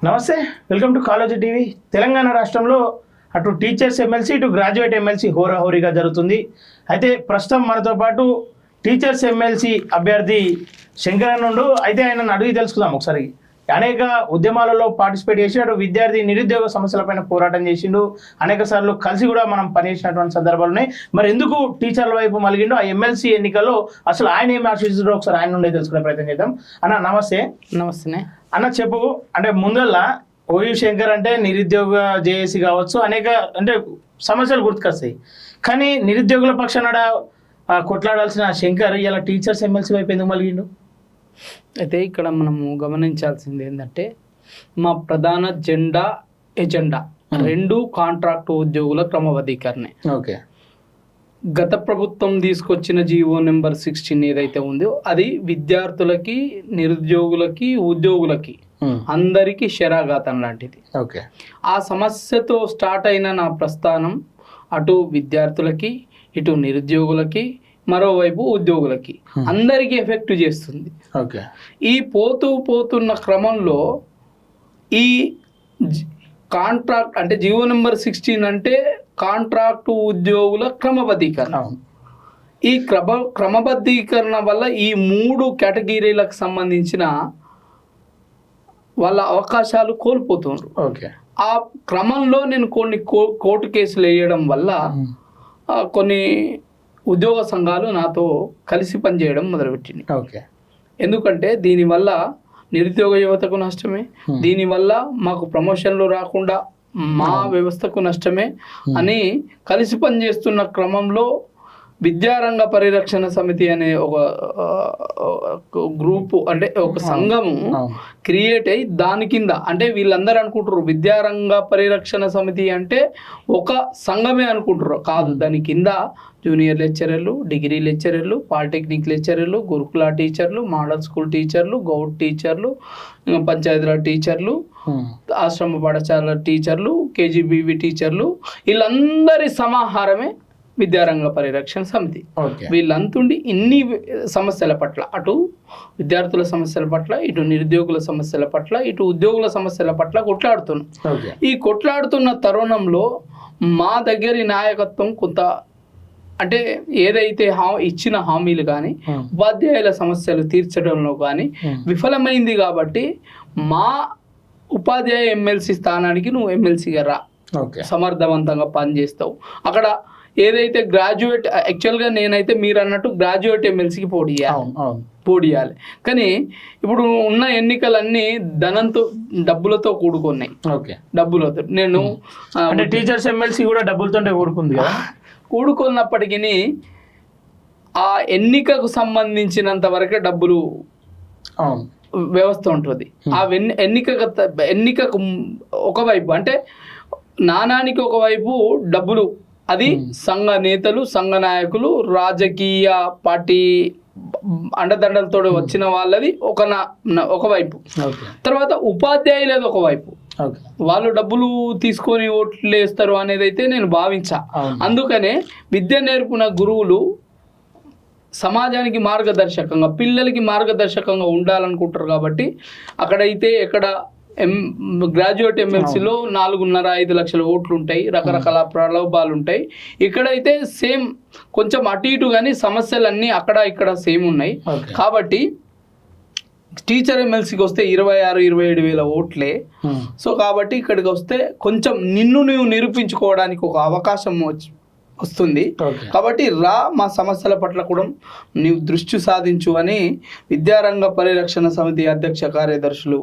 నమస్తే, welcome to college TV. Telangana రాష్ట్రంలో అటు టీచర్స్ ఎమ్మెల్సీ ఇటు గ్రాడ్యుయేట్ ఎమ్మెల్సీ హోరాహోరీగా జరుగుతుంది. అయితే ప్రస్తుతం మనతో పాటు టీచర్స్ ఎమ్మెల్సీ అభ్యర్థి శంకరన్నుండు. అయితే ఆయనను అడిగి తెలుసుకుందాం ఒకసారి. అనేక ఉద్యమాలలో పార్టిసిపేట్ చేసి అటు విద్యార్థి నిరుద్యోగ సమస్యలపైన పోరాటం చేసిండు. అనేక సార్లు కలిసి కూడా మనం పనిచేసినటువంటి సందర్భాలు ఉన్నాయి. మరి ఎందుకు టీచర్ల వైపు మలిగిండు? ఆ ఎమ్మెల్సీ ఎన్నికల్లో అసలు ఆయన ఏమి ఆశిస్తుండో ఒకసారి ఆయన నుండే తెలుసుకునే ప్రయత్నం చేద్దాం. అన్న నమస్తే. నమస్తే అన్న చెప్పు, అంటే ముందల్లా ఓయూ శంకర్ అంటే నిరుద్యోగ జేఏసీ కావచ్చు, అనేక అంటే సమస్యలు గుర్తుకొస్తాయి. కానీ నిరుద్యోగుల పక్షాన కొట్లాడాల్సిన శంకర్ ఇలా టీచర్స్ ఎమ్మెల్సీ వైపు ఎందుకు మలిగిండు? అయితే ఇక్కడ మనము గమనించాల్సింది ఏంటంటే మా ప్రధాన ఎజెండా రెండు కాంట్రాక్టు ఉద్యోగుల క్రమబద్ధీకరణే. ఓకే. గత ప్రభుత్వం తీసుకొచ్చిన జీవో నెంబర్ 16 ఏదైతే ఉందో అది విద్యార్థులకి, నిరుద్యోగులకి, ఉద్యోగులకి అందరికీ శరాఘాతం లాంటిది. ఓకే. ఆ సమస్యతో స్టార్ట్ అయిన నా ప్రస్థానం అటు విద్యార్థులకి, ఇటు నిరుద్యోగులకి, మరోవైపు ఉద్యోగులకి అందరికీ ఎఫెక్ట్ చేస్తుంది. ఓకే. ఈ పోతున్న క్రమంలో ఈ కాంట్రాక్ట్ అంటే జీవో నెంబర్ 16 అంటే కాంట్రాక్టు ఉద్యోగుల క్రమబద్ధీకరణ. ఈ క్రమబద్ధీకరణ వల్ల ఈ 3 కేటగిరీలకు సంబంధించిన వాళ్ళ అవకాశాలు కోల్పోతున్నారు. ఓకే. ఆ క్రమంలో నేను కొన్ని కోర్టు కేసులు వేయడం వల్ల కొన్ని ఉద్యోగ సంఘాలు నాతో కలిసి పనిచేయడం మొదలుపెట్టింది. ఓకే. ఎందుకంటే దీనివల్ల నిరుద్యోగ యువతకు నష్టమే, దీనివల్ల మాకు ప్రమోషన్లు రాకుండా మా వ్యవస్థకు నష్టమే అని కలిసి పనిచేస్తున్న క్రమంలో విద్యారంగ పరిరక్షణ సమితి అనే ఒక గ్రూపు అంటే ఒక సంఘము క్రియేట్ అయ్యి దాని కింద అంటే వీళ్ళందరూ అనుకుంటారు విద్యారంగ పరిరక్షణ సమితి అంటే ఒక సంఘమే అనుకుంటారు. కాదు, దాని కింద జూనియర్ లెక్చరర్లు, డిగ్రీ లెక్చరర్లు, పాలిటెక్నిక్ లెక్చరర్లు, గురుకుల టీచర్లు, మోడల్ స్కూల్ టీచర్లు, గౌడ్ టీచర్లు, పంచాయతీరాజ్ టీచర్లు, ఆశ్రమ పాఠశాల టీచర్లు, కేజీబీవీ టీచర్లు, వీళ్ళందరి సమాహారమే విద్యారంగ పరిరక్షణ సమితి. వీళ్ళంతుండి ఇన్ని సమస్యల పట్ల అటు విద్యార్థుల సమస్యల పట్ల, ఇటు నిరుద్యోగుల సమస్యల పట్ల, ఇటు ఉద్యోగుల సమస్యల పట్ల కొట్లాడుతున్నాం. ఈ కొట్లాడుతున్న తరుణంలో మా దగ్గరి నాయకత్వం కొంత అంటే ఏదైతే ఇచ్చిన హామీలు కానీ ఉపాధ్యాయుల సమస్యలు తీర్చడంలో కానీ విఫలమైంది. కాబట్టి మా ఉపాధ్యాయ ఎమ్మెల్సీ స్థానానికి నువ్వు ఎమ్మెల్సీగా రా, సమర్థవంతంగా పనిచేస్తావు. అక్కడ ఏదైతే గ్రాడ్యుయేట్ యాక్చువల్గా నేనైతే మీరు అన్నట్టు గ్రాడ్యుయేట్ ఎమ్మెల్సీకి పోటీ చేయాలి. కానీ ఇప్పుడు ఉన్న ఎన్నికలన్నీ ధనంతో డబ్బులతో కూడుకున్నాయి. డబ్బులతో నేను అంటే టీచర్స్ ఎమ్మెల్సీ కూడా డబ్బులతోనే కూడుకున్నప్పటికీ ఆ ఎన్నికకు సంబంధించినంత వరకే డబ్బులు వ్యవస్థ ఉంటుంది. ఆ ఎన్నికకు ఒకవైపు అంటే నాణానికి ఒకవైపు డబ్బులు, అది సంఘ నేతలు, సంఘ నాయకులు, రాజకీయ పార్టీ అండదండలతో వచ్చిన వాళ్ళది ఒకవైపు. తర్వాత ఉపాధ్యాయులది ఒకవైపు. వాళ్ళు డబ్బులు తీసుకొని ఓట్లు వేస్తారు అనేది అయితే నేను భావించా. అందుకనే విద్య నేర్పిన గురువులు సమాజానికి మార్గదర్శకంగా, పిల్లలకి మార్గదర్శకంగా ఉండాలనుకుంటారు. కాబట్టి అక్కడైతే ఎక్కడ గ్రాడ్యుయేట్ ఎమ్మెల్సీలో 4.5 లక్షల ఓట్లు ఉంటాయి, రకరకాల ప్రలోభాలు ఉంటాయి. ఇక్కడైతే సేమ్ కొంచెం అటు ఇటు కానీ సమస్యలన్నీ అక్కడ ఇక్కడ సేమ్ ఉన్నాయి. కాబట్టి టీచర్ ఎమ్మెల్సీకి వస్తే 26-27 వేల ఓట్లే. సో కాబట్టి ఇక్కడికి వస్తే కొంచెం నిన్ను నువ్వు నిరూపించుకోవడానికి ఒక అవకాశం వస్తుంది. కాబట్టి మా సమస్యల పట్ల కూడా నీవు దృష్టి సాధించు అని విద్యారంగ పరిరక్షణ సమితి అధ్యక్ష కార్యదర్శులు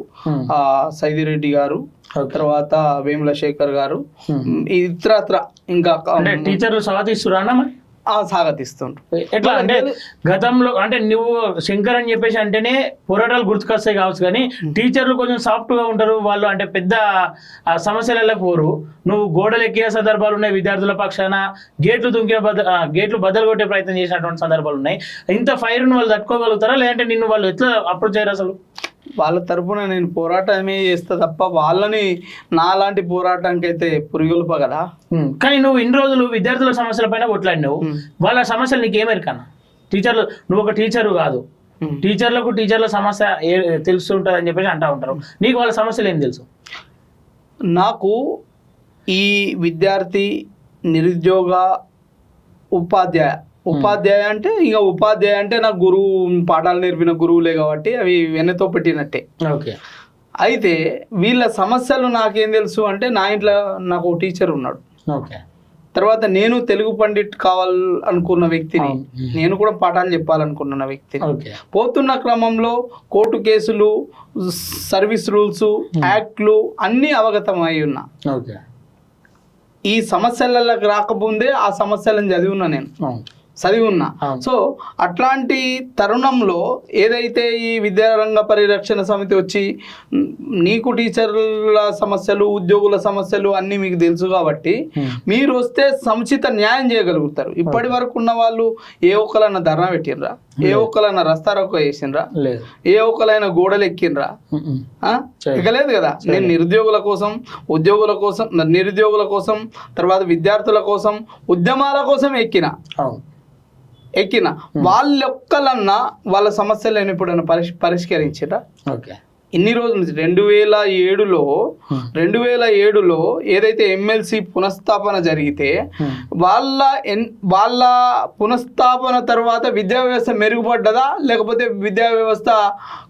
సైదిరెడ్డి గారు, తర్వాత వేముల శేఖర్ గారు, ఇతరత్ర ఇంకా టీచర్లు స్వాగతిస్తున్నా సాగతిస్తుండ్రు. ఎట్లా అంటే గతంలో అంటే నువ్వు శంకర్ అని చెప్పేసి అంటేనే పోరాటాలు గుర్తుకొస్తాయి కావచ్చు, కానీ టీచర్లు కొంచెం సాఫ్ట్గా ఉంటారు. వాళ్ళు అంటే పెద్ద సమస్యలలో పోరు. నువ్వు గోడలు ఎక్కిన సందర్భాలు ఉన్నాయి, విద్యార్థుల పక్షాన గేట్లు బద్దలు కొట్టే ప్రయత్నం చేసినటువంటి సందర్భాలు ఉన్నాయి. ఇంత ఫైర్ను వాళ్ళు తట్టుకోగలుగుతారా, లేదంటే నిన్ను వాళ్ళు ఎట్లా అప్రోచ్ చేయరు? అసలు వాళ్ళ తరపున నేను పోరాటమే చేస్తా తప్ప వాళ్ళని నాలాంటి పోరాటానికి అయితే పురిగొల్ప కదా. కానీ నువ్వు ఇన్ని రోజులు విద్యార్థుల సమస్యల పైన కొట్లాడినావు, వాళ్ళ సమస్యలు నీకేమెరికన్నా? టీచర్లు, నువ్వు ఒక టీచరు కాదు, టీచర్లకు టీచర్ల సమస్య తెలుస్తుంటుంది అని చెప్పేసి అంటూ ఉంటారు. నీకు వాళ్ళ సమస్యలు ఏం తెలుసు? నాకు ఈ విద్యార్థి నిరుద్యోగ ఉపాధ్యాయ అంటే ఇక ఉపాధ్యాయ అంటే నాకు గురువు పాఠాలు నేర్పిన గురువులే కాబట్టి అవి వెన్నతో పెట్టినట్టే. ఓకే. అయితే వీళ్ళ సమస్యలు నాకేం తెలుసు అంటే నా ఇంట్లో నాకు ఒక టీచర్ ఉన్నాడు. ఓకే. తర్వాత నేను తెలుగు పండిట్ కావాలనుకున్న వ్యక్తిని, నేను కూడా పాఠాలు చెప్పాలనుకున్న వ్యక్తిని. పోతున్న క్రమంలో కోర్టు కేసులు, సర్వీస్ రూల్స్, యాక్ట్లు అన్నీ అవగతమై ఉన్నా. ఈ సమస్యలకు రాకముందే ఆ సమస్యలను చదివి ఉన్నా. సో అట్లాంటి తరుణంలో ఏదైతే ఈ విద్యారంగ పరిరక్షణ సమితి వచ్చి నీకు టీచర్ల సమస్యలు, ఉద్యోగుల సమస్యలు అన్నీ మీకు తెలుసు కాబట్టి మీరు వస్తే సముచిత న్యాయం చేయగలుగుతారు. ఇప్పటి వరకు ఉన్న వాళ్ళు ఏ ఒక్కలైనా ధర్నా పెట్టినరా, ఏ ఒక్కలైనా రస్తారోకో వేసిండ్రా, ఏ ఒక్కలైనా గోడలు ఎక్కినరా? ఇక లేదు కదా. నేను నిరుద్యోగుల కోసం, ఉద్యోగుల కోసం, నిరుద్యోగుల కోసం, తర్వాత విద్యార్థుల కోసం, ఉద్యమాల కోసం ఎక్కిన వాళ్ళొక్కలన్నా వాళ్ళ సమస్యలను ఎప్పుడైనా పరిష్కరించారా? ఇన్ని రోజుల నుంచి 2007లో ఏదైతే ఎమ్మెల్సీ పునఃస్థాపన జరిగితే వాళ్ళ పునఃస్థాపన తర్వాత విద్యా వ్యవస్థ మెరుగుపడ్డదా లేకపోతే విద్యా వ్యవస్థ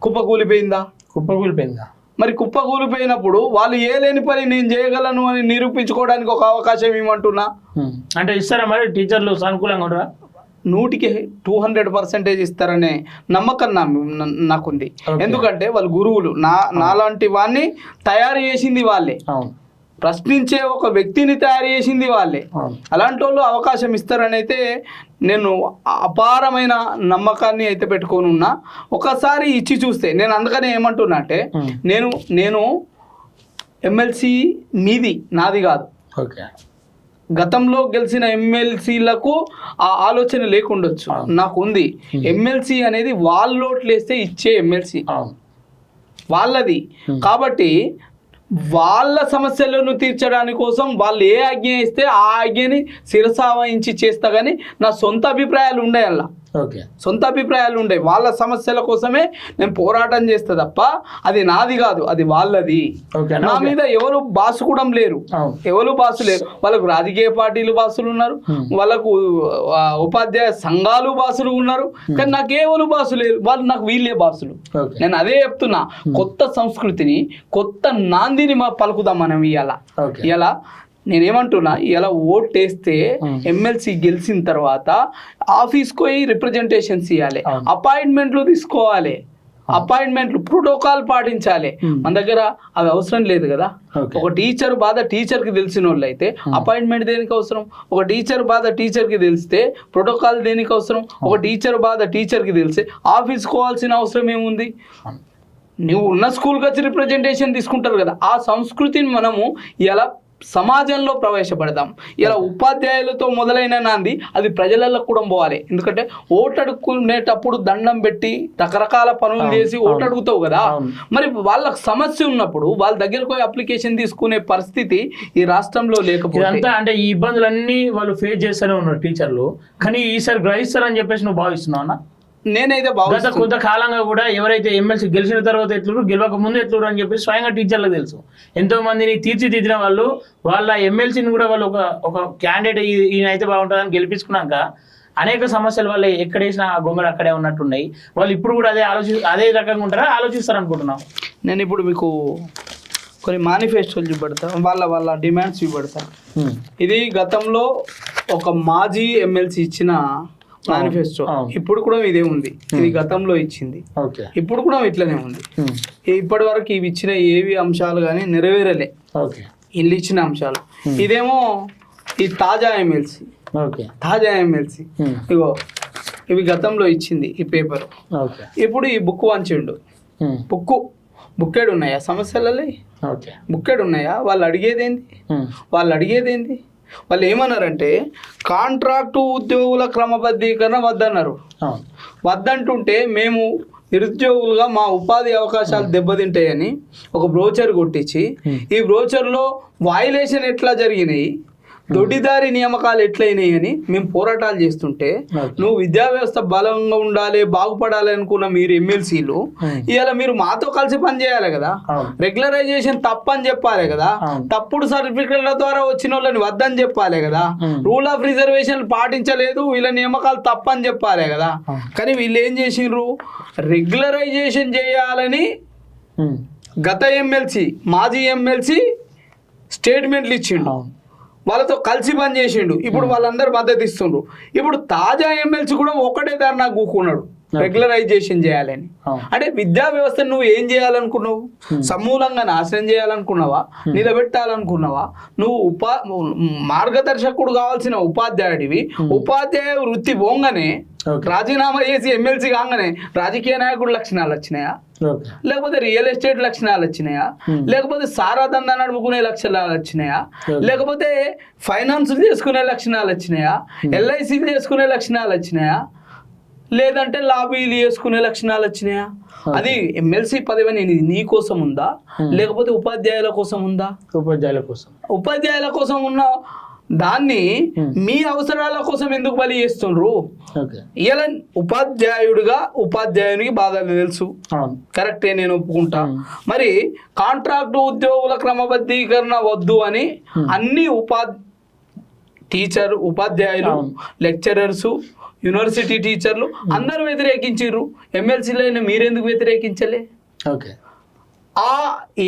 కుప్పకూలిపోయిందా? మరి కుప్పకూలిపోయినప్పుడు వాళ్ళు ఏ లేని పని నేను చేయగలను అని నిరూపించుకోవడానికి ఒక అవకాశం ఏమంటున్నా అంటే ఇస్తారా? మరి టీచర్లు సానుకూలంగా ఉండరా? 100% ఇస్తారనే నమ్మకం నాకుంది. ఎందుకంటే వాళ్ళు గురువులు, నాలాంటి వాడిని తయారు చేసింది వాళ్ళే, ప్రశ్నించే ఒక వ్యక్తిని తయారు చేసింది వాళ్ళే. అలాంటి వాళ్ళు అవకాశం ఇస్తారని అయితే నేను అపారమైన నమ్మకాన్ని అయితే పెట్టుకొని ఉన్నా. ఒకసారి ఇచ్చి చూస్తే నేను అందుకనే ఏమంటున్నా అంటే నేను ఎమ్మెల్సీ నాది కాదు. గతంలో గెలిచిన ఎమ్మెల్సీలకు ఆ ఆలోచన లేకుండొచ్చు, నాకు ఉంది. ఎమ్మెల్సీ అనేది వాళ్ళు ఓట్లేస్తే ఇచ్చే ఎమ్మెల్సీ వాళ్ళది కాబట్టి వాళ్ళ సమస్యలను తీర్చడానికి కోసం వాళ్ళు ఏ ఆజ్ఞ ఇస్తే ఆ ఆజ్ఞని శిరసావహించి చేస్తా. కానీ నా సొంత అభిప్రాయాలు ఉండే అలా వాళ్ళ సమస్యల కోసమే నేను పోరాటం చేస్తా తప్ప అది నాది కాదు, అది వాళ్ళది. నా మీద ఎవరు బాసుకూడం లేరు, వాళ్ళకు రాజకీయ పార్టీలు బాసులు ఉన్నారు, వాళ్ళకు ఉపాధ్యాయ సంఘాలు బాసులు ఉన్నారు, కానీ నాకు ఎవరు బాసు లేరు. వాళ్ళు నాకు వీళ్ళే బాసులు. నేను అదే చెప్తున్నా, కొత్త సంస్కృతిని, కొత్త నాందిని పలుకుదాం మనం. ఇలా నేనేమంటున్నా, ఇలా ఓటేస్తే ఎమ్మెల్సీ గెలిచిన తర్వాత ఆఫీస్కి పోయి రిప్రజెంటేషన్స్ ఇవ్వాలి, అపాయింట్మెంట్లు తీసుకోవాలి, అపాయింట్మెంట్లు ప్రోటోకాల్ పాటించాలి. మన దగ్గర అవి అవసరం లేదు కదా. ఒక టీచర్ బాధ టీచర్కి తెలిసిన వాళ్ళు అయితే అపాయింట్మెంట్ దేనికి అవసరం? ఒక టీచర్ బాధ టీచర్కి తెలిస్తే ప్రోటోకాల్ దేనికి అవసరం? ఒక టీచర్ బాధ టీచర్కి తెలిస్తే ఆఫీస్కి పోవాల్సిన అవసరం ఏముంది? నువ్వు ఉన్న స్కూల్కి వచ్చి రిప్రజెంటేషన్ తీసుకుంటారు కదా. ఆ సంస్కృతిని మనము ఇలా సమాజంలో ప్రవేశపెడదాం. ఇలా ఉపాధ్యాయులతో మొదలైన నాంది అది ప్రజలలో కూడా పోవాలి. ఎందుకంటే ఓటు అడుక్కునేటప్పుడు దండం పెట్టి రకరకాల పనులు చేసి ఓటు అడుగుతావు కదా. మరి వాళ్ళకి సమస్య ఉన్నప్పుడు వాళ్ళ దగ్గరకు పోయి అప్లికేషన్ తీసుకునే పరిస్థితి ఈ రాష్ట్రంలో లేకపోతే, అంటే ఈ ఇబ్బందులన్నీ వాళ్ళు ఫేస్ చేస్తూనే ఉన్నారు టీచర్లు. కానీ ఈసారి గ్రహిస్తారని చెప్పేసి నువ్వు భావిస్తున్నావు? నేనైతే గత కొంతకాలంగా కూడా ఎవరైతే ఎమ్మెల్సీ గెలిచిన తర్వాత ఎట్లురు, గెలవక ముందు ఎట్లురు అని చెప్పి స్వయంగా టీచర్లకు తెలుసు. ఎంతో మందిని తీర్చిదిద్దిన వాళ్ళు వాళ్ళ ఎమ్మెల్సీని కూడా వాళ్ళు ఒక క్యాండిడేట్ ఈయన అయితే బాగుంటుందని గెలిపించుకున్నాక అనేక సమస్యల వల్ల ఎక్కడేసిన గొంగలు అక్కడే ఉన్నట్టున్నాయి. వాళ్ళు ఇప్పుడు కూడా అదే రకంగా ఉంటారా, ఆలోచిస్తారు అనుకుంటున్నాం. నేను ఇప్పుడు మీకు కొన్ని మేనిఫెస్టోలు చూపెడతా, వాళ్ళ డిమాండ్స్ చూపెడతా. ఇది గతంలో ఒక మాజీ ఎమ్మెల్సీ ఇచ్చిన మేనిఫెస్టో. ఇప్పుడు కూడా ఇదే ఉంది. ఇది గతంలో ఇచ్చింది, ఇప్పుడు కూడా ఇట్లనే ఉంది. ఇప్పటి వరకు ఇవి ఇచ్చిన ఏవి అంశాలు కానీ నెరవేరలే, ఇల్లు ఇచ్చిన అంశాలు. ఇదేమో ఈ తాజా ఎమ్మెల్సీ ఇగో ఇవి గతంలో ఇచ్చింది ఈ పేపర్. ఇప్పుడు ఈ బుక్ వంచిండు. బుక్కేడు ఉన్నాయా సమస్యలలో? బుక్కేడు ఉన్నాయా? వాళ్ళు అడిగేదేంది? వాళ్ళు ఏమన్నారంటే కాంట్రాక్టు ఉద్యోగుల క్రమబద్ధీకరణ వద్దన్నారు. వద్దంటుంటే మేము నిరుద్యోగులుగా మా ఉపాధి అవకాశాలు దెబ్బతింటాయని ఒక బ్రోచర్ కొట్టించి, ఈ బ్రోచర్లో వాయిలేషన్ ఎట్లా జరిగినాయి, దొడ్డిదారి నియామకాలు ఎట్లయినాయి అని మేము పోరాటాలు చేస్తుంటే నువ్వు విద్యా వ్యవస్థ బలంగా ఉండాలి బాగుపడాలి అనుకున్న మీరు ఎమ్మెల్సీలు ఇవాళ మీరు మాతో కలిసి పనిచేయాలి కదా. రెగ్యులరైజేషన్ తప్పని చెప్పాలి కదా, తప్పుడు సర్టిఫికెట్ల ద్వారా వచ్చిన వాళ్ళని వద్దని చెప్పాలి కదా, రూల్ ఆఫ్ రిజర్వేషన్ పాటించలేదు వీళ్ళ నియామకాలు తప్పని చెప్పాలి కదా. కానీ వీళ్ళు ఏం చేసిండ్రు, రెగ్యులరైజేషన్ చేయాలని గత ఎమ్మెల్సీ మాజీ ఎమ్మెల్సీ స్టేట్మెంట్లు ఇచ్చిండు, వాళ్ళతో కలిసి పని చేసిండు. ఇప్పుడు వాళ్ళందరూ మద్దతు ఇస్తుండ్రు. ఇప్పుడు తాజా ఎమ్మెల్సీ కూడా ఒకటే ధర్నా కూకున్నాడు రెగ్యులరైజేషన్ చేయాలని. అంటే విద్యా వ్యవస్థ నువ్వు ఏం చేయాలనుకున్నావు, సమూలంగా నాశనం చేయాలనుకున్నావా, నిలబెట్టాలనుకున్నావా? నువ్వు మార్గదర్శకుడు కావాల్సిన ఉపాధ్యాయుడివి, ఉపాధ్యాయ వృత్తి పోగానే రాజీనామా చేసి ఎమ్మెల్సీ కాగానే రాజకీయ నాయకుడు లక్షణాలు వచ్చినాయా, లేకపోతే రియల్ ఎస్టేట్ లక్షణాలు వచ్చినాయా, లేకపోతే సారా దందా నడుపుకునే లక్షణాలు వచ్చినాయా, లేకపోతే ఫైనాన్స్ చేసుకునే లక్షణాలు వచ్చినాయా, ఎల్ఐసీలు చేసుకునే లక్షణాలు వచ్చినాయా, లేదంటే లాబీలు చేసుకునే లక్షణాలు వచ్చినాయా? అది ఎమ్మెల్సీ పదవి అనేది నీ కోసం ఉందా, లేకపోతే ఉపాధ్యాయుల కోసం ఉందా? ఉపాధ్యాయుల కోసం ఉన్న దాన్ని మీ అవసరాల కోసం ఎందుకు బలి చేస్తుండ్రు? ఇలా ఉపాధ్యాయుడిగా ఉపాధ్యాయునికి బాధలు తెలుసు, కరెక్టే, నేను ఒప్పుకుంటా. మరి కాంట్రాక్టు ఉద్యోగుల క్రమబద్ధీకరణ వద్దు అని అన్ని ఉపాధ్యాయులు, లెక్చరర్స్, యూనివర్సిటీ టీచర్లు అందరూ వ్యతిరేకించారు. ఎమ్మెల్సీలైనా మీరెందుకు వ్యతిరేకించలే?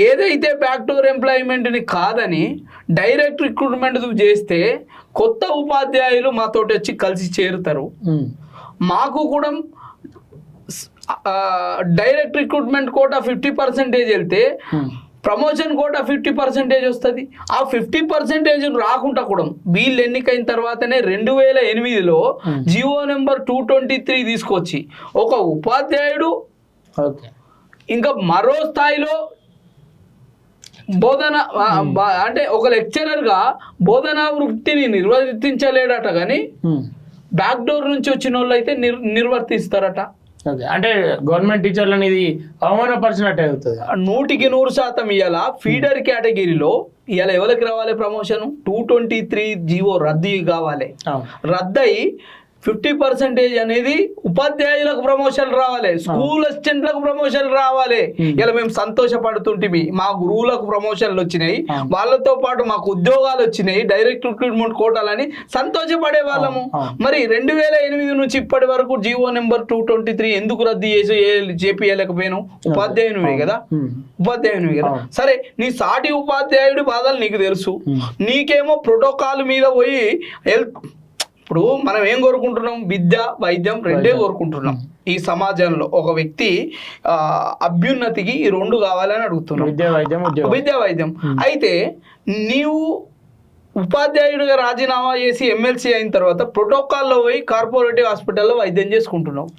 ఏదైతే బ్యాక్డోర్ ఎంప్లాయ్మెంట్ని కాదని డైరెక్ట్ రిక్రూట్మెంట్ చేస్తే కొత్త ఉపాధ్యాయులు మాతో వచ్చి కలిసి చేరుతారు. మాకు కూడా డైరెక్ట్ రిక్రూట్మెంట్ కోటా 50% వెళ్తే ప్రమోషన్ కోటా 50% వస్తుంది. ఆ 50% రాకుండా కూడా వీళ్ళు ఎన్నికైన తర్వాతనే 2008లో జియో నెంబర్ 223 తీసుకొచ్చి ఒక ఉపాధ్యాయుడు ఇంకా మరో స్థాయిలో బోధన అంటే ఒక లెక్చరర్గా బోధనా వృత్తిని నిర్వర్తించలేడట, కానీ బ్యాక్డోర్ నుంచి వచ్చిన వాళ్ళు అయితే నిర్వర్తిస్తారట. అంటే గవర్నమెంట్ టీచర్లు అనేది అవమానపరిచినట్టు అవుతుంది. 100% ఇవాళ ఫీడర్ కేటగిరీలో ఇవాళ ఎవరికి రావాలి ప్రమోషన్? 223 జీవో రద్దు కావాలి. రద్దు అయ్యి 50% అనేది ఉపాధ్యాయులకు ప్రమోషన్ రావాలి, స్కూల్ అసిస్టెంట్లకు ప్రమోషన్ రావాలి. ఇలా మేము సంతోషపడుతుంటిమి, మా గురువులకు ప్రమోషన్లు వచ్చినాయి, వాళ్ళతో పాటు మాకు ఉద్యోగాలు వచ్చినాయి, డైరెక్ట్ రిక్రూట్మెంట్ కోటాలని సంతోషపడే వాళ్ళము. మరి 2008 నుంచి ఇప్పటి వరకు జీవో నెంబర్ 223 ఎందుకు రద్దు చేసి చేపియలేకపోయాను? ఉపాధ్యాయునివే కదా, ఉపాధ్యాయునివే కదా. సరే, నీ సాటి ఉపాధ్యాయుడి బాధలు నీకు తెలుసు, నీకేమో ప్రోటోకాల్ మీద పోయి ఇప్పుడు మనం ఏం కోరుకుంటున్నాం? విద్య, వైద్యం రెండే కోరుకుంటున్నాం. ఈ సమాజంలో ఒక వ్యక్తి అభ్యున్నతికి ఈ రెండు కావాలని అడుగుతున్నాం, విద్య వైద్యం. అయితే నీవు ఉపాధ్యాయుడిగా రాజీనామా చేసి ఎమ్మెల్సీ అయిన తర్వాత ప్రోటోకాల్లో పోయి కార్పొరేటివ్ హాస్పిటల్లో వైద్యం చేసుకుంటున్నావు.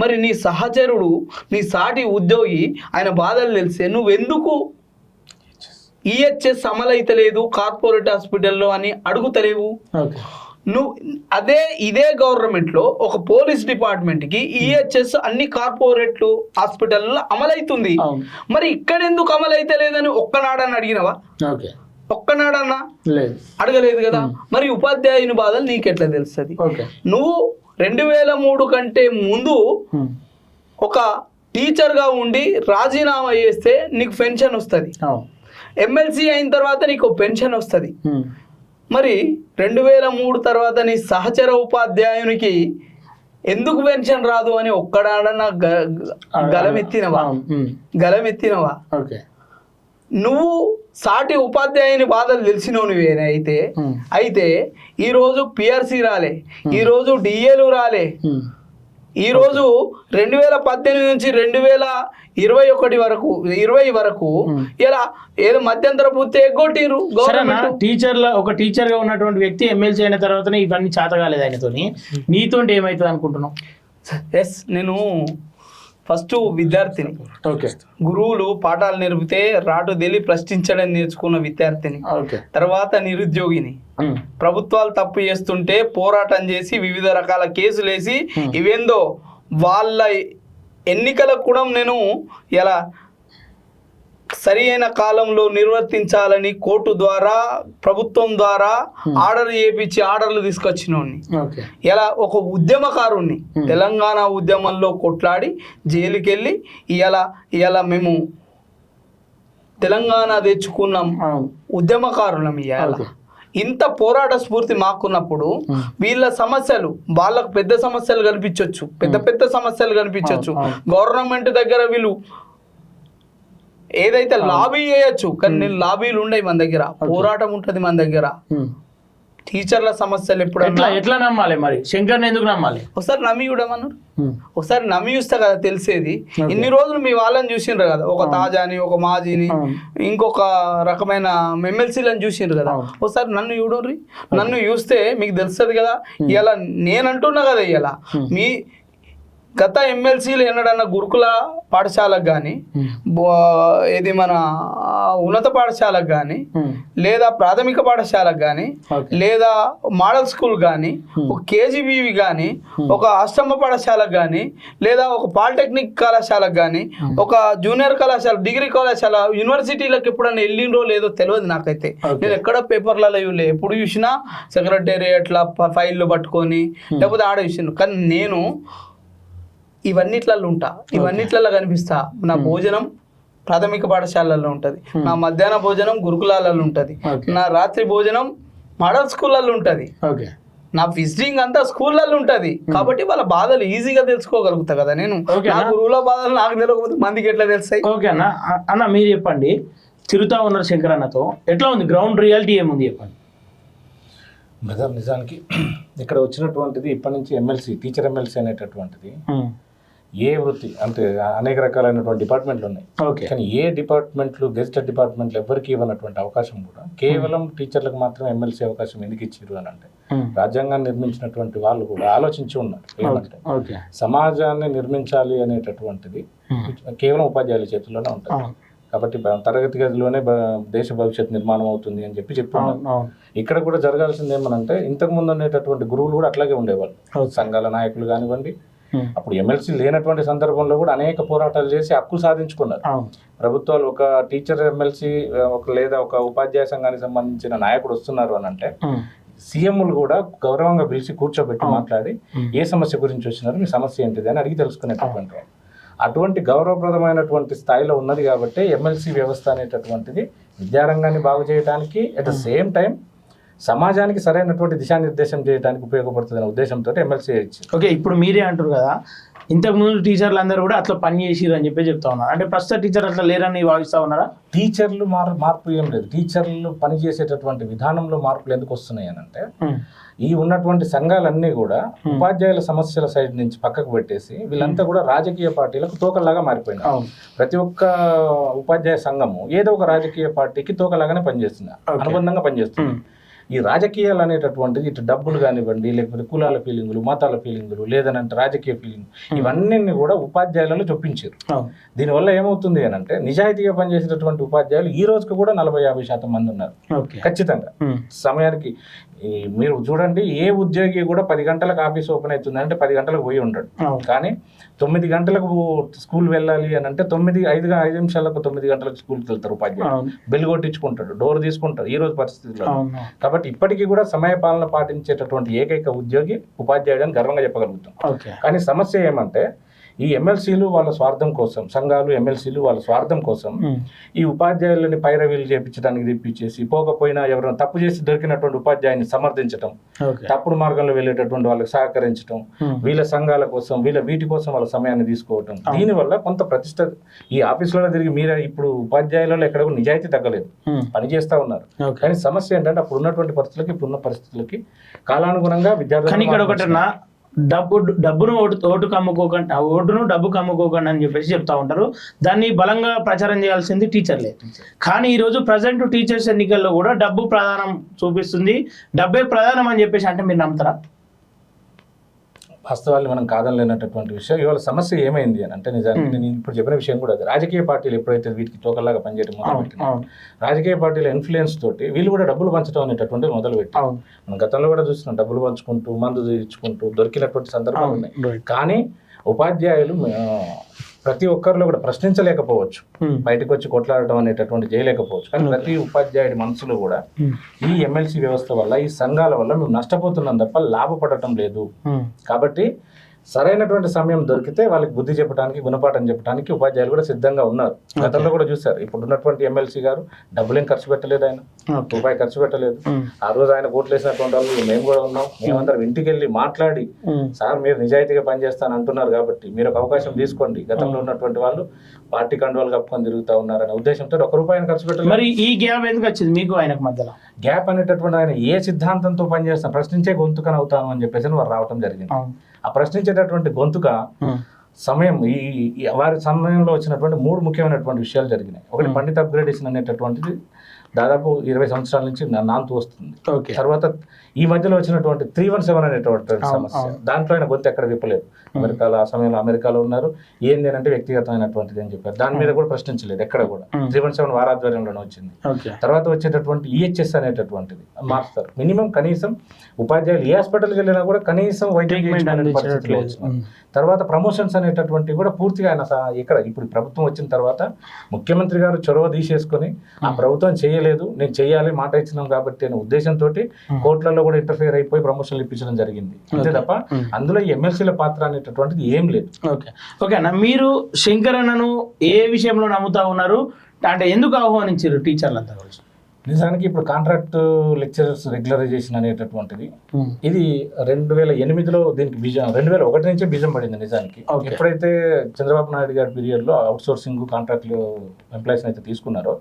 మరి నీ సహచరుడు, నీ సాటి ఉద్యోగి, ఆయన బాధలు తెలిసే నువ్వెందుకు ఈహెచ్ఎస్ అమలైతలేదు కార్పొరేట్ హాస్పిటల్లో అని అడుగుతలేవు? నువ్వు ఇదే గవర్నమెంట్లో ఒక పోలీస్ డిపార్ట్మెంట్కి ఈహెచ్ఎస్ అన్ని కార్పొరేట్లు హాస్పిటల్లో అమలైతుంది. మరి ఇక్కడ ఎందుకు అమలైతే లేదని ఒక్కనాడని అడిగినవా? ఒక్కనాడన్నా అడగలేదు కదా. మరి ఉపాధ్యాయుని బాధలు నీకెట్లా తెలుస్తుంది? నువ్వు 2003 కంటే ముందు ఒక టీచర్గా ఉండి రాజీనామా చేస్తే నీకు పెన్షన్ వస్తుంది, ఎమ్మెల్సీ అయిన తర్వాత నీకు పెన్షన్ వస్తుంది. మరి 2003 తర్వాత నీ సహచర ఉపాధ్యాయునికి ఎందుకు పెన్షన్ రాదు అని ఒక్కడాడన్నా గలమెత్తినవా? నువ్వు సాటి ఉపాధ్యాయుని బాధలు తెలిసినవు నువ్వేనా? అయితే ఈరోజు పిఆర్సీ రాలే, ఈరోజు డిఏలు రాలే, ఈరోజు 2018 నుంచి 2021 వరకు 20 వరకు ఇలా ఏదో మధ్యంతర పూర్తి ఎగ్గొట్టిరు. ఒక టీచర్ గా ఉన్నటువంటి వ్యక్తి ఎమ్మెల్సీ అయిన తర్వాత ఇవన్నీ చేతగాలేదు ఆయనతో, నీతో ఏమవుతుంది అనుకుంటున్నావు? ఎస్, నేను ఫస్ట్ విద్యార్థిని, గురువులు పాఠాలు నేర్పితే రాటు తెలియ ప్రశ్నించడం నేర్చుకున్న విద్యార్థిని, తర్వాత నిరుద్యోగిని, ప్రభుత్వాలు తప్పు చేస్తుంటే పోరాటం చేసి వివిధ రకాల కేసులు వేసి ఇవేందో వాళ్ళ ఎన్నికలకు కూడా నేను ఇలా సరి అయిన కాలంలో నిర్వర్తించాలని కోర్టు ద్వారా ప్రభుత్వం ద్వారా ఆర్డర్ చేయించి ఆర్డర్లు తీసుకొచ్చినోడిని. ఓకే. ఇలా ఒక ఉద్యమకారుణ్ణి తెలంగాణ ఉద్యమంలో కొట్లాడి జైలుకి వెళ్ళి ఇలా మేము తెలంగాణ తెచ్చుకున్నాం ఉద్యమకారులం. ఇవాళ ఇంత పోరాట స్ఫూర్తి మాకున్నప్పుడు వీళ్ళ సమస్యలు వాళ్ళకు పెద్ద సమస్యలు కనిపించవచ్చు, పెద్ద సమస్యలు కనిపించవచ్చు. గవర్నమెంట్ దగ్గర వీళ్ళు ఏదైతే లాబీ చేయొచ్చు, కానీ లాబీలు ఉండవు మన దగ్గర, పోరాటం ఉంటది మన దగ్గర. టీచర్ల సమస్యలు ఎట్లా నమ్మాలి మరి? శంకర్ని ఎందుకు నమ్మాలి? ఒకసారి నమ్మి చూడమన్నారు, ఒకసారి నమ్మి చూస్తే కదా తెలిసేది. ఇన్ని రోజులు మీ వాళ్ళని చూసిండ్రు కదా, ఒక తాజాని, ఒక మాజీని, ఇంకొక రకమైన ఎమ్మెల్సీలను చూసిండ్రు కదా. ఒకసారి నన్ను చూడర్రి, నన్ను చూస్తే మీకు తెలుస్తుంది కదా. ఇలా నేనంటున్నా కదా, ఇలా మీ గత ఎమ్మెల్సీలు ఎన్నడన్నా గురుకుల పాఠశాలకు కానీ, ఇది మన ఉన్నత పాఠశాలకు కానీ, లేదా ప్రాథమిక పాఠశాలకు కానీ, లేదా మోడల్ స్కూల్ కానీ, ఒక కేజీబీవి కానీ, ఒక ఆశ్రమ పాఠశాలకు కానీ, లేదా ఒక పాలిటెక్నిక్ కళాశాలకు కానీ, ఒక జూనియర్ కళాశాల, డిగ్రీ కళాశాల, యూనివర్సిటీలకు ఎప్పుడన్నా వెళ్ళిండ్రో లేదో తెలియదు నాకైతే. నేను ఎక్కడ పేపర్లలో ఇవ్వలే, ఎప్పుడు చూసినా సెక్రటేరియట్ల ఫైళ్ళు పట్టుకొని లేకపోతే ఆడ చూసిన. కానీ నేను ఇవన్నిట్లలో ఉంటా, ఇవన్నిట్లలో కనిపిస్తా. నా భోజనం ప్రాథమిక పాఠశాలల్లో ఉంటుంది, నా మధ్యాహ్న భోజనం గురుకులాలలో ఉంటుంది, నా రాత్రి భోజనం మోడల్ స్కూళ్ళల్లో ఉంటుంది, నా విజిటింగ్ అంతా స్కూళ్ళల్లో ఉంటుంది. కాబట్టి వాళ్ళ బాధలు ఈజీగా తెలుసుకోగలుగుతా కదా నేను. నా గురువుల బాధలు నాకు తెలియకపోతే మందికి ఎట్లా తెలుస్తాయి? ఓకే అన్న. అన్న మీరు చెప్పండి, తిరుగుతా ఉన్నారు శంకర్ అన్నతో, ఎట్లా ఉంది గ్రౌండ్ రియాలిటీ ఏముంది చెప్పండి. బ్రదర్, నిజానికి ఇక్కడ వచ్చినటువంటిది ఇప్పటి నుంచి ఎమ్మెల్సీ, టీచర్ ఎమ్మెల్సీ అనేటటువంటిది ఏ వృత్తి అంటే అనేక రకాలైనటువంటి డిపార్ట్మెంట్లు ఉన్నాయి. కానీ ఏ డిపార్ట్మెంట్లు, గెజిటెడ్ డిపార్ట్మెంట్లు ఎవరికి ఇవ్వనటువంటి అవకాశం కూడా కేవలం టీచర్లకు మాత్రమే ఎమ్మెల్సీ అవకాశం ఎందుకు ఇచ్చారు అని అంటే, రాజ్యాంగాన్ని నిర్మించినటువంటి వాళ్ళు కూడా ఆలోచించి ఉన్నారు. ఏమంటే సమాజాన్ని నిర్మించాలి అనేటటువంటిది కేవలం ఉపాధ్యాయుల చేతుల్లోనే ఉంటుంది. కాబట్టి తరగతి గదిలోనే దేశ భవిష్యత్ నిర్మాణం అవుతుంది అని చెప్తున్నారు. ఇక్కడ కూడా జరగాల్సింది ఏమనంటే, ఇంతకు ముందు ఉండేటటువంటి గురువులు కూడా అట్లాగే ఉండేవాళ్ళు, సంఘాల నాయకులు కానివ్వండి. అప్పుడు ఎమ్మెల్సీ లేనటువంటి సందర్భంలో కూడా అనేక పోరాటాలు చేసి హక్కు సాధించుకున్నారు. ప్రభుత్వాలు ఒక టీచర్ ఎమ్మెల్సీ లేదా ఒక ఉపాధ్యాయ సంఘానికి సంబంధించిన నాయకుడు వస్తున్నారు అని అంటే, సీఎంలు కూడా గౌరవంగా పిలిచి కూర్చోబెట్టి మాట్లాడి ఏ సమస్య గురించి వచ్చినారు, మీ సమస్య ఏంటిది అని అడిగి తెలుసుకునేటటువంటి వాళ్ళు. అటువంటి గౌరవప్రదమైనటువంటి స్థాయిలో ఉన్నది కాబట్టి ఎమ్మెల్సీ వ్యవస్థ అనేటటువంటిది విద్యారంగాన్ని బాగు చేయడానికి, అట్ ద సేమ్ టైం సమాజానికి సరైనటువంటి దిశానిర్దేశం చేయడానికి ఉపయోగపడుతుందనే ఉద్దేశంతో ఎమ్మెల్సీ ఇచ్చింది. ఓకే, ఇప్పుడు మీరే అంటారు కదా, ఇంతకుముందు టీచర్లు అందరూ కూడా అట్లా పని చేసిరు అని చెప్తా ఉన్నారు. అంటే ప్రస్తుత టీచర్ అట్లా లేరని భావిస్తా ఉన్నారా? టీచర్లు మార్పు ఏం లేదు. టీచర్లు పనిచేసేటటువంటి విధానంలో మార్పులు ఎందుకు వస్తున్నాయి అని అంటే, ఈ ఉన్నటువంటి సంఘాలన్నీ కూడా ఉపాధ్యాయుల సమస్యల సైడ్ నుంచి పక్కకు పెట్టేసి వీళ్ళంతా కూడా రాజకీయ పార్టీలకు తోకలాగా మారిపోయినారు. ప్రతి ఒక్క ఉపాధ్యాయ సంఘము ఏదో ఒక రాజకీయ పార్టీకి తోకలాగానే పనిచేస్తుంది, అనుబంధంగా పనిచేస్తుంది. ఈ రాజకీయాలు అనేటటువంటిది ఇటు డబ్బులు కానివ్వండి, లేకపోతే కులాల ఫీలింగులు, మతాల ఫీలింగులు, లేదనంటే రాజకీయ ఫీలింగ్, ఇవన్నీ కూడా ఉపాధ్యాయులను చొప్పించారు. దీనివల్ల ఏమవుతుంది అని అంటే, నిజాయితీగా పనిచేసేటటువంటి ఉపాధ్యాయులు ఈ రోజుకి కూడా 40-50% మంది ఉన్నారు ఖచ్చితంగా. సమయానికి మీరు చూడండి, ఏ ఉద్యోగి కూడా 10 గంటలకు ఆఫీస్ ఓపెన్ అవుతుంది అంటే 10 గంటలకు పోయి ఉంటాడు. కానీ 9 గంటలకు స్కూల్ వెళ్ళాలి అని అంటే 5 నిమిషాలకు 9 గంటలకు స్కూల్కి వెళ్తారు ఉపాధ్యాయులు. బెల్ కొట్టించుకుంటాడు, డోర్ తీసుకుంటారు ఈ రోజు పరిస్థితుల్లో. కాబట్టి ఇప్పటికీ కూడా సమయ పాలన పాటించేటటువంటి ఏకైక ఉద్యోగి ఉపాధ్యాయుడు అని గర్వంగా చెప్పగలుగుతాం. కానీ సమస్య ఏమంటే, ఈ ఎమ్మెల్సీలు వాళ్ళ స్వార్థం కోసం, సంఘాలు ఎమ్మెల్సీలు వాళ్ళ స్వార్థం కోసం ఈ ఉపాధ్యాయులని పైరవీలు చేపించడానికి తెప్పించేసి, పోకపోయినా ఎవరైనా తప్పు చేసి దొరికినటువంటి ఉపాధ్యాయుని సమర్థించడం, తప్పుడు మార్గంలో వెళ్ళేటటువంటి వాళ్ళకి సహకరించడం, వీళ్ళ సంఘాల కోసం వీటి కోసం వాళ్ళ సమయాన్ని తీసుకోవటం. దీనివల్ల కొంత ప్రతిష్ట ఈ ఆఫీసులలో తిరిగి మీరే ఇప్పుడు ఉపాధ్యాయులలో ఎక్కడ నిజాయితీ తగ్గలేదు, పనిచేస్తా ఉన్నారు. కానీ సమస్య ఏంటంటే, అప్పుడు ఉన్నటువంటి పరిస్థితులకి ఇప్పుడున్న పరిస్థితులకి కాలానుగుణంగా విద్యార్థులు డబ్బును ఓటుకు అమ్ముకోకండి, ఓటును డబ్బుకు అమ్ముకోకండి అని చెప్పేసి చెప్తా ఉంటారు. దాన్ని బలంగా ప్రచారం చేయాల్సింది టీచర్లే. కానీ ఈరోజు ప్రజెంట్ టీచర్స్ ఎన్నికల్లో కూడా డబ్బు ప్రధానం చూపిస్తుంది, డబ్బే ప్రధానం అని చెప్పేసి అంటే మీరు నమ్ముతారా? వాస్తవాన్ని మనం కాదనలేనటువంటి విషయం. ఇవాళ సమస్య ఏమైంది అని అంటే, నిజానికి నేను ఇప్పుడు చెప్పిన విషయం కూడా అది, రాజకీయ పార్టీలు ఎప్పుడైతే వీటికి తోకల్లాగా పనిచేయడం మొదలుపెట్టినా, రాజకీయ పార్టీల ఇన్ఫ్లుయెన్స్ తోటి వీళ్ళు కూడా డబ్బులు పంచడం అనేటటువంటిది మొదలుపెట్టారు. మనం గతంలో కూడా చూస్తున్నాం, డబ్బులు పంచుకుంటూ మందు ఇచ్చుకుంటూ దొరికినటువంటి సందర్భాలు ఉన్నాయి. కానీ ఉపాధ్యాయులు ప్రతి ఒక్కరిలో కూడా ప్రశ్నించలేకపోవచ్చు, బయటకు వచ్చి కొట్లాడటం అనేటటువంటి చేయలేకపోవచ్చు, కానీ ప్రతి ఉపాధ్యాయుడి మనసులో కూడా ఈ ఎమ్మెల్సీ వ్యవస్థ వల్ల, ఈ సంఘాల వల్ల మేము నష్టపోతున్నాం తప్ప లాభపడటం లేదు. కాబట్టి సరైనటువంటి సమయం దొరికితే వాళ్ళకి బుద్ధి చెప్పడానికి, గుణపాఠం చెప్పడానికి ఉపాధ్యాయులు కూడా సిద్ధంగా ఉన్నారు. గతంలో కూడా చూశారు. ఇప్పుడు ఉన్నటువంటి ఎమ్మెల్సీ గారు డబ్బులేం ఖర్చు పెట్టలేదు, ఆయన రూపాయి ఖర్చు పెట్టలేదు. ఆ రోజు ఆయన ఓట్లు వేసినటువంటి వాళ్ళు మేము కూడా ఉన్నాం. మేమందరం ఇంటికి వెళ్ళి మాట్లాడి, సార్ మీరు నిజాయితీగా పనిచేస్తాను అంటున్నారు కాబట్టి మీరు ఒక అవకాశం తీసుకోండి. గతంలో ఉన్నటువంటి వాళ్ళు పార్టీ కండువాలు కప్పుకొని తిరుగుతూ ఉన్నారనే ఉద్దేశంతో ఒక్క రూపాయిని ఖర్చు పెట్టలేదు. మరి ఈ గ్యాప్ ఎందుకు వచ్చింది మీకు ఆయనకు మధ్యలో? గ్యాప్ అనేటటువంటి ఆయన ఏ సిద్ధాంతంతో పనిచేస్తాను, ప్రశ్నించే గొంతుకని అవుతాను అని చెప్పేసి వారు రావడం జరిగింది. ఆ ప్రశ్నించేటటువంటి గొంతుక సమయం ఈ వారి సమయంలో వచ్చినటువంటి 3 ముఖ్యమైనటువంటి విషయాలు జరిగినాయి. ఒకటి పండిత అప్గ్రేడేషన్ అనేటటువంటిది దాదాపు 20 సంవత్సరాల నుంచి నాంతూ వస్తుంది. తర్వాత ఈ మధ్యలో వచ్చినటువంటి 317 అనేటువంటి సమస్య, దాంట్లో ఆయన గొంతు ఎక్కడ విప్పలేదు. అమెరికాలో ఆ సమయంలో అమెరికాలో ఉన్నారు, ఏంది అంటే వ్యక్తిగతమైనటువంటిది అని చెప్పారు. దాని మీద కూడా ప్రశ్నించలేదు ఎక్కడ కూడా. 317 వారాధ్వర్యంలోనే వచ్చింది. తర్వాత వచ్చేటటువంటి ఈహెచ్ఎస్ అనేటటువంటిది మారుస్తారు. మినిమం కనీసం ఉపాధ్యాయులు ఏ హాస్పిటల్కి వెళ్ళినా కూడా కనీసం పరిస్థితిలో వచ్చినారు. తర్వాత ప్రమోషన్స్ అనేటటువంటివి కూడా పూర్తిగా ఆయన ఇక్కడ ఇప్పుడు ప్రభుత్వం వచ్చిన తర్వాత ముఖ్యమంత్రి గారు చొరవ తీసేసుకొని ఆ ప్రభుత్వం చేయలేదు, నేను చేయాలి మాట ఇచ్చినాం కాబట్టి అనే ఉద్దేశంతో కోర్టులలో కూడా ఇంటర్ఫియర్ అయిపోయి ప్రమోషన్లు ఇప్పించడం జరిగింది. అంతే తప్ప అందులో ఎమ్మెల్సీల పాత్ర అనేటటువంటిది ఏం లేదు. ఓకే అన్న, మీరు శంకర్ అన్నను ఏ విషయంలో నమ్ముతా ఉన్నారు? అంటే ఎందుకు ఆహ్వానించారు టీచర్లంతా కలిసి? నిజానికి ఇప్పుడు కాంట్రాక్ట్ లెక్చరర్స్ రెగ్యులరైజేషన్ అనేటటువంటిది ఇది 2008లో దీనికి బీజం, 2001 నుంచే బీజం పడింది. నిజానికి ఎప్పుడైతే చంద్రబాబు నాయుడు గారి పీరియడ్ లో అవుట్ సోర్సింగ్ కాంట్రాక్ట్ ఎంప్లాయీస్ అయితే తీసుకున్నారో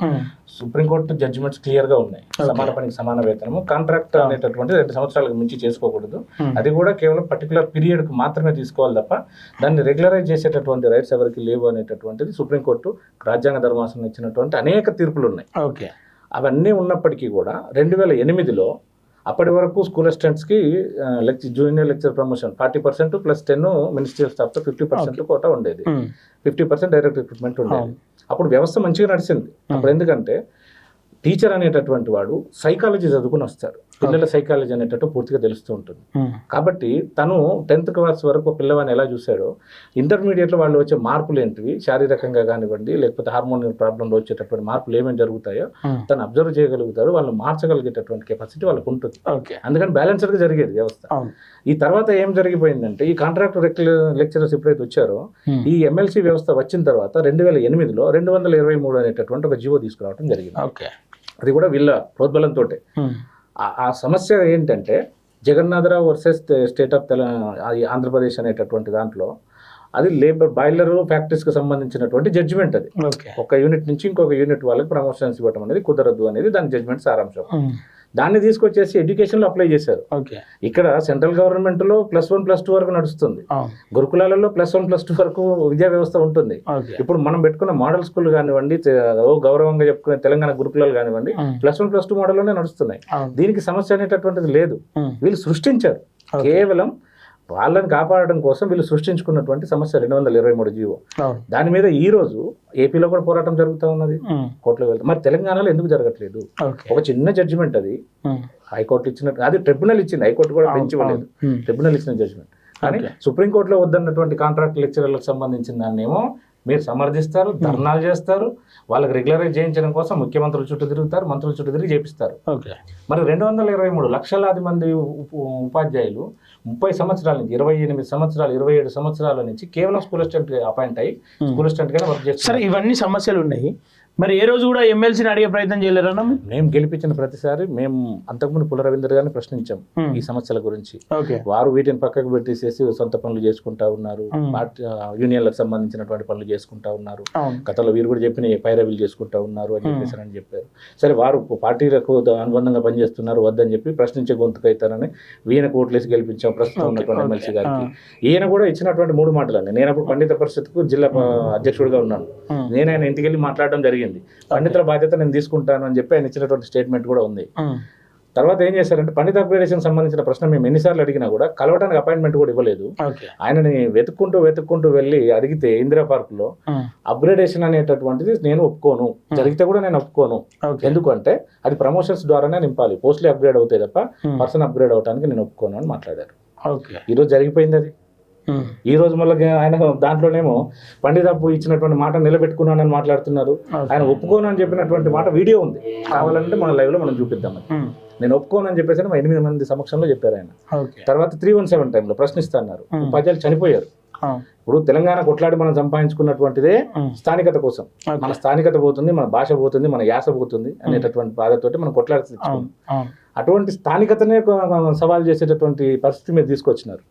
సుప్రీంకోర్టు జడ్జిమెంట్స్ క్లియర్ గా ఉన్నాయి. సమాన పనికి సమాన వేతనము, కాంట్రాక్ట్ అనేటటువంటి 2 సంవత్సరాలకు మించి చేసుకోకూడదు. అది కూడా కేవలం పర్టికులర్ పీరియడ్ కు మాత్రమే తీసుకోవాలి తప్ప దాన్ని రెగ్యులరైజ్ చేసేటటువంటి రైట్స్ ఎవరికి లేవు అనేటటువంటిది సుప్రీంకోర్టు రాజ్యాంగ ధర్మాసనం ఇచ్చినటువంటి అనేక తీర్పులు ఉన్నాయి. అవన్నీ ఉన్నప్పటికీ కూడా 2008లో అప్పటి వరకు స్కూల్ అసిస్టెంట్స్కి junior lecture promotion 40% plus 10 ministerial స్టాఫ్తో 50% కోటా ఉండేది, 50% డైరెక్ట్ రిక్రూట్మెంట్ ఉండేది. అప్పుడు వ్యవస్థ మంచిగా నడిచింది. అప్పుడు ఎందుకంటే టీచర్ అనేటటువంటి వాడు సైకాలజీ చదువుకుని వస్తాడు, పిల్లల సైకాలజీ అనేటట్టు పూర్తిగా తెలుస్తూ ఉంటుంది. కాబట్టి తను 10th క్లాస్ వరకు పిల్లవాడిని ఎలా చూశాడో ఇంటర్మీడియట్లో వాళ్ళు వచ్చే మార్పులు ఏంటివి, శారీరకంగా కానివ్వండి లేకపోతే హార్మోనియల్ ప్రాబ్లంలో వచ్చేటటువంటి మార్పులు ఏమేమి జరుగుతాయో తను అబ్జర్వ్ చేయగలుగుతాడు, వాళ్ళు మార్చగలిగేటటువంటి కెపాసిటీ వాళ్ళకు ఉంటుంది. అందుకని బ్యాలెన్స్డ్గా జరిగేది వ్యవస్థ. ఈ తర్వాత ఏం జరిగిపోయిందంటే ఈ కాంట్రాక్ట్ లెక్చరర్స్ ఎప్పుడైతే వచ్చారో ఈ ఎమ్మెల్సీ వ్యవస్థ వచ్చిన తర్వాత 2008లో 223 అనేటటువంటి ఒక జీవో తీసుకురావడం జరిగింది. అది కూడా వీళ్ళ ప్రోద్బలంతో. ఆ సమస్య ఏంటంటే Jagannatharao versus state of Andhra Pradesh అనేటటువంటి దాంట్లో అది లేబర్ బాయిలర్ ఫ్యాక్టరీస్కి సంబంధించినటువంటి జడ్జిమెంట్. అది ఒక యూనిట్ నుంచి ఇంకొక యూనిట్ వాళ్ళకి ప్రమోషన్స్ ఇవ్వడం అనేది కుదరదు అనేది దాని జడ్జిమెంట్ సారాంశం. దాన్ని తీసుకొచ్చేసి ఎడ్యుకేషన్లో అప్లై చేశారు. ఇక్కడ సెంట్రల్ గవర్నమెంట్లో +1 +2 వరకు నడుస్తుంది, గురుకులాలలో +1 +2 వరకు విద్యా వ్యవస్థ ఉంటుంది. ఇప్పుడు మనం పెట్టుకున్న మోడల్ స్కూల్ కానివ్వండి, గౌరవంగా చెప్పుకునే తెలంగాణ గురుకులాలు కానివ్వండి +1 +2 మోడల్లోనే నడుస్తున్నాయి. దీనికి సమస్య అనేటటువంటిది లేదు. వీళ్ళు సృష్టించారు, కేవలం వాళ్ళని కాపాడడం కోసం వీళ్ళు సృష్టించుకున్నటువంటి సమస్య 223 జీవో. దాని మీద ఈ రోజు ఏపీలో కూడా పోరాటం జరుగుతూ ఉన్నది, కోర్టులో వెళ్తాం. మరి తెలంగాణలో ఎందుకు జరగట్లేదు? ఒక చిన్న జడ్జిమెంట్ అది హైకోర్టు ఇచ్చినట్టు, అది ట్రిబ్యునల్ ఇచ్చింది, హైకోర్టు కూడా బెంచ్ ఇవ్వలేదు, ట్రిబ్యునల్ ఇచ్చిన జడ్జిమెంట్. కానీ సుప్రీంకోర్టులో వద్దన్నటువంటి కాంట్రాక్ట్ లెక్చరర్లకు సంబంధించిన దాన్ని ఏమో మీరు సమర్థిస్తారు, ధర్నాలు చేస్తారు, వాళ్ళకి రెగ్యులరైజ్ చేయించడం కోసం ముఖ్యమంత్రుల చుట్టూ తిరుగుతారు, మంత్రుల చుట్టూ తిరిగి చేపిస్తారు. మరి 223 లక్షలాది మంది ఉపాధ్యాయులు 30 సంవత్సరాల నుంచి 28 సంవత్సరాలు 27 సంవత్సరాల నుంచి కేవలం స్కూల్ అసిస్టెంట్ అపాయింట్ అయ్యి స్కూల్ అసిస్టెంట్ గానే వర్క్ చేస్తారు. సరే, ఇవన్నీ సమస్యలు ఉన్నాయి. మరి ఏ రోజు కూడా ఎమ్మెల్సీని అడిగే ప్రయత్నం చేయలేరన్నా? మేము గెలిపించిన ప్రతిసారి మేము అంతకుముందు పుల్ల రవీందర్ గారిని ప్రశ్నించాం ఈ సమస్యల గురించి. వారు వీటిని పక్కకు పెట్టేసేసి సొంత పనులు చేసుకుంటా ఉన్నారు, యూనియన్లకు సంబంధించినటువంటి పనులు చేసుకుంటా ఉన్నారు, గతంలో వీరు కూడా చెప్పిన పైరవీలు చేసుకుంటా ఉన్నారు అని చెప్పేసి అని చెప్పారు. సరే, వారు పార్టీలకు అనుబంధంగా పనిచేస్తున్నారు వద్దని చెప్పి ప్రశ్నించే గొంతుకైతానని ఈయన కోట్లేసి గెలిపించాం ప్రస్తుతం ఉన్నటువంటి ఎమ్మెల్సీ గారికి. ఈయన కూడా ఇచ్చినటువంటి 3 మాటలన్నీ. నేను అప్పుడు పండిత పరిషత్కు జిల్లా అధ్యక్షుడిగా ఉన్నాను, నేను ఆయన ఇంటికి వెళ్ళి మాట్లాడడం జరిగింది. పండితుల బాధ్యత నేను తీసుకుంటాను అని చెప్పి ఆయన ఇచ్చినటువంటి స్టేట్మెంట్ కూడా ఉంది. తర్వాత ఏం చేశారంటే పండిత అప్గ్రేడేషన్ సంబంధించిన ప్రశ్న మేము ఎన్నిసార్లు అడిగినా కూడా కలవడానికి అపాయింట్మెంట్ కూడా ఇవ్వలేదు. ఆయనని వెతుక్కుంటూ వెళ్ళి అడిగితే ఇందిరా పార్క్ లో అప్గ్రేడేషన్ అనేటటువంటిది నేను ఒప్పుకోను, జరిగితే కూడా నేను ఒప్పుకోను, ఎందుకంటే అది ప్రమోషన్స్ ద్వారానే నింపాలి, పోస్టులు అప్గ్రేడ్ అవుతాయి తప్ప పర్సన్ అప్గ్రేడ్ అవడానికి నేను ఒప్పుకోను అని మాట్లాడారు. ఈరోజు జరిగిపోయింది అది. ఈ రోజు మళ్ళీ ఆయన దాంట్లోనేమో పండితప్పు ఇచ్చినటువంటి మాట నిలబెట్టుకున్నానని మాట్లాడుతున్నారు. ఆయన ఒప్పుకోను అని చెప్పినటువంటి మాట వీడియో ఉంది, కావాలంటే మన లైవ్ లో మనం చూపిద్దాం. నేను ఒప్పుకోను అని చెప్పేసి 8 మంది సమక్షంలో చెప్పారు ఆయన. తర్వాత 317 టైంలో ప్రశ్నిస్తున్నారు, ఉపాధ్యాయులు చనిపోయారు. ఇప్పుడు తెలంగాణ కొట్లాడి మనం సంపాదించుకున్నటువంటిదే స్థానికత కోసం. మన స్థానికత పోతుంది, మన భాష పోతుంది, మన యాస పోతుంది అనేటటువంటి బాధతోటి మనం కొట్లాడి అటువంటి స్థానికతనే సవాల్ చేసేటటువంటి పరిస్థితి మీద తీసుకొచ్చినారు.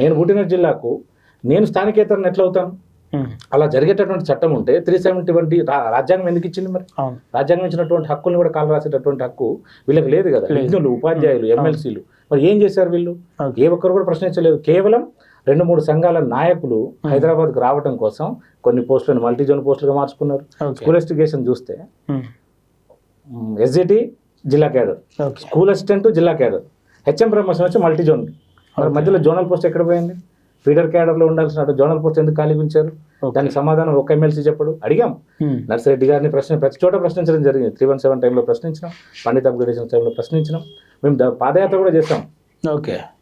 నేను పుట్టిన జిల్లాకు నేను స్థానికేతరని ఎట్లా అవుతాను? అలా జరిగేటటువంటి చట్టం ఉంటే 370 రాజ్యాంగం ఎందుకు ఇచ్చింది? మరి రాజ్యాంగం ఇచ్చినటువంటి హక్కులను కూడా కాలు రాసేటటువంటి హక్కు వీళ్ళకి లేదు కదా. విజ్ఞులు, ఉపాధ్యాయులు, ఎమ్మెల్సీలు మరి ఏం చేశారు వీళ్ళు? ఏ ఒక్కరు కూడా ప్రశ్నించలేదు. కేవలం 2-3 సంఘాల నాయకులు హైదరాబాద్కు రావడం కోసం కొన్ని పోస్టులను మల్టీజోన్ పోస్టులుగా మార్చుకున్నారు. స్కూల్ అసిస్టెంట్ చూస్తే ఎస్జిటి జిల్లా క్యాడర్, స్కూల్ అసిస్టెంట్ జిల్లా క్యాడర్, హెచ్ఎం ప్రమోషన్ వచ్చి మల్టీజోన్. మరి మధ్యలో జోనల్ పోస్ట్ ఎక్కడ పోయింది? ఫీడర్ క్యాడర్లో ఉండాల్సిన జోనల్ పోస్ట్ ఎందుకు ఖాళీ ఉంచారు? దానికి సమాధానం ఒక ఎమ్మెల్సీ చెప్పడు. అడిగాం నర్సిరెడ్డి గారిని, ప్రతి చోట ప్రశ్నించడం జరిగింది. 317 టైంలో ప్రశ్నించినాం, పండిత అప్గ్రేడేషన్ టైంలో ప్రశ్నించినాం. మేము పాదయాత్ర కూడా చేస్తాం.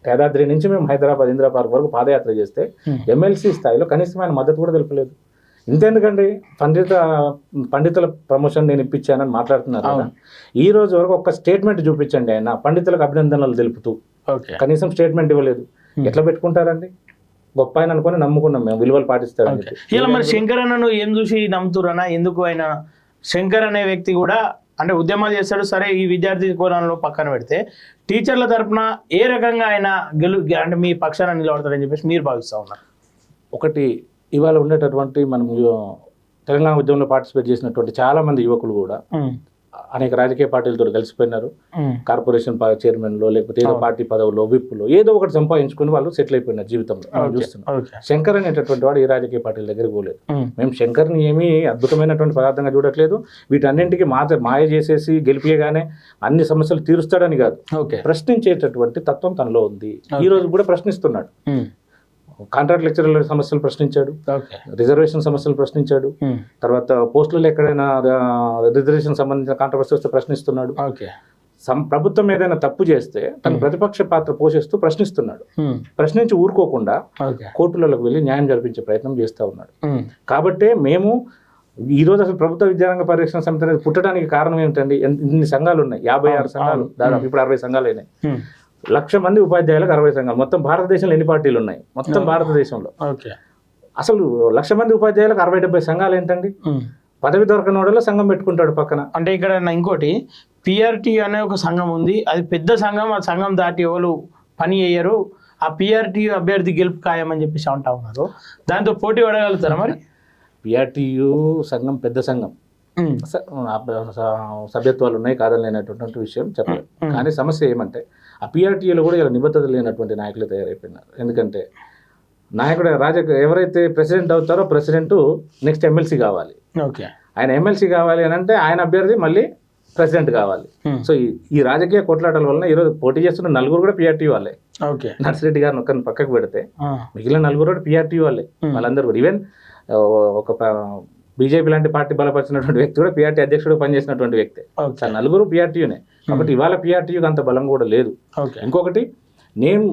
యాదాద్రి నుంచి మేము హైదరాబాద్ ఇందిరా పార్క్ వరకు పాదయాత్ర చేస్తే ఎమ్మెల్సీ స్థాయిలో కనీసం ఆయన మద్దతు కూడా తెలుపలేదు. ఇంతెందుకండి, పండితుల ప్రమోషన్ నేను ఇప్పించానని మాట్లాడుతున్నారు కదా. ఈ రోజు వరకు ఒక్క స్టేట్మెంట్ చూపించండి ఆయన పండితులకు అభినందనలు తెలుపుతూ. కనీసం స్టేట్మెంట్ ఇవ్వలేదు. ఎట్లా పెట్టుకుంటారండి? గొప్ప ఆయన అనుకుని నమ్ముకున్నాం మేము, విలువలు పాటిస్తారని. ఇలా మరి శంకర్ అన్నను ఏం చూసి నమ్ముతురనా? ఎందుకు ఆయన శంకర్ అనే వ్యక్తి కూడా అంటే ఉద్యమాలు చేస్తాడు, సరే ఈ విద్యార్థి కోణంలో పక్కన పెడితే టీచర్ల తరఫున ఏ రకంగా ఆయన అంటే మీ పక్షాన నిలబడతారని చెప్పేసి మీరు భావిస్తూ ఉన్నారు? ఒకటి, ఇవాళ ఉండేటటువంటి మనం తెలంగాణ ఉద్యమంలో పార్టిసిపేట్ చేసినటువంటి చాలా మంది యువకులు కూడా అనేక రాజకీయ పార్టీలతో కలిసిపోయినారు. కార్పొరేషన్ చైర్మన్లో లేకపోతే ఏదో పార్టీ పదవులో, విప్పులో ఏదో ఒకటి సంపాదించుకుని వాళ్ళు సెటిల్ అయిపోయినారు జీవితంలో. మనం చూస్తున్నాం. శంకర్ అనేటటువంటి వాడు ఏ రాజకీయ పార్టీల దగ్గరికి పోలేదు. మేము శంకర్ని ఏమీ అద్భుతమైనటువంటి పదార్థంగా చూడట్లేదు. వీటన్నింటికి మాయ చేసేసి గెలిపియగానే అన్ని సమస్యలు తీరుస్తాడని కాదు, ప్రశ్నించేటటువంటి తత్వం తనలో ఉంది. ఈ రోజు కూడా ప్రశ్నిస్తున్నాడు. కాంట్రాక్ట్ లెక్చరర్ల సమస్యలు ప్రశ్నించాడు, రిజర్వేషన్ సమస్యలు ప్రశ్నించాడు, తర్వాత పోస్టులలో ఎక్కడైనా రిజర్వేషన్ సంబంధించిన కాంట్రవర్సీ వస్తే ప్రశ్నిస్తున్నాడు. ప్రభుత్వం ఏదైనా తప్పు చేస్తే తన ప్రతిపక్ష పాత్ర పోషిస్తూ ప్రశ్నిస్తున్నాడు. ప్రశ్నించి ఊరుకోకుండా కోర్టులకు వెళ్ళి న్యాయం జరిపించే ప్రయత్నం చేస్తూ ఉన్నాడు. కాబట్టి మేము ఈ రోజు అసలు ప్రభుత్వ విద్యారంగ పరిరక్షణ సమితి అనేది పుట్టడానికి కారణం ఏమిటండి? ఇన్ని సంఘాలు ఉన్నాయి, 56 సంఘాలు, దాదాపు ఇప్పుడు 60 సంఘాలు అయినాయి. 1,00,000 మంది ఉపాధ్యాయులకు 60 సంఘాలు. మొత్తం భారతదేశంలో ఎన్ని పార్టీలు ఉన్నాయి? మొత్తం భారతదేశంలో అసలు 1,00,000 మంది ఉపాధ్యాయులకు 60-70 సంఘాలు ఏంటండి? పదవి దొరకని వాడలో సంఘం పెట్టుకుంటాడు పక్కన. అంటే ఇక్కడ ఇంకోటి పిఆర్టీ అనే ఒక సంఘం ఉంది, అది పెద్ద సంఘం. ఆ సంఘం దాటి ఎవరు పని చేయరు, ఆ పిఆర్టీ అభ్యర్థి గెలుపు ఖాయమని చెప్పేసి అంటా ఉన్నారు. దాంతో పోటీ పడగలుగుతారా మరి? పిఆర్టీయు సంఘం పెద్ద సంఘం, సభ్యత్వాలు ఉన్నాయి, కాదలేనటువంటి విషయం చెప్పలేదు. కానీ సమస్య ఏమంటే ఆ పిఆర్టీలో కూడా ఇలా నిబద్ధత లేనటువంటి నాయకులు తయారైపోయినారు. ఎందుకంటే నాయకుడు ఎవరైతే ప్రెసిడెంట్ అవుతారో ప్రెసిడెంట్ నెక్స్ట్ ఎమ్మెల్సీ కావాలి. ఆయన ఎమ్మెల్సీ కావాలి అని అంటే ఆయన అభ్యర్థి మళ్ళీ ప్రెసిడెంట్ కావాలి. సో ఈ రాజకీయ కొట్లాటల వలన ఈరోజు పోటీ చేస్తున్న 4 కూడా పిఆర్టీ వాళ్ళే. నర్సిరెడ్డి గారిని ఒక్కరిని పక్కకు పెడితే మిగిలిన 4 కూడా పిఆర్టీ వాళ్ళే. వాళ్ళందరూ కూడా ఈవెన్ ఒక బీజేపీ లాంటి పార్టీ బలపరిచినటువంటి వ్యక్తి కూడా పిఆర్టీ అధ్యక్షుడు పనిచేసినటువంటి వ్యక్తి. 4 పిఆర్టీయునే. కాబట్టి ఇవాళ పిఆర్టీయుకి అంత బలం కూడా లేదు. ఇంకొకటి నేను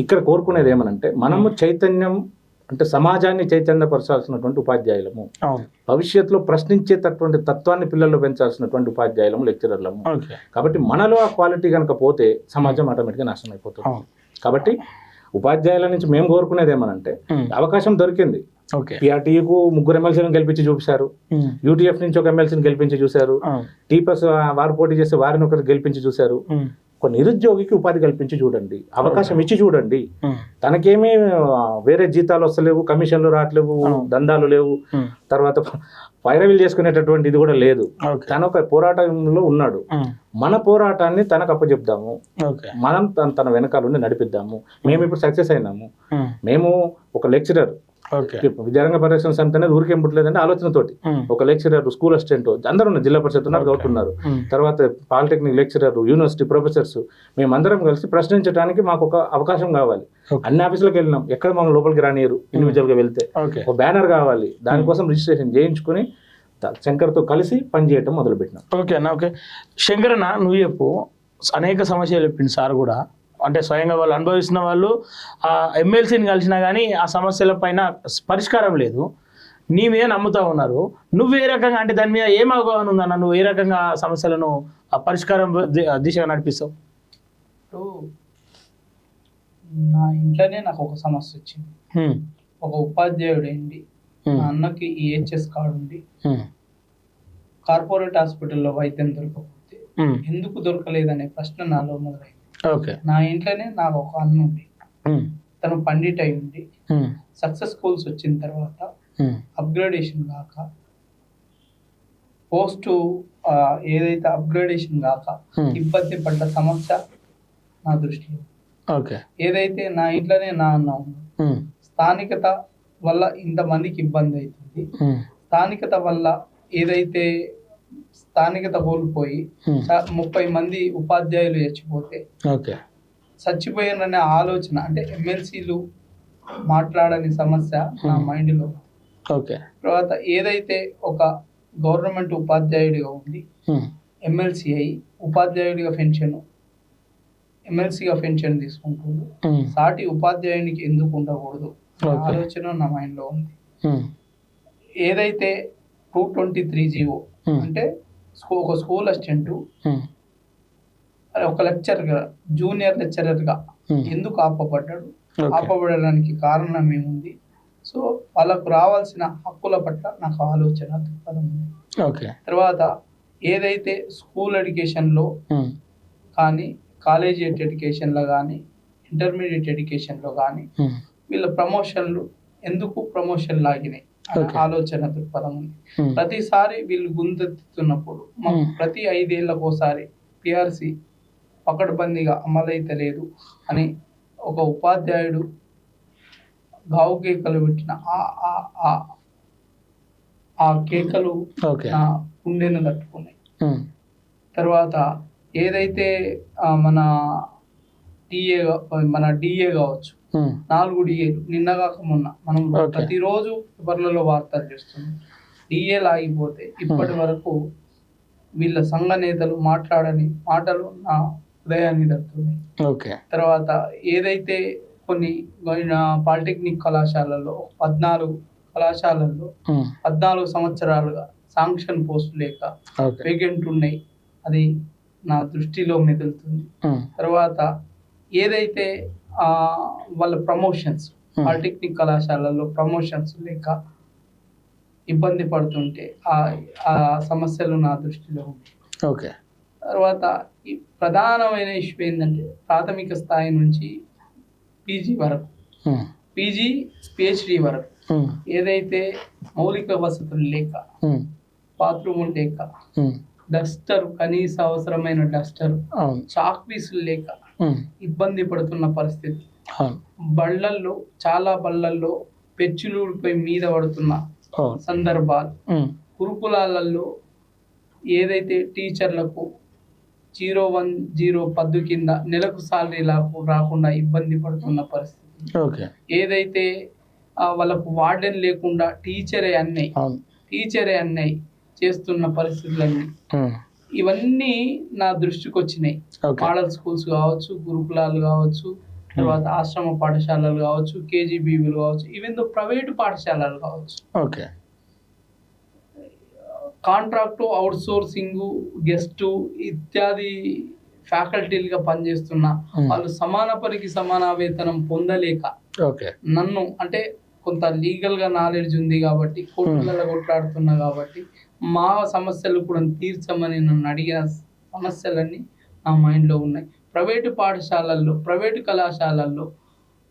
ఇక్కడ కోరుకునేది ఏమనంటే మనము చైతన్యం అంటే సమాజాన్ని చైతన్యపరచాల్సినటువంటి ఉపాధ్యాయులము, భవిష్యత్తులో ప్రశ్నించేటటువంటి తత్వాన్ని పిల్లల్లో పెంచాల్సినటువంటి ఉపాధ్యాయులము, లెక్చరర్లము. కాబట్టి మనలో ఆ క్వాలిటీ కనుక పోతే సమాజం ఆటోమేటిక్గా నాశనం అయిపోతుంది. కాబట్టి ఉపాధ్యాయుల నుంచి మేము కోరుకునేది ఏమనంటే అవకాశం దొరికింది. పిఆర్టీకు 3 ఎమ్మెల్సీలను గెలిపించి చూపించారు, యూటీఎఫ్ నుంచి ఒక ఎమ్మెల్సీని గెలిపించి చూశారు, టీపస్ వారు పోటీ చేస్తే వారిని ఒకరు గెలిపించి చూశారు. ఒక నిరుద్యోగికి ఉపాధి కల్పించి చూడండి, అవకాశం ఇచ్చి చూడండి. తనకేమీ వేరే జీతాలు వస్తలేవు, కమిషన్లు రావట్లేవు, దందాలు లేవు, తర్వాత పైరవీలు చేసుకునేటటువంటి ఇది కూడా లేదు. తన ఒక పోరాటంలో ఉన్నాడు. మన పోరాటాన్ని తనకు అప్పచెప్దాము, మనం తన వెనకాల నడిపిద్దాము. మేము ఇప్పుడు సక్సెస్ అయినాము. మేము ఒక లెక్చరర్ విద్యారంగ పరిరక్షణ సమితి అనేది ఊరికేం పుట్టలేదంటే ఆలోచనతోటి ఒక లెక్చరర్, స్కూల్ అసిస్టెంట్ అందరూ ఉన్నారు, జిల్లా పరిషత్ ఉన్నారు, గౌట్ ఉన్నారు, తర్వాత పాలిటెక్నిక్ లెక్చరర్, యూనివర్సిటీ ప్రొఫెసర్స్, మేమందరం కలిసి ప్రశ్నించడానికి మాకు ఒక అవకాశం కావాలి. అన్ని ఆఫీసులకు వెళ్ళినాం, ఎక్కడ మనం లోపలికి రానియరు. ఇండివిజువల్ గా వెళ్తే ఒక బ్యానర్ కావాలి, దానికోసం రిజిస్ట్రేషన్ చేయించుకుని శంకర్తో కలిసి పనిచేయటం మొదలుపెట్టినాం. ఓకే అన్న. ఓకే శంకర్ అన్న, నువ్వు చెప్పు, అనేక సమస్యలు చెప్పింది సార్ కూడా. అంటే స్వయంగా వాళ్ళు అనుభవిస్తున్న వాళ్ళు ఆ ఎమ్మెల్సీని కలిసినా కానీ ఆ సమస్యల పైన పరిష్కారం లేదు. నీ మీద నమ్ముతా ఉన్నారు. నువ్వు ఏ రకంగా, అంటే దాని మీద ఏం అవగాహన ఉందన్న, నువ్వు ఏ రకంగా ఆ సమస్యలను ఆ పరిష్కారం దిశగా నడిపిస్తావు? ఇప్పుడు నా ఇంట్లోనే నాకు ఒక సమస్య వచ్చింది. ఒక ఉపాధ్యాయుడు ఏంటి, మా అన్నకి ఈహెచ్ఎస్ కార్డు ఉండి కార్పొరేట్ హాస్పిటల్లో వైద్యం దొరకకపోతే ఎందుకు దొరకలేదనే ప్రశ్న నాలో మొదలైంది. నా ఇంట్లోనే నాకు ఒక అన్న ఉండి, తను పండిట్ అయి ఉండి సక్సెస్ స్కూల్స్ వచ్చిన తర్వాత అప్గ్రేడేషన్ కాక పోస్ట్ ఏదైతే అప్గ్రేడేషన్ కాక ఇబ్బంది పడ్డ సమస్య నా దృష్టిలో. ఏదైతే నా ఇంట్లోనే నా అన్న ఉంది, స్థానికత వల్ల ఇంతమందికి ఇబ్బంది అవుతుంది, స్థానికత వల్ల ఏదైతే స్థానికత కోల్పోయి 30 మంది ఉపాధ్యాయులు చచ్చిపోతే చచ్చిపోయారనే ఆలోచన, అంటే ఎమ్మెల్సీలు మాట్లాడని సమస్య నా మైండ్లో. తర్వాత ఏదైతే ఒక గవర్నమెంట్ ఉపాధ్యాయుడిగా ఉండి ఎమ్మెల్సీ అయి ఉపాధ్యాయుడిగా ఎమ్మెల్సీగా పెన్షన్ తీసుకుంటుండు, సాటి ఉపాధ్యాయునికి ఎందుకు ఉండకూడదు ఆలోచన నా మైండ్లో ఉంది. ఏదైతే 223 జీవో అంటే ఒక స్కూల్ అసిస్టెంట్ ఒక లెక్చరర్గా జూనియర్ లెక్చరర్గా ఎందుకు ఆపబడ్డాడు, ఆపబడడానికి కారణం ఏముంది, సో వాళ్ళకు రావాల్సిన హక్కుల పట్ల నాకు ఆలోచన దృక్పథం ఉంది. తర్వాత ఏదైతే స్కూల్ ఎడ్యుకేషన్లో కానీ కాలేజియేట్ ఎడ్యుకేషన్లో కానీ ఇంటర్మీడియట్ ఎడ్యుకేషన్లో కానీ వీళ్ళ ప్రమోషన్లు ఎందుకు ప్రమోషన్ లాగినాయి ఆలోచన దృక్పథం ఉంది. ప్రతిసారి వీళ్ళు గుంతెత్తుతున్నప్పుడు ప్రతి 5 ఏళ్ళకోసారి పిఆర్సి పకడ్బందీగా అమలైతే లేదు అని ఒక ఉపాధ్యాయుడు గావు కేకలు పెట్టిన ఆ కేకలు నా గుండెను తట్టుకున్నాయి. తర్వాత ఏదైతే మన డిఏ కావచ్చు, 4 డిఏలు నిన్న కాక మొన్న మనం ప్రతిరోజు పేపర్లలో వార్తలు చేస్తున్నాం. డిఏలు ఆగిపోతే ఇప్పటి వరకు వీళ్ళ సంఘ నేతలు మాట్లాడని మాటలు నా హృదయాన్ని తట్టుతున్నాయి. తర్వాత ఏదైతే కొన్ని పాలిటెక్నిక్ కళాశాలల్లో 14 కళాశాలల్లో 14 సంవత్సరాలుగా శాంక్షన్ పోస్టు లేక వేకెంట్ ఉన్నాయి, అది నా దృష్టిలో మెదులుతుంది. తర్వాత ఏదైతే వాళ్ళ ప్రమోషన్స్ పాలిటెక్నిక్ కళాశాలల్లో ప్రమోషన్స్ లేక ఇబ్బంది పడుతుంటే ఆ సమస్యలు నా దృష్టిలో ఉంది. తర్వాత ఈ ప్రధానమైన ఇష్యూ ఏంటంటే ప్రాథమిక స్థాయి నుంచి పీజీ వరకు, పీజీ పిహెచ్డి వరకు ఏదైతే మౌలిక వసతులు లేక, బాత్రూములు లేక, డస్టర్ కనీస అవసరమైన డస్టర్, చాక్ పీసులు లేక ఇబ్బంది పడుతున్న పరిస్థితి. బళ్ళల్లో చాలా బళ్ళల్లో పెచ్చులు ఊడిపోయి మీద పడుతున్న సందర్భాలు, గురుకులాలలో ఏదైతే టీచర్లకు 010 పద్దు కింద నెలకు సాలరీ రాకుండా ఇబ్బంది పడుతున్న పరిస్థితి. ఏదైతే వాళ్ళకు వార్డెన్ లేకుండా టీచరే అన్నయ్య చేస్తున్న పరిస్థితులన్నీ, ఇవన్నీ నా దృష్టికి వచ్చినాయి. మోడల్ స్కూల్స్ కావచ్చు, గురుకులాలు కావచ్చు, తర్వాత ఆశ్రమ పాఠశాలలు కావచ్చు, కేజీబీవీలు కావచ్చు, ఈవెన్ దో ప్రైవేటు పాఠశాలలు కావచ్చు, కాంట్రాక్టు, అవుట్ సోర్సింగ్, గెస్టు ఇత్యాది ఫ్యాకల్టీలుగా పనిచేస్తున్న వాళ్ళు సమాన పనికి సమాన వేతనం పొందలేక నన్ను, అంటే కొంత లీగల్గా నాలెడ్జ్ ఉంది కాబట్టి కోర్టులలో కొట్లాడుతున్నా కాబట్టి మా సమస్యలు కూడా తీర్చమని నన్ను అడిగిన సమస్యలన్నీ నా మైండ్లో ఉన్నాయి. ప్రైవేటు పాఠశాలల్లో, ప్రైవేటు కళాశాలల్లో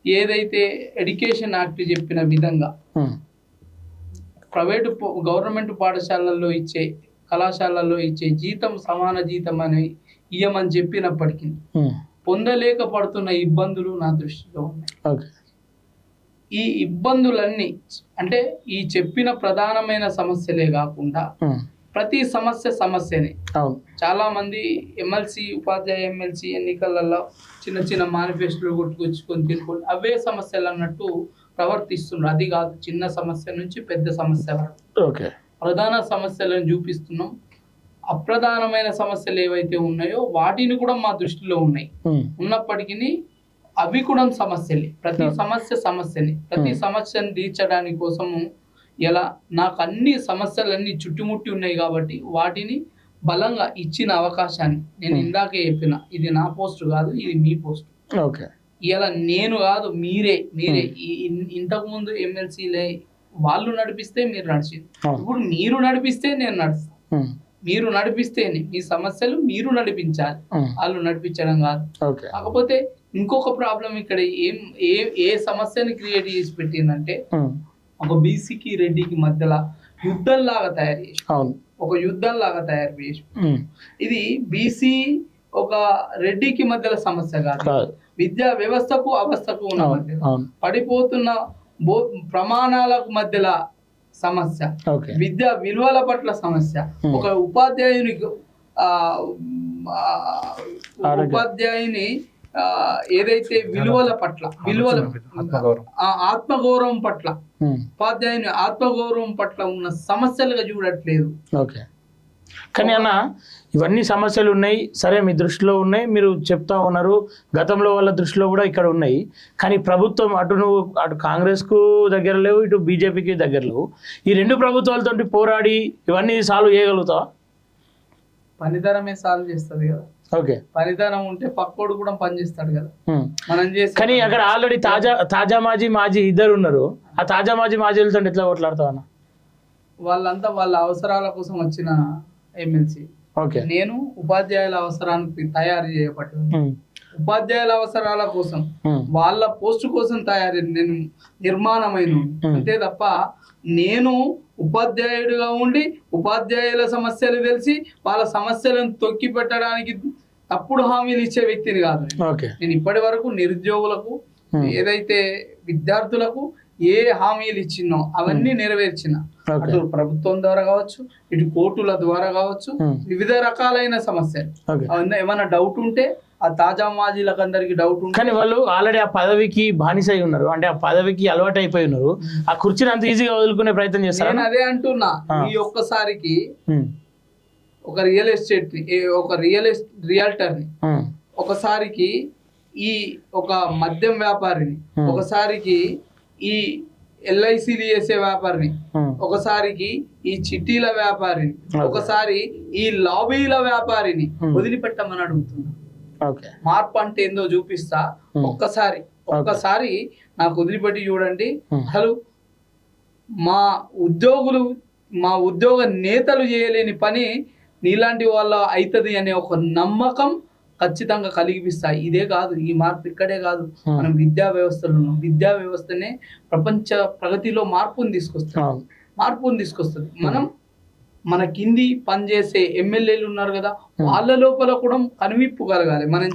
ఏదైతే ఎడ్యుకేషన్ యాక్ట్ చెప్పిన విధంగా ప్రైవేటు గవర్నమెంట్ పాఠశాలల్లో ఇచ్చే, కళాశాలల్లో ఇచ్చే జీతం సమాన జీతం అని ఇయ్యమని చెప్పినప్పటికీ పొందలేకపడుతున్న ఇబ్బందులు నా దృష్టిలో ఉన్నాయి. ఈ ఇబ్బందులన్నీ అంటే ఈ చెప్పిన ప్రధానమైన సమస్యలే కాకుండా ప్రతి సమస్యనే. చాలా మంది ఉపాధ్యాయ ఎమ్మెల్సీ ఎన్నికలలో చిన్న చిన్న మేనిఫెస్టోలు కొట్టుకొచ్చుకొని తినుకొని అవే సమస్యలు అన్నట్టు ప్రవర్తిస్తున్నారు. అది కాదు, చిన్న సమస్య నుంచి పెద్ద సమస్య వరకు ప్రధాన సమస్యలను చూపిస్తున్నాం. అప్రధానమైన సమస్యలు ఏవైతే ఉన్నాయో వాటిని కూడా మా దృష్టిలో ఉన్నాయి. ఉన్నప్పటికీ అవి కూడా సమస్యలే. ప్రతి సమస్యని ప్రతి సమస్యను తీర్చడానికి కోసము ఎలా నాకు అన్ని సమస్యలన్నీ చుట్టుముట్టి ఉన్నాయి కాబట్టి వాటిని బలంగా ఇచ్చిన అవకాశాన్ని నేను ఇందాకే చెప్పిన, ఇది నా పోస్ట్ కాదు, ఇది మీ పోస్ట్. ఓకే, ఇలా నేను కాదు, మీరే ఇంతకు ముందు ఎమ్మెల్సీలే వాళ్ళు నడిపిస్తే మీరు నడిచింది, ఇప్పుడు మీరు నడిపిస్తే నేను నడుస్తాను. మీరు నడిపిస్తేనే మీ సమస్యలు మీరు నడిపించాలి, వాళ్ళు నడిపించడం కాదు. కాకపోతే ఇంకొక ప్రాబ్లం ఇక్కడ ఏ సమస్యని క్రియేట్ చేసి పెట్టిందంటే ఒక బీసీకి రెడ్డికి మధ్యలో యుద్ధంలాగా తయారు చేసి, ఒక యుద్ధంలాగా తయారు చేసి, ఇది బీసీ ఒక రెడ్డికి మధ్యలో సమస్య కాదు, విద్యా వ్యవస్థకు అవస్థకు ఉన్న మధ్య పడిపోతున్న ప్రమాణాలకు మధ్యలో సమస్య, విద్యా విలువల పట్ల సమస్య, ఒక ఉపాధ్యాయునికి ఏదైతే విలువల పట్ల ఆత్మగౌరవం పట్ల ఉపాధ్యాయుని ఆత్మగౌరవం పట్ల ఉన్న సమస్యలుగా చూడట్లేదు. ఓకే, కానీ అన్న ఇవన్నీ సమస్యలు ఉన్నాయి, సరే మీ దృష్టిలో ఉన్నాయి, మీరు చెప్తా ఉన్నారు, గతంలో వాళ్ళ దృష్టిలో కూడా ఇక్కడ ఉన్నాయి. కానీ ప్రభుత్వం అటు కాంగ్రెస్కు దగ్గర లేవు, ఇటు బీజేపీకి దగ్గర లేవు. ఈ రెండు ప్రభుత్వాలతో పోరాడి ఇవన్నీ సాల్వ్ చేయగలుగుతావా? పనితనమే సాల్వ్ చేస్తుంది కదా. ఓకే, పనితనం ఉంటే పక్కోడు కూడా పనిచేస్తాడు కదా. మనం చేసి కానీ అక్కడ ఆల్రెడీ తాజా మాజీ ఇద్దరు ఉన్నారు. ఆ తాజా మాజీలతో ఎట్లా కొట్లాడతావు అన్న? వాళ్ళంతా వాళ్ళ అవసరాల కోసం వచ్చిన ఎమ్మెల్సీ. నేను ఉపాధ్యాయుల అవసరానికి తయారు చేయబడ్డాను. ఉపాధ్యాయుల అవసరాల కోసం వాళ్ళ పోస్టు కోసం నేను నిర్మాణమైన అంతే తప్ప నేను ఉపాధ్యాయుడిగా ఉండి ఉపాధ్యాయుల సమస్యలు తెలిసి వాళ్ళ సమస్యలను తొక్కి పెట్టడానికి తప్పుడు హామీలు ఇచ్చే వ్యక్తిని కాదు. నేను ఇప్పటి వరకు నిరుద్యోగులకు ఏదైతే విద్యార్థులకు ఏ హామీలు ఇచ్చినో అవన్నీ నెరవేర్చిన, అటు ప్రభుత్వం ద్వారా కావచ్చు, ఇటు కోర్టుల ద్వారా కావచ్చు, వివిధ రకాలైన సమస్యలు. ఏమైనా డౌట్ ఉంటే ఆ తాజా మాజీలకు అందరికి డౌట్ ఉంటుంది. కానీ వాళ్ళు ఆల్రెడీ ఆ పదవికి బానిసై ఉన్నారు, అంటే ఆ పదవికి అలవాటు అయిపోయి ఉన్నారు. ఆ కుర్చీని అంత ఈజీగా వదులుకునే ప్రయత్నం చేస్తారు. నేను అదే అంటున్నా, ఈ ఒక్కసారికి ఒక రియల్టర్ని, ఒకసారికి ఈ ఒక మద్యం వ్యాపారిని, ఒకసారికి ఈ ఎల్ఐసీలు చేసే వ్యాపారిని, ఒకసారికి ఈ చిట్టీల వ్యాపారిని, ఒకసారి ఈ లాబీల వ్యాపారిని వదిలిపెట్టమని అడుగుతున్నా. మార్పు అంటే ఏందో చూపిస్తా. ఒక్కసారి నాకు వదిలిపెట్టి చూడండి. అసలు మా ఉద్యోగ నేతలు చేయలేని పని నీలాంటి వాళ్ళ అవుతుంది అనే ఒక నమ్మకం ఖచ్చితంగా కలిగిస్తాయి. ఇదే కాదు, ఈ మార్పు ఇక్కడే కాదు, మనం విద్యా వ్యవస్థలో ఉన్నాం. విద్యా వ్యవస్థనే ప్రపంచ ప్రగతిలో మార్పుని తీసుకొస్తుంది. మన కింది పనిచేసే ఎమ్మెల్యేలు ఉన్నారు కదా, వాళ్ళ లోపల కూడా కనువిప్పు కలగాలి మనం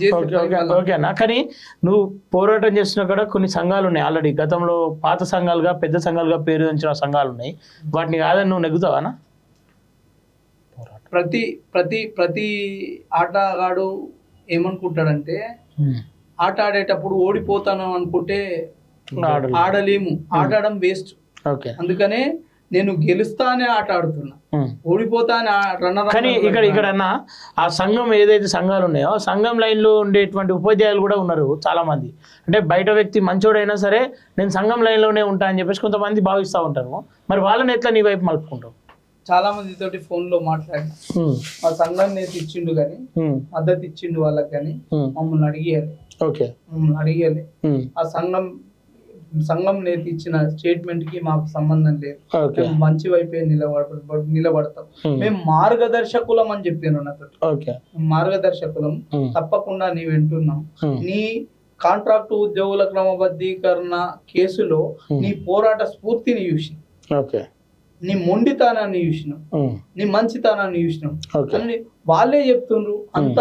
ఓకేనా. కానీ నువ్వు పోరాటం చేస్తున్నా కూడా కొన్ని సంఘాలు ఉన్నాయి ఆల్రెడీ, గతంలో పాత సంఘాలుగా పెద్ద సంఘాలుగా పేరు ఉంచిన సంఘాలు ఉన్నాయి. వాటిని కాదని నువ్వు నెగ్గుతావానా? ప్రతి ఆటగాడు ఏమనుకుంటాడంటే, ఆట ఆడేటప్పుడు ఓడిపోతాను అనుకుంటే ఆడలేము, ఆడడం వేస్ట్. అందుకనే నేను గెలుస్తానే ఆట ఆడుతున్నా, ఓడిపోతానే రన్నర్. కానీ ఇక్కడ ఆ సంఘం ఏదైతే సంఘాలు ఉన్నాయో సంఘం లైన్ లో ఉండేటువంటి ఉపాధ్యాయులు కూడా ఉన్నారు చాలా మంది. అంటే బయట వ్యక్తి మంచోడైనా సరే నేను సంఘం లైన్ లోనే ఉంటా అని చెప్పేసి కొంతమంది భావిస్తూ ఉంటారు. మరి వాళ్ళని ఎట్లా నీ వైపు మలుపుకుంటావు? చాలా మంది తోటి ఫోన్ లో మాట్లాడిన, మా సంఘం నేత ఇచ్చిండు కానీ మద్దతు ఇచ్చిండు వాళ్ళకి, కానీ మమ్మల్ని అడిగేయాలి. ఆ సంఘం నేత ఇచ్చిన స్టేట్మెంట్ కి మాకు సంబంధం లేదు, మేము మంచి వైపే నిలబడతాం, మేము మార్గదర్శకులం అని చెప్పాను నాతో. మార్గదర్శకులం, తప్పకుండా నీ వింటున్నాం. నీ కాంట్రాక్టు ఉద్యోగుల క్రమబద్ధీకరణ కేసులో నీ పోరాట స్ఫూర్తిని చూసి, నీ మొండితనాన్ని చూసినాం, నీ మంచితనాన్ని చూసినాం అని వాళ్ళే చెప్తుండ్రు. అంత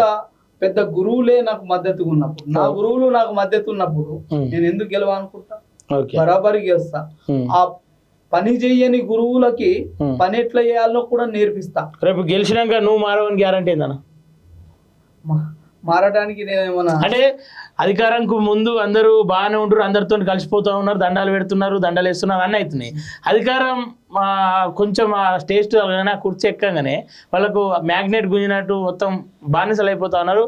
పెద్ద గురువులే నాకు మద్దతుగా ఉన్నప్పుడు, నా గురువులు నాకు మద్దతు ఉన్నప్పుడు నేను ఎందుకు గెలవాలనుకుంటా? బరాబరి గెలుస్తా. ఆ పని చెయ్యని గురువులకి పని ఎట్లా చేయాలో కూడా నేర్పిస్తా. రేపు గెలిచినాక నువ్వు మారవని గ్యారంటీ ఏందన్నా? మారడానికి నేనేమన్నా అంటే అధికారంకు ముందు అందరూ బాగానే ఉంటారు, అందరితో కలిసిపోతూ ఉన్నారు, దండాలు పెడుతున్నారు, దండాలు వేస్తున్నారు, అన్నీ అవుతున్నాయి. అధికారం కొంచెం ఆ స్టేజ్ కుర్చీ ఎక్కగానే వాళ్ళకు మ్యాగ్నెట్ గుంజినట్టు మొత్తం బానిసలు అయిపోతా ఉన్నారు,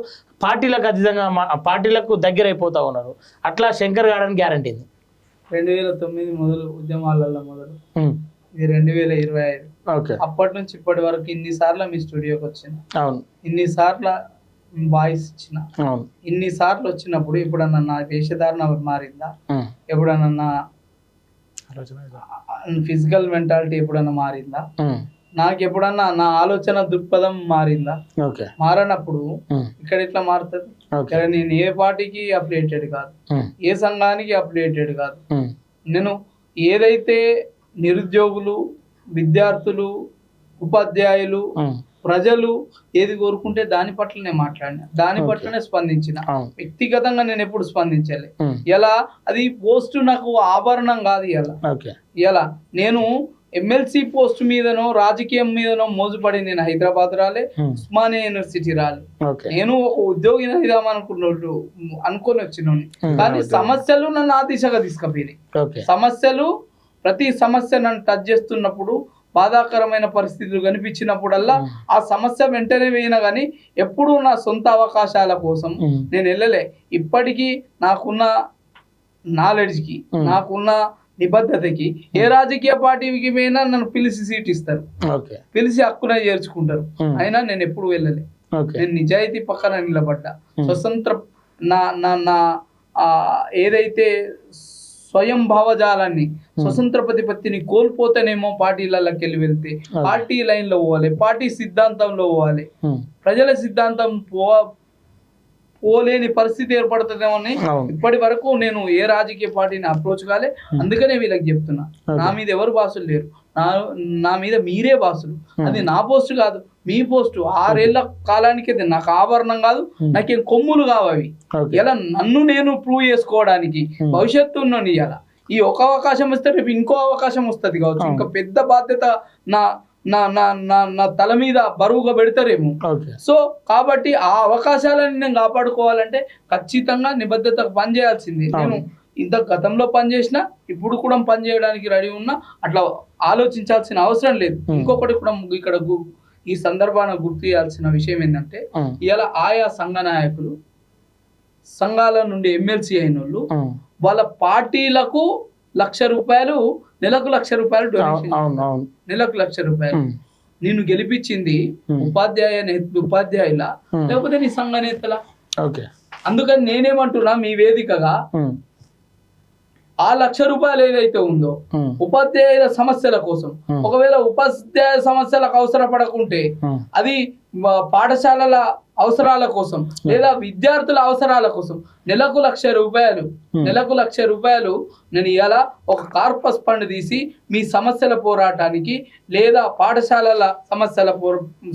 పార్టీలకు అతీతంగా పార్టీలకు దగ్గర అయిపోతా ఉన్నారు. అట్లా శంకర్ గార్డెన్ గ్యారంటీ 2009 మొదలు ఉద్యమాలలో మొదలు ఇది 2025. ఓకే. అప్పటి నుంచి ఇప్పటి వరకు ఇన్నిసార్లు మీ స్టూడియోకి వచ్చిన, అవును, ఇన్నిసార్లు వాయిస్ ఇచ్చిన, అవును, ఇన్నిసార్లు వచ్చినప్పుడు ఎప్పుడన్నా నా వేషధారణ మారిందా, ఎప్పుడన్నా నా ఫిజికల్ మెంటాలిటీ ఎప్పుడన్నా మారిందా, నాకు ఎప్పుడన్నా నా ఆలోచన దృక్పథం మారిందా? మారనప్పుడు ఇక్కడ ఎట్లా మారుతుంది? ఇక్కడ నేను ఏ పార్టీకి అప్డేటెడ్ కాదు, ఏ సంఘానికి అప్డేటెడ్ కాదు. నేను ఏదైతే నిరుద్యోగులు, విద్యార్థులు, ఉపాధ్యాయులు, ప్రజలు ఏది కోరుకుంటే దాని పట్లనే మాట్లాడినా, దాని పట్లనే స్పందించిన. వ్యక్తిగతంగా నేను ఎప్పుడు స్పందించాలి. ఇలా అది పోస్ట్ నాకు ఆభరణం కాదు. ఇలా నేను ఎమ్మెల్సీ పోస్ట్ మీదనో రాజకీయం మీదనో మోజుపడి నేను హైదరాబాద్ రాలే, ఉస్మానియా యూనివర్సిటీ రాలే. నేను ఒక ఉద్యోగి అనుకొని వచ్చిన, కానీ సమస్యలు నన్ను ఆ దిశగా తీసుకుపోయినాయి. సమస్యలు ప్రతి సమస్య నన్ను టచ్ చేస్తున్నప్పుడు, బాధాకరమైన పరిస్థితులు కనిపించినప్పుడల్లా ఆ సమస్య వెంటనే వేయినా కానీ ఎప్పుడూ నా సొంత అవకాశాల కోసం నేను వెళ్ళలే. ఇప్పటికీ నాకున్న నాలెడ్జ్కి, నాకున్న నిబద్ధతకి ఏ రాజకీయ పార్టీకి పోయినా నన్ను పిలిచి సీట్ ఇస్తారు, పిలిచి హక్కున చేర్చుకుంటారు. అయినా నేను ఎప్పుడు వెళ్ళలే. నేను నిజాయితీ పక్కన నిలబడ్డా. స్వతంత్ర నా ఏదైతే స్వయం భావజాలాన్ని, స్వతంత్ర ప్రతిపత్తిని కోల్పోతేనేమో పార్టీలకి వెళ్ళి వెళ్తే, పార్టీ లైన్ లో పోవాలి, పార్టీ సిద్ధాంతంలో పోవాలి. ప్రజల సిద్ధాంతం పోలేని పరిస్థితి ఏర్పడుతుందేమో అని ఇప్పటి వరకు నేను ఏ రాజకీయ పార్టీని అప్రోచ్ కాలే. అందుకనే వీళ్ళకి చెప్తున్నా, నా మీద ఎవరు బాసులు లేరు, నా మీద మీరే బాసులు. అది నా పోస్ట్ కాదు, మీ పోస్ట్. 6 ఏళ్ల కాలానికి అది నాకు ఆభరణం కాదు, నాకేం కొమ్ములు కావవి. ఇలా నన్ను నేను ప్రూవ్ చేసుకోవడానికి భవిష్యత్తు ఉన్నాను. ఇలా ఈ ఒక అవకాశం వస్తే రేపు ఇంకో అవకాశం వస్తుంది కావచ్చు, ఇంకా పెద్ద బాధ్యత నా నా నా నా నా తల మీద బరువుగా పెడతారేమో. సో కాబట్టి ఆ అవకాశాలను నేను కాపాడుకోవాలంటే ఖచ్చితంగా నిబద్ధతకు పనిచేయాల్సింది. నేను ఇంత గతంలో పనిచేసినా, ఇప్పుడు కూడా పనిచేయడానికి రెడీ ఉన్నా. అట్లా ఆలోచించాల్సిన అవసరం లేదు. ఇంకొకటి కూడా ఇక్కడ ఈ సందర్భాన్ని గుర్తు చేయాల్సిన విషయం ఏంటంటే, ఇలా ఆయా సంఘ నాయకులు, సంఘాల నుండి ఎమ్మెల్సీ అయిన వాళ్ళు వాళ్ళ పార్టీలకు ₹1,00,000, నెలకు ₹1,00,000 డొనేషన్, నెలకు ₹1,00,000. నిన్ను గెలిపించింది ఉపాధ్యాయుల లేకపోతే నీ సంఘ నేతల? అందుకని నేనేమంటున్నా, మీ వేదికగా ఆ ₹1,00,000 ఏదైతే ఉందో ఉపాధ్యాయుల సమస్యల కోసం, ఒకవేళ ఉపాధ్యాయ సమస్యలకు అవసరపడకుంటే అది పాఠశాలల అవసరాల కోసం లేదా విద్యార్థుల అవసరాల కోసం నెలకు ₹1,00,000, నెలకు ₹1,00,000 నేను ఇలా ఒక కార్పస్ ఫండ్ తీసి మీ సమస్యల పోరాటానికి లేదా పాఠశాలల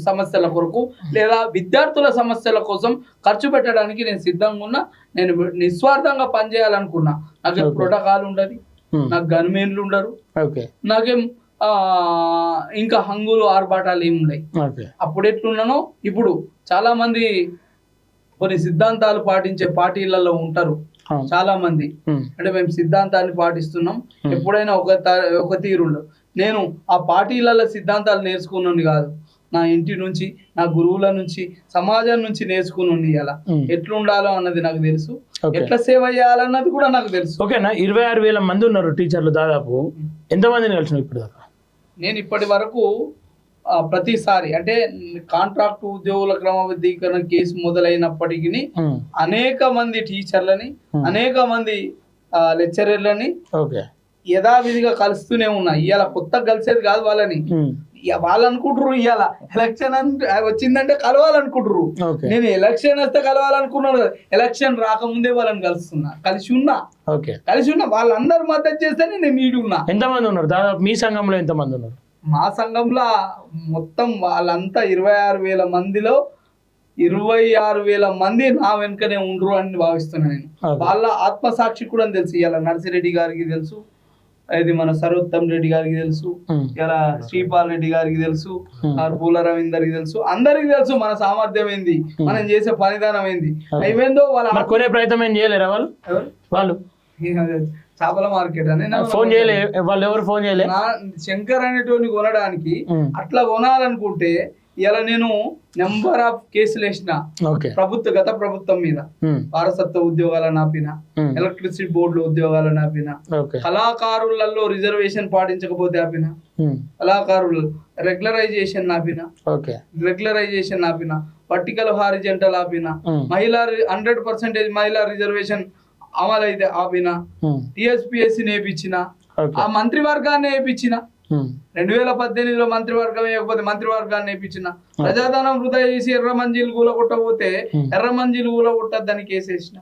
సమస్యల కొరకు లేదా విద్యార్థుల సమస్యల కోసం ఖర్చు పెట్టడానికి నేను సిద్ధంగా ఉన్నా. నేను నిస్వార్థంగా పనిచేయాలనుకున్నా. నాకు ప్రోటోకాల్ ఉండదు, నాకు గన్మెన్లు ఉండరు, నాకేం ఇంకా హంగులు ఆర్భాటాలు ఏమి ఉన్నాయి. అప్పుడు ఎట్లున్నానో ఇప్పుడు చాలా మంది కొన్ని సిద్ధాంతాలు పాటించే పార్టీలలో ఉంటారు. చాలా మంది అంటే మేము సిద్ధాంతాన్ని పాటిస్తున్నాం, ఎప్పుడైనా ఒక తీరుండవు. నేను ఆ పార్టీలలో సిద్ధాంతాలు నేర్చుకున్నాను కాదు, నా ఇంటి నుంచి, నా గురువుల నుంచి, సమాజం నుంచి నేర్చుకుని ఇలా ఎట్లుండాలో అన్నది నాకు తెలుసు, ఎట్లా సేవ చేయాలన్నది కూడా నాకు తెలుసు. ఓకేనా? 26,000 మంది ఉన్నారు టీచర్లు. దాదాపు ఎంతమందిని కలిసిన ఇప్పుడు దాకా? నేను ఇప్పటి వరకు ప్రతిసారి అంటే కాంట్రాక్ట్ ఉద్యోగుల క్రమబద్ధీకరణ కేసు మొదలైనప్పటికీ అనేక మంది టీచర్లని, అనేక మంది లెక్చరర్లని యథావిధిగా కలుస్తూనే ఉన్నా. ఇవాళ కొత్త కలిసేది కాదు వాళ్ళని. వాళ్ళు అనుకుంటారు ఇవాళ ఎలక్షన్ వచ్చిందంటే కలవాలనుకుంటారు. నేను ఎలక్షన్ వస్తే కలవాలనుకున్నాను కదా, ఎలక్షన్ రాకముందే వాళ్ళని కలిసి ఉన్నా. వాళ్ళందరూ మద్దతు చేస్తేనే నేను నీడి ఉన్నా. ఎంతమంది ఉన్నారు దాదాపు మీ సంఘంలో? ఎంతమంది ఉన్నారు మా సంఘంలో? మొత్తం వాళ్ళంతా 26,000 మందిలో 26,000 మంది నా వెనుకనే ఉండరు అని భావిస్తున్నా నేను. వాళ్ళ ఆత్మసాక్షి కూడా తెలుసు. ఇలా నర్సిరెడ్డి గారికి తెలుసు, ఇది మన సర్వోత్తమ్ రెడ్డి గారికి తెలుసు, ఇలా శ్రీపాల్ రెడ్డి గారికి తెలుసు, పూల రవీందర్కి తెలుసు, అందరికి తెలుసు మన సామర్థ్యం ఏంది, మనం చేసే పనిదానం ఏంది. అయిపోయిందో వాళ్ళ కొనే ప్రయత్నం ఏం చేయలేరా వాళ్ళు చేపల మార్కెట్ అని ఫోన్ చేయలే, వాళ్ళు ఎవరు ఫోన్ చేయలే. శంకర్ అనేటువంటి కొనడానికి అట్లా కొనాలనుకుంటే ఇలా నేను నెంబర్ ఆఫ్ కేసులు వేసిన గత ప్రభుత్వం మీద, వారసత్వ ఉద్యోగాలను ఆపిన, ఎలక్ట్రిసిటీ బోర్డులో ఉద్యోగాలను ఆపిన, కళాకారులలో రిజర్వేషన్ పాటించకపోతే ఆపిన, కళాకారులు రెగ్యులరైజేషన్ ఆపిన, వర్టికల్ హారిజెంటల్ ఆపిన, మహిళా 100% మహిళా రిజర్వేషన్ అమలైతే ఆపిన, టిఎస్పిఎస్సి నేర్పించిన, ఆ మంత్రివర్గాన్ని వేయించిన, 2018లో మంత్రివర్గం వేయకపోతే మంత్రివర్గాన్ని వేయించిన, ప్రజాధనం వృధా చేసి ఎర్ర మంజీలు కూలగొట్టకపోతే ఎర్ర మంజీలు కూలగొట్టద్దని కేసేసిన.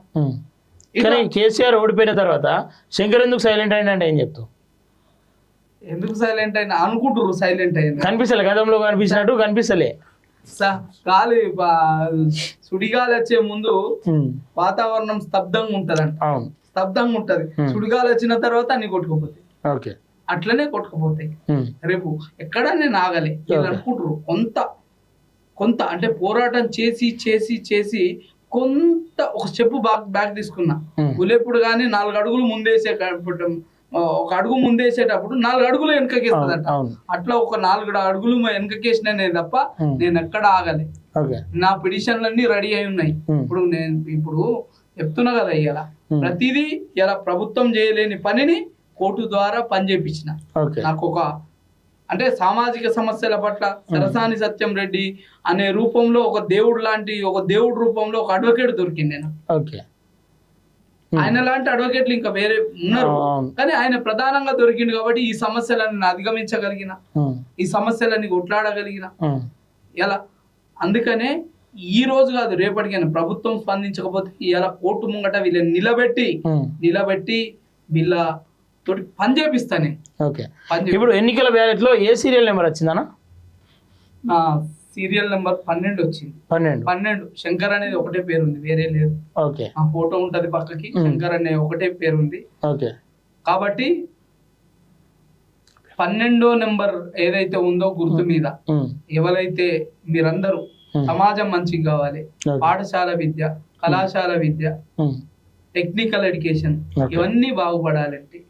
కేసీఆర్ ఓడిపోయిన తర్వాత శంకర్ ఎందుకు సైలెంట్ అయినా ఏం చెప్తావు? ఎందుకు సైలెంట్ అయినా అనుకుంటారు, సైలెంట్ అయినా కనిపిస్తలే, గతంలో కనిపించినట్టు కనిపిస్తలే. గాలి సుడిగాలి వచ్చే ముందు వాతావరణం స్తబ్దంగా ఉంటదంట, స్తబ్దంగా ఉంటది. సుడిగాలి వచ్చిన తర్వాత అన్ని కొట్టుకుపోతాయి, అట్లనే కొట్టుకుపోతాయి. రేపు ఎక్కడ నేను ఆగలే అనుకుంటారు. కొంత అంటే పోరాటం చేసి చేసి చేసి కొంత ఒక స్టెప్ బ్యాక్ తీసుకున్నా. గులేపుడు గానీ 4 అడుగులు ముందేసే, ఒక అడుగు ముందేసేటప్పుడు 4 అడుగులు వెనకకేస్తుందట. అట్లా ఒక 4 అడుగులు వెనకకేసినా తప్ప నేను ఎక్కడ ఆగలే. నా పిటిషన్లన్నీ రెడీ అయి ఉన్నాయి. ఇప్పుడు చెప్తున్నా కదా, ఇలా ప్రతిదీ ఇలా ప్రభుత్వం చేయలేని పనిని కోర్టు ద్వారా పని చేయించిన. నాకు అంటే సామాజిక సమస్యల పట్ల సరసాని సత్యం రెడ్డి అనే రూపంలో ఒక దేవుడు లాంటి, ఒక దేవుడు రూపంలో ఒక అడ్వకేట్ దొరికింది నాకు. ఆయన లాంటి అడ్వకేట్లు ఇంకా వేరే ఉన్నారు, కానీ ఆయన ప్రధానంగా దొరికింది కాబట్టి ఈ సమస్యలను అధిగమించగలిగిన, ఈ సమస్యలన్నీ కొట్లాడగలిగిన. ఎలా అందుకనే ఈ రోజు కాదు రేపటికైనా ప్రభుత్వం స్పందించకపోతే ఇలా కోర్టు ముంగట వీళ్ళని నిలబెట్టి వీళ్ళ తోటి పని చేపిస్తా నేను. ఇప్పుడు ఎన్నికల బ్యాలెట్ లో ఏ సీరియల్ నెంబర్ వచ్చిందనా? నా సీరియల్ నెంబర్ 12 వచ్చింది. 12 శంకర్ అనేది ఒకటే పేరు ఉంది, వేరే లేదు. ఆ ఫోటో ఉంటది పక్కకి, శంకర్ అనే ఒకటే పేరు ఉంది. కాబట్టి 12వ నెంబర్ ఏదైతే ఉందో గుర్తు మీద ఎవరైతే మీరందరూ సమాజం మంచిగా కావాలి, పాఠశాల విద్య, కళాశాల విద్య, టెక్నికల్ ఎడ్యుకేషన్ ఇవన్నీ బాగుపడాలంటే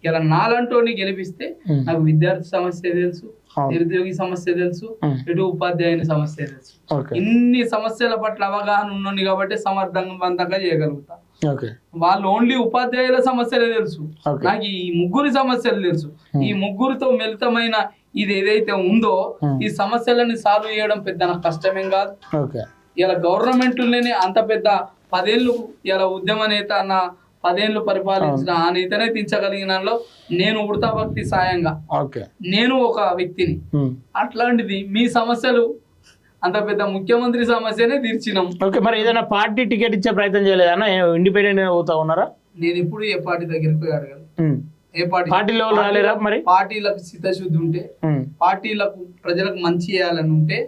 ఇలా నాలంటోని గెలిపిస్తే నాకు విద్యార్థి సమస్య తెలుసు, నిరుద్యోగి సమస్య తెలుసు, ఇటు ఉపాధ్యాయుని సమస్య తెలుసు. ఇన్ని సమస్యల పట్ల అవగాహన ఉన్నది కాబట్టి సమర్థవంతంగా చేయగలుగుతా. వాళ్ళు ఓన్లీ ఉపాధ్యాయుల సమస్యలే తెలుసు, నాకు ఈ ముగ్గురి సమస్యలు తెలుసు. ఈ ముగ్గురితో మిళితమైన ఇది ఏదైతే ఉందో ఈ సమస్యలని సాల్వ్ చేయడం పెద్ద నాకు కష్టమేం కాదు. ఇలా గవర్నమెంట్ అంత పెద్ద 10 ఏళ్ళు ఇలా ఉద్యమ నేత అన్న 10 ఏళ్ళు పరిపాలించిన ఆ నేతనే తీర్చగలిగినలో నేను ఉడతా భక్తి సాయంగా నేను ఒక వ్యక్తిని. అట్లాంటిది మీ సమస్యలు అంత పెద్ద ముఖ్యమంత్రి సమస్యనే తీర్చినాం. మరి ఏదైనా పార్టీ టికెట్ ఇచ్చే ప్రయత్నం చేయలేదన్నా? ఇండిపెండెంట్ అవుతా ఉన్నారా? నేను ఇప్పుడు ఏ పార్టీ దగ్గరికి పోయి అడగాలి? ఏ పార్టీలో రాలేరా? మరి పార్టీలకు చిత్తశుద్ధి ఉంటే, పార్టీలకు ప్రజలకు మంచి చేయాలని ఉంటే,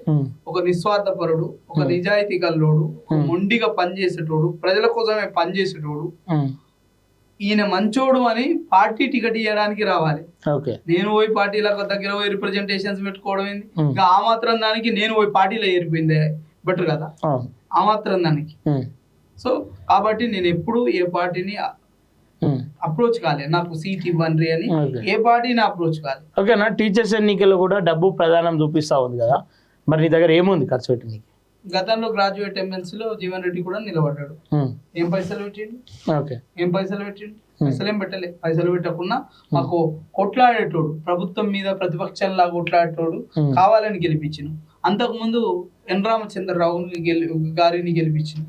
ఒక నిస్వార్థపరుడు, ఒక నిజాయితీ గల్లోడు, మొండిగా పనిచేసేటోడు, ప్రజల కోసమే పనిచేసేటోడు, ఈయన మంచోడు అని పార్టీ టికెట్ ఇవ్వడానికి రావాలి. నేను పోయి పార్టీలకు దగ్గర పోయి రిప్రజెంటేషన్స్ పెట్టుకోవడం ఏంది? ఇంకా ఆ మాత్రం దానికి నేను పోయి పార్టీలో ఏరిపోయింది బెటర్ కదా, ఆ మాత్రం దానికి. సో కాబట్టి నేను ఎప్పుడు ఏ పార్టీని అప్రోచ్ కాలే, నాకు సీట్ ఇవ్వండి అని ఏ పార్టీని అప్రోచ్ కాలే. ఓకేనా? టీచర్స్ ఎన్నికల్లో కూడా డబ్బు ప్రధానం చూపిస్తా ఉంది కదా, మరి నీ దగ్గర ఏముంది ఖర్చు పెట్టి? గతంలో గ్రాడ్యుయేట్ ఎమ్మెల్సీలో జీవన్ రెడ్డి కూడా నిలబడ్డాడు. ఏం పైసలు పెట్టిండు? పైసలు ఏం పెట్టలే. పైసలు పెట్టకుండా మాకు కొట్లాడేటోడు, ప్రభుత్వం మీద ప్రతిపక్షంలా కొట్లాడేటోడు కావాలని గెలిపించిన. అంతకు ముందు ఎన్ రామచంద్రరావు గారిని గెలిపించిండు.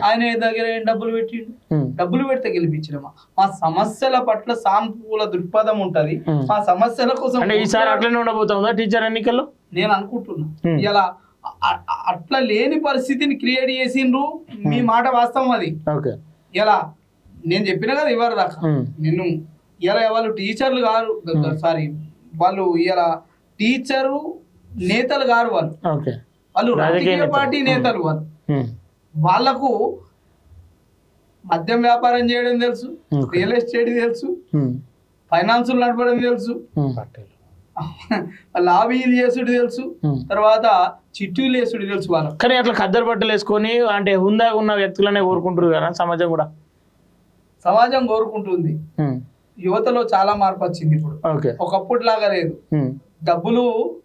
ఆయన దగ్గర ఏం డబ్బులు పెట్టిండు? డబ్బులు పెడితే గెలిపించినమా? మా సమస్యల పట్ల సానుకూల దృక్పథం ఉంటది, మా సమస్యల కోసం. ఈసారి అట్లనే ఉండబోతుందా టీచర్ ఎన్నికల్లో? నేను అనుకుంటున్నా. ఇలా అట్లా లేని పరిస్థితిని క్రియేట్ చేసిండ్రు. మీ మాట వాస్తవం అది. ఇలా నేను చెప్పిన కదా ఇవ్వరు దాకా నేను ఇలా వాళ్ళు టీచర్లు గారు, సారీ వాళ్ళు ఇలా టీచరు నేతలు గారు, వాళ్ళు రాజకీయ పార్టీ నేతలు. వాళ్ళకు మద్యం వ్యాపారం చేయడం తెలుసు, రియల్ ఎస్టేట్ తెలుసు, ఫైనాన్సులు నడపడం తెలుసు, పార్టీలు లాబీలు చేసుడు తెలుసు, తర్వాత చిట్టీలు చేసుడు తెలుసు వాళ్ళకి. కానీ అట్లా ఖద్దరు బట్టలు వేసుకొని అంటే హుందాగా ఉన్న వ్యక్తులనే కోరుకుంటారు కదా సమాజం కూడా. సమాజం కోరుకుంటుంది. యువతలో చాలా మార్పు వచ్చింది ఇప్పుడు. ఓకే. ఒకప్పుడు లాగా లేదు. డబ్బులు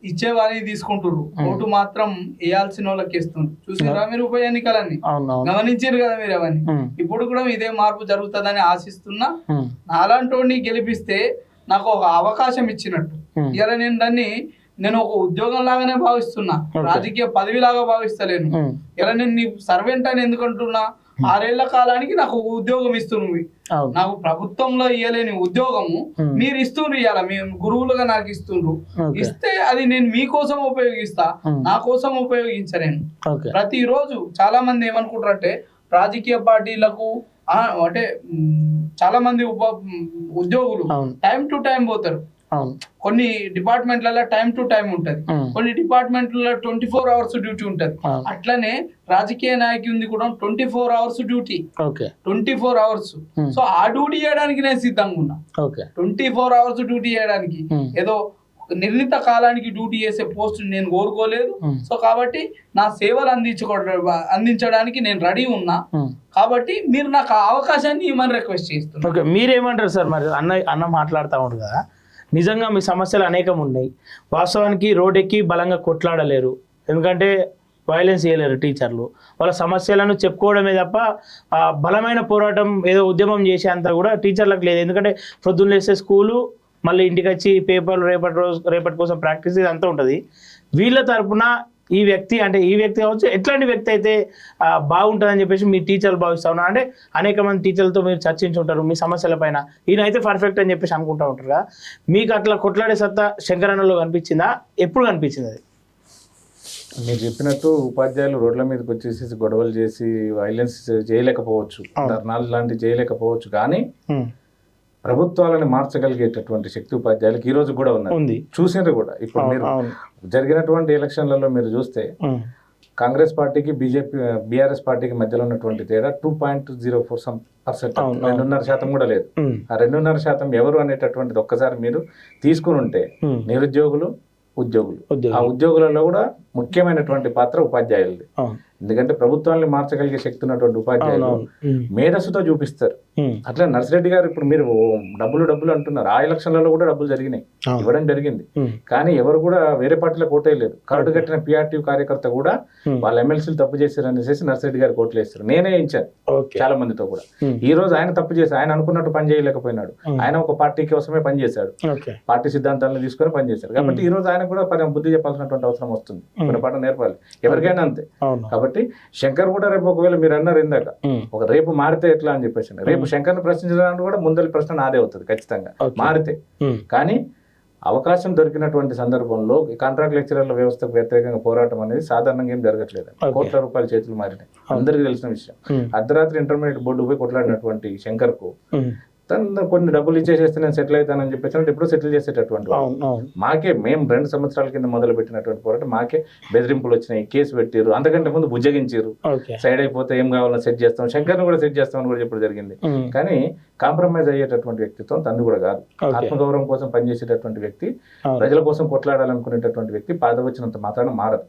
ఇచ్చేవారిని తీసుకుంటారు, ఓటు మాత్రం వేయాల్సిన వాళ్ళకి ఇస్తుండ్రు. చూసారా మీరు ఉప ఎన్నికలన్నీ గమనించారు కదా మీరు అవన్నీ. ఇప్పుడు కూడా ఇదే మార్పు జరుగుతుందని ఆశిస్తున్నా. నాలాంటి గెలిపిస్తే నాకు ఒక అవకాశం ఇచ్చినట్టు. ఇలా నేను ఒక ఉద్యోగం లాగానే భావిస్తున్నా, రాజకీయ పదవి లాగా భావిస్తలేను. ఇలా నేను నీ సర్వెంట్ అని ఎందుకంటున్నా, 6 ఏళ్ల కాలానికి నాకు ఒక ఉద్యోగం ఇస్తున్నవి. నాకు ప్రభుత్వంలో ఇవ్వలేని ఉద్యోగము మీరు ఇస్తుండ్రు. ఇవాళ మేము గురువులుగా నాకు ఇస్తుండ్రు. ఇస్తే అది నేను మీకోసం ఉపయోగిస్తా, నా కోసం ఉపయోగించలేను. ప్రతిరోజు చాలా మంది ఏమనుకుంటారంటే రాజకీయ పార్టీలకు అంటే చాలా మంది ఉద్యోగులు టైం టు టైం పోతారు. కొన్ని డిపార్ట్మెంట్లలో టైం టు టైం ఉంటది, కొన్ని డిపార్ట్మెంట్లలో 24 hours డ్యూటీ ఉంటది. అట్లనే రాజకీయ నాయకుడి కూడా 24 hours డ్యూటీ, 24 hours. సో ఆ డ్యూటీ చేయడానికి నేను సిద్ధంగా ఉన్నా. 24 hours డ్యూటీ చేయడానికి, ఏదో నిర్ణీత కాలానికి డ్యూటీ చేసే పోస్ట్ నేను కోరుకోలేదు. సో కాబట్టి నా సేవలు అందించడానికి నేను రెడీ ఉన్నా. కాబట్టి మీరు నాకు ఆ అవకాశాన్ని ఇవ్వమని రిక్వెస్ట్ చేస్తున్నాను. ఓకే, మీరేమంటారు సార్? మరి అన్న మాట్లాడుతూ ఉంటారు కదా, నిజంగా మీ సమస్యలు అనేకం ఉన్నాయి. వాస్తవానికి రోడ్డెక్కి బలంగా కొట్లాడలేరు, ఎందుకంటే వైలెన్స్ చేయలేరు టీచర్లు. వాళ్ళ సమస్యలను చెప్పుకోవడమే తప్ప బలమైన పోరాటం ఏదో ఉద్యమం చేసేంత కూడా టీచర్లకు లేదు. ఎందుకంటే పొద్దున్న లేస్తే స్కూలు, మళ్ళీ ఇంటికి వచ్చి పేపర్లు రేపటి కోసం ప్రాక్టీస్ ఇదంతా ఉంటుంది. వీళ్ళ తరపున ఈ వ్యక్తి కావచ్చు, ఎట్లాంటి వ్యక్తి అయితే బాగుంటుందని చెప్పేసి మీ టీచర్లు భావిస్తూ ఉన్నారు. అంటే అనేక మంది టీచర్లతో మీరు చర్చించి ఉంటారు మీ సమస్యల పైన, ఈయన అయితే పర్ఫెక్ట్ అని చెప్పేసి అనుకుంటూ ఉంటారు కదా. మీకు అట్లా కొట్లాడే సత్తా శంకరన్నలో కనిపించిందా? ఎప్పుడు కనిపించింది అది? మీరు చెప్పినట్టు ఉపాధ్యాయులు రోడ్ల మీదకి వచ్చేసి గొడవలు చేసి వైలెన్స్ చేయలేకపోవచ్చు, ధర్నాలు లాంటివి చేయలేకపోవచ్చు, కానీ ప్రభుత్వాలను మార్చగలిగేటటువంటి శక్తి ఉపాధ్యాయులకు ఈ రోజు కూడా ఉన్నది. చూసినారు కూడా. ఇప్పుడు మీరు జరిగినటువంటి ఎలక్షన్లలో మీరు చూస్తే కాంగ్రెస్ పార్టీకి బీఆర్ఎస్ పార్టీకి మధ్యలో ఉన్నటువంటి తేడా 2.04%, 2.5% కూడా లేదు. ఆ 2.5% ఎవరు అనేటటువంటిది ఒక్కసారి మీరు తీసుకుని ఉంటే నిరుద్యోగులు, ఉద్యోగులు, ఆ ఉద్యోగులలో కూడా ముఖ్యమైనటువంటి పాత్ర ఉపాధ్యాయులది. ఎందుకంటే ప్రభుత్వాన్ని మార్చగలిగే శక్తి ఉన్నటువంటి ఉపాధ్యాయులు మేధస్సుతో చూపిస్తారు. అట్లా నర్సిరెడ్డి గారు ఇప్పుడు మీరు డబ్బులు అంటున్నారు, ఆ ఎలక్షన్లలో కూడా డబ్బులు జరిగినాయి, ఇవ్వడం జరిగింది. కానీ ఎవరు కూడా వేరే పార్టీలో కోటేయలేదు. కరడు కట్టిన పిఆర్టీ కార్యకర్త కూడా వాళ్ళ ఎమ్మెల్సీలు తప్పు చేశారు అనేసి నర్సిరెడ్డి గారు కోట్లు వేస్తారు. నేనే ఇచ్చాను చాలా మందితో కూడా. ఈ రోజు ఆయన తప్పు చేసి ఆయన అనుకున్నట్టు పని చేయలేకపోయినాడు. ఆయన ఒక పార్టీ కోసమే పనిచేశాడు, పార్టీ సిద్ధాంతాలను తీసుకొని పనిచేశాడు. కాబట్టి ఈ రోజు ఆయన కూడా బుద్ధి చెప్పాల్సినటువంటి అవసరం వస్తుంది, కొన్ని పాట నేర్పాలి ఎవరికైనా అంతే. కాబట్టి శంకర్ కూడా రేపు ఒకవేళ మీరు అన్నారు ఇందాక ఒక రేపు మారితే ఎట్లా అని చెప్పేసి, రేపు శంకర్ని ప్రశ్నించడానికి కూడా ముందరి ప్రశ్న నాదే అవుతుంది ఖచ్చితంగా మారితే. కానీ అవకాశం దొరికినటువంటి సందర్భంలో కాంట్రాక్ట్ లెక్చరర్ల వ్యవస్థకు వ్యతిరేకంగా పోరాటం అనేది సాధారణంగా ఏం జరగట్లేదు. కోట్ల రూపాయల చేతులు మారినాయి, అందరికీ తెలిసిన విషయం. అర్ధరాత్రి ఇంటర్మీడియట్ బోర్డు పోయి కొట్లాడినటువంటి శంకర్ కు తను కొన్ని డబ్బులు ఇచ్చేసేస్తే నేను సెటిల్ అవుతానని చెప్పేసి ఎప్పుడో సెటిల్ చేసేటటువంటి మాకే మేము 2 సంవత్సరాల కింద మొదలు పెట్టినటువంటి పోరాటం మాకే బెదిరింపులు వచ్చినాయి, కేసు పెట్టారు, అంతకంటే ముందు బుజ్జగించారు. సైడ్ అయిపోతే ఏం కావాలో సెట్ చేస్తాం, శంకర్ని కూడా సెట్ చేస్తామని కూడా చెప్పడం జరిగింది. కానీ కాంప్రమైజ్ అయ్యేటటువంటి వ్యక్తిత్వం తందు కూడా కాదు. ఆత్మగౌరవం కోసం పనిచేసేటటువంటి వ్యక్తి, ప్రజల కోసం కొట్లాడాలనుకునేటటువంటి వ్యక్తి పాదవచ్చినంత మాత్రాన మారదు.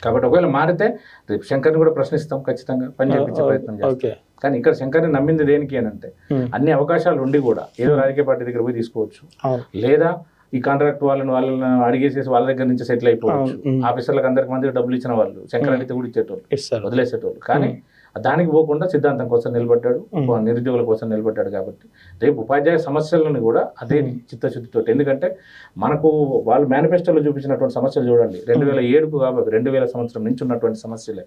కాబట్టి ఒకవేళ మారితే రేపు శంకర్ని కూడా ప్రశ్నిస్తాం, ఖచ్చితంగా పని చేయించే ప్రయత్నం చేస్తాం. కానీ ఇక్కడ శంకర్ని నమ్మింది దేనికి అని అంటే అన్ని అవకాశాలు ఉండి కూడా ఏదో రాజకీయ పార్టీ దగ్గర పోయి తీసుకోవచ్చు, లేదా ఈ కాంట్రాక్ట్ వాళ్ళని అడిగేసేసి వాళ్ళ దగ్గర నుంచి సెటిల్ అయిపోవచ్చు. ఆఫీసర్లకు అందరికి మందికి డబ్బులు ఇచ్చిన వాళ్ళు శంకర్ అడిగితే కూడా ఇచ్చేటోళ్ళు, వదిలేసేటోళ్ళు. కానీ దానికి పోకుండా సిద్ధాంతం కోసం నిలబడ్డాడు, నిరుద్యోగుల కోసం నిలబడ్డాడు. కాబట్టి రేపు ఉపాధ్యాయ సమస్యలను కూడా అదే చిత్తశుద్ధితో, ఎందుకంటే మనకు వాళ్ళు మేనిఫెస్టోలో చూపించినటువంటి సమస్యలు చూడండి, 2007 కాబట్టి 2000 సంవత్సరం నుంచి ఉన్నటువంటి సమస్యలే.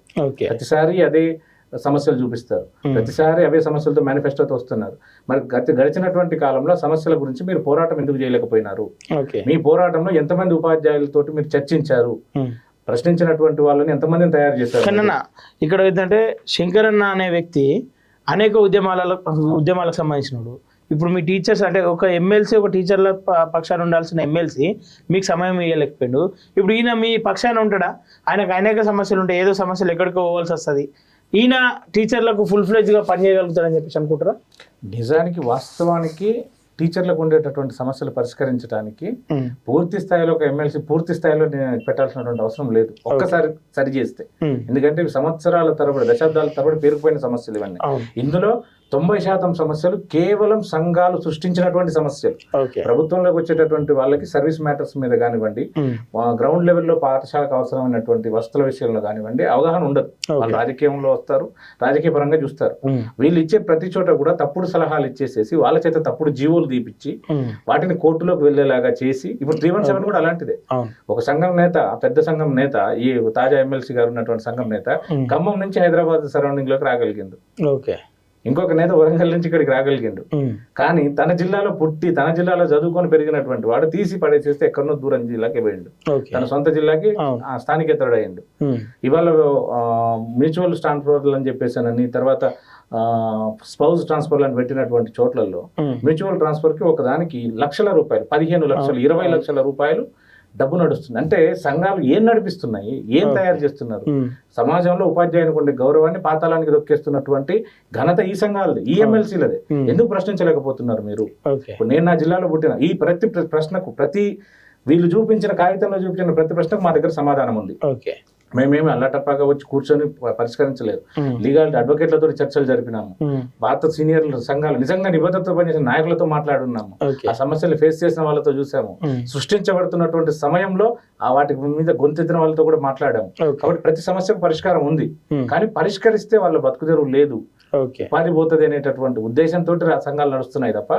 ప్రతిసారి అదే సమస్యలు చూపిస్తారు, ప్రతిసారి అవే సమస్యలతో మేనిఫెస్టోతో వస్తున్నారు. మరి గడిచినటువంటి కాలంలో సమస్యల గురించి మీరు పోరాటం ఎందుకు చేయలేకపోయినారు? మీ పోరాటంలో ఎంతమంది ఉపాధ్యాయులతోటి మీరు చర్చించారు? ప్రశ్నించినటువంటి వాళ్ళని ఎంతమందిని తయారు చేశారు? ఇక్కడ ఏంటంటే శంకరన్న అనే వ్యక్తి అనేక ఉద్యమాలకు సంబంధించినడు. ఇప్పుడు మీ టీచర్స్ అంటే ఒక ఎమ్మెల్సీ, ఒక టీచర్ల పక్షాన ఉండాల్సిన ఎమ్మెల్సీ మీకు సమయం ఇవ్వలేకపోయాడు. ఇప్పుడు ఈయన మీ పక్షాన ఉంటాడా? ఆయనకు అనేక సమస్యలు ఉంటాయి, ఏదో సమస్యలు ఎక్కడికో పోవాల్సి వస్తుంది. ఈయన టీచర్లకు ఫుల్ ఫ్లెడ్జ్గా పనిచేయగలుగుతాడని చెప్పేసి అనుకుంటారా? నిజానికి వాస్తవానికి టీచర్లకు ఉండేటటువంటి సమస్యలు పరిష్కరించడానికి పూర్తి స్థాయిలో ఒక ఎమ్మెల్సీ పూర్తి స్థాయిలో పెట్టాల్సినటువంటి అవసరం లేదు, ఒక్కసారి సరి చేస్తే. ఎందుకంటే ఇవి సంవత్సరాల తరబడి దశాబ్దాల తరబడి పేరుకుపోయిన సమస్యలు ఇవన్నీ. ఇందులో 90% సమస్యలు కేవలం సంఘాలు సృష్టించినటువంటి సమస్యలు. ప్రభుత్వంలోకి వచ్చేటటువంటి వాళ్ళకి సర్వీస్ మ్యాటర్స్ మీద కానివ్వండి, గ్రౌండ్ లెవెల్లో పాఠశాలకు అవసరమైనటువంటి వస్తువుల విషయంలో కానివ్వండి అవగాహన ఉండదు. వాళ్ళు రాజకీయంలో వస్తారు, రాజకీయ పరంగా చూస్తారు. వీళ్ళు ఇచ్చే ప్రతి చోట కూడా తప్పుడు సలహాలు ఇచ్చేసేసి వాళ్ళ చేత తప్పుడు జీవోలు తీపిచ్చి వాటిని కోర్టులోకి వెళ్లేలాగా చేసి, ఇప్పుడు 317 కూడా అలాంటిదే. ఒక సంఘం నేత, పెద్ద సంఘం నేత, ఈ తాజా ఎమ్మెల్సీ గారు ఉన్నటువంటి సంఘం నేత ఖమ్మం నుంచి హైదరాబాద్ సరౌండింగ్ లోకి రాగలిగిండు. ఇంకొక నేత వరంగల్ నుంచి ఇక్కడికి రాగలిగిండు. కానీ తన జిల్లాలో పుట్టి తన జిల్లాలో చదువుకొని పెరిగినటువంటి వాడు తీసి పడేసేస్తే ఎక్కడనో దూరం జిల్లాకి పోయిండు, తన సొంత జిల్లాకి స్థానికేతరుడు అయ్యిండు. ఇవాళ మ్యూచువల్ ట్రాన్స్ఫర్లు అని చెప్పేసానని, తర్వాత స్పౌజ్ ట్రాన్స్ఫర్లు అని పెట్టినటువంటి చోట్లలో మ్యూచువల్ ట్రాన్స్ఫర్ కి ఒకదానికి లక్షల రూపాయలు, 15 లక్షలు, 20 లక్షల రూపాయలు డబ్బు నడుస్తుంది. అంటే సంఘాలు ఏం నడిపిస్తున్నాయి, ఏం తయారు చేస్తున్నారు? సమాజంలో ఉపాధ్యాయునికి ఉండే గౌరవాన్ని పాతాళానికి దొక్కేస్తున్నటువంటి ఘనత ఈ సంఘాలది, ఈ ఎమ్మెల్సీలదే. ఎందుకు ప్రశ్నించలేకపోతున్నారు మీరు? ఇప్పుడు నేను నా జిల్లాలో పుట్టిన ఈ ప్రతి ప్రశ్నకు, వీళ్ళు చూపించిన కాగితంలో చూపించిన ప్రతి ప్రశ్నకు మా దగ్గర సమాధానం ఉంది. మేమేమి అల్లటప్పగా వచ్చి కూర్చొని పరిష్కరించలేదు. లీగాలిటీ అడ్వకేట్లతో చర్చలు జరిపినాము, భారత సీనియర్ సంఘాలు నిజంగా నిబద్ధతతో పనిచేసిన నాయకులతో మాట్లాడున్నాము, ఆ సమస్యలు ఫేస్ చేసిన వాళ్ళతో చూసాము, సృష్టించబడుతున్నటువంటి సమయంలో ఆ వాటి మీద గొంతెత్తిన వాళ్ళతో కూడా మాట్లాడాము. కాబట్టి ప్రతి సమస్యకు పరిష్కారం ఉంది, కానీ పరిష్కరిస్తే వాళ్ళ బతుకుదెరువు లేదు, ఉపాధి పోతుంది అనేటటువంటి ఉద్దేశంతో ఆ సంఘాలు నడుస్తున్నాయి తప్ప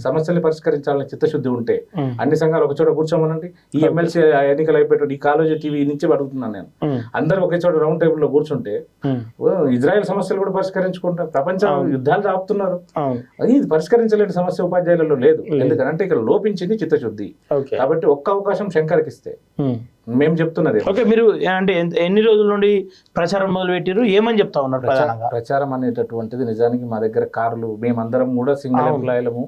సమస్యలు పరిష్కరించాలని చిత్తశుద్ధి ఉంటే అన్ని సంఘాలు ఒక చోట కూర్చోమనండి. ఈ ఎమ్మెల్సీ ఎన్నికలు అయిపోయి ఈ కాలేజీ టీవీ నుంచి అడుగుతున్నాను నేను, అందరూ ఒకే చోట రౌండ్ టేబుల్ లో కూర్చుంటే ఇజ్రాయెల్ సమస్యలు కూడా పరిష్కరించుకుంటారు. ప్రపంచం యుద్ధాలు ఆపుతున్నారు, అది పరిష్కరించలేని సమస్య ఉపాధ్యాయులలో లేదు. ఎందుకంటే ఇక్కడ లోపించింది చిత్తశుద్ధి. కాబట్టి ఒక్క అవకాశం శంకర్కి ఇస్తే మేము చెప్తున్నది. మీరు అంటే ఎన్ని రోజుల నుండి ప్రచారం మొదలు పెట్టారు, ఏమని చెప్తా ఉన్నారు? ప్రచారం అనేటటువంటిది నిజానికి మా దగ్గర కార్లు, మేమందరం కూడా సింగిల్ ఎంప్లాయీలము,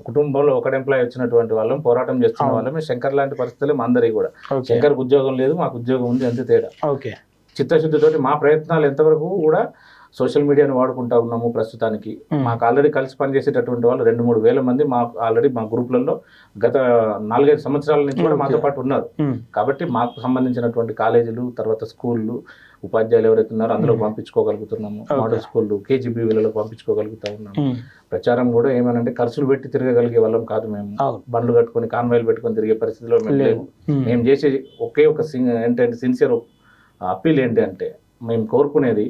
కుటుంబంలో ఒకటి ఎంప్లాయీ వచ్చినటువంటి వాళ్ళం, పోరాటం చేస్తున్న వాళ్ళం. శంకర్ లాంటి పరిస్థితులు మా అందరికీ కూడా. శంకర్కి ఉద్యోగం లేదు, మాకు ఉద్యోగం ఉంది, అంతే తేడా. చిత్తశుద్ధితోటి మా ప్రయత్నాలు ఎంతవరకు కూడా సోషల్ మీడియాను వాడుకుంటా ఉన్నాము. ప్రస్తుతానికి మాకు ఆల్రెడీ కలిసి పనిచేసేటటువంటి వాళ్ళు 2-3 వేల మంది మాకు ఆల్రెడీ మా గ్రూప్లలో గత 4-5 సంవత్సరాల నుంచి కూడా మాతో పాటు ఉన్నారు. కాబట్టి మాకు సంబంధించినటువంటి కాలేజీలు, తర్వాత స్కూళ్ళు, ఉపాధ్యాయులు ఎవరైతే ఉన్నారో అందులో పంపించుకోగలుగుతున్నాము. మోడల్ స్కూళ్ళు, కేజీబీవీలలో పంపించుకోగలుగుతా ఉన్నాము. ప్రచారం కూడా ఏమనంటే ఖర్చులు పెట్టి తిరగగలిగే వాళ్ళం కాదు. మేము బండ్లు కట్టుకొని కాన్వాయిలు పెట్టుకొని తిరిగే పరిస్థితిలో మేము లేవు. మేము చేసే ఒకే ఒక ఏంటంటే సిన్సియర్ అప్పీల్ ఏంటి అంటే, మేము కోరుకునేది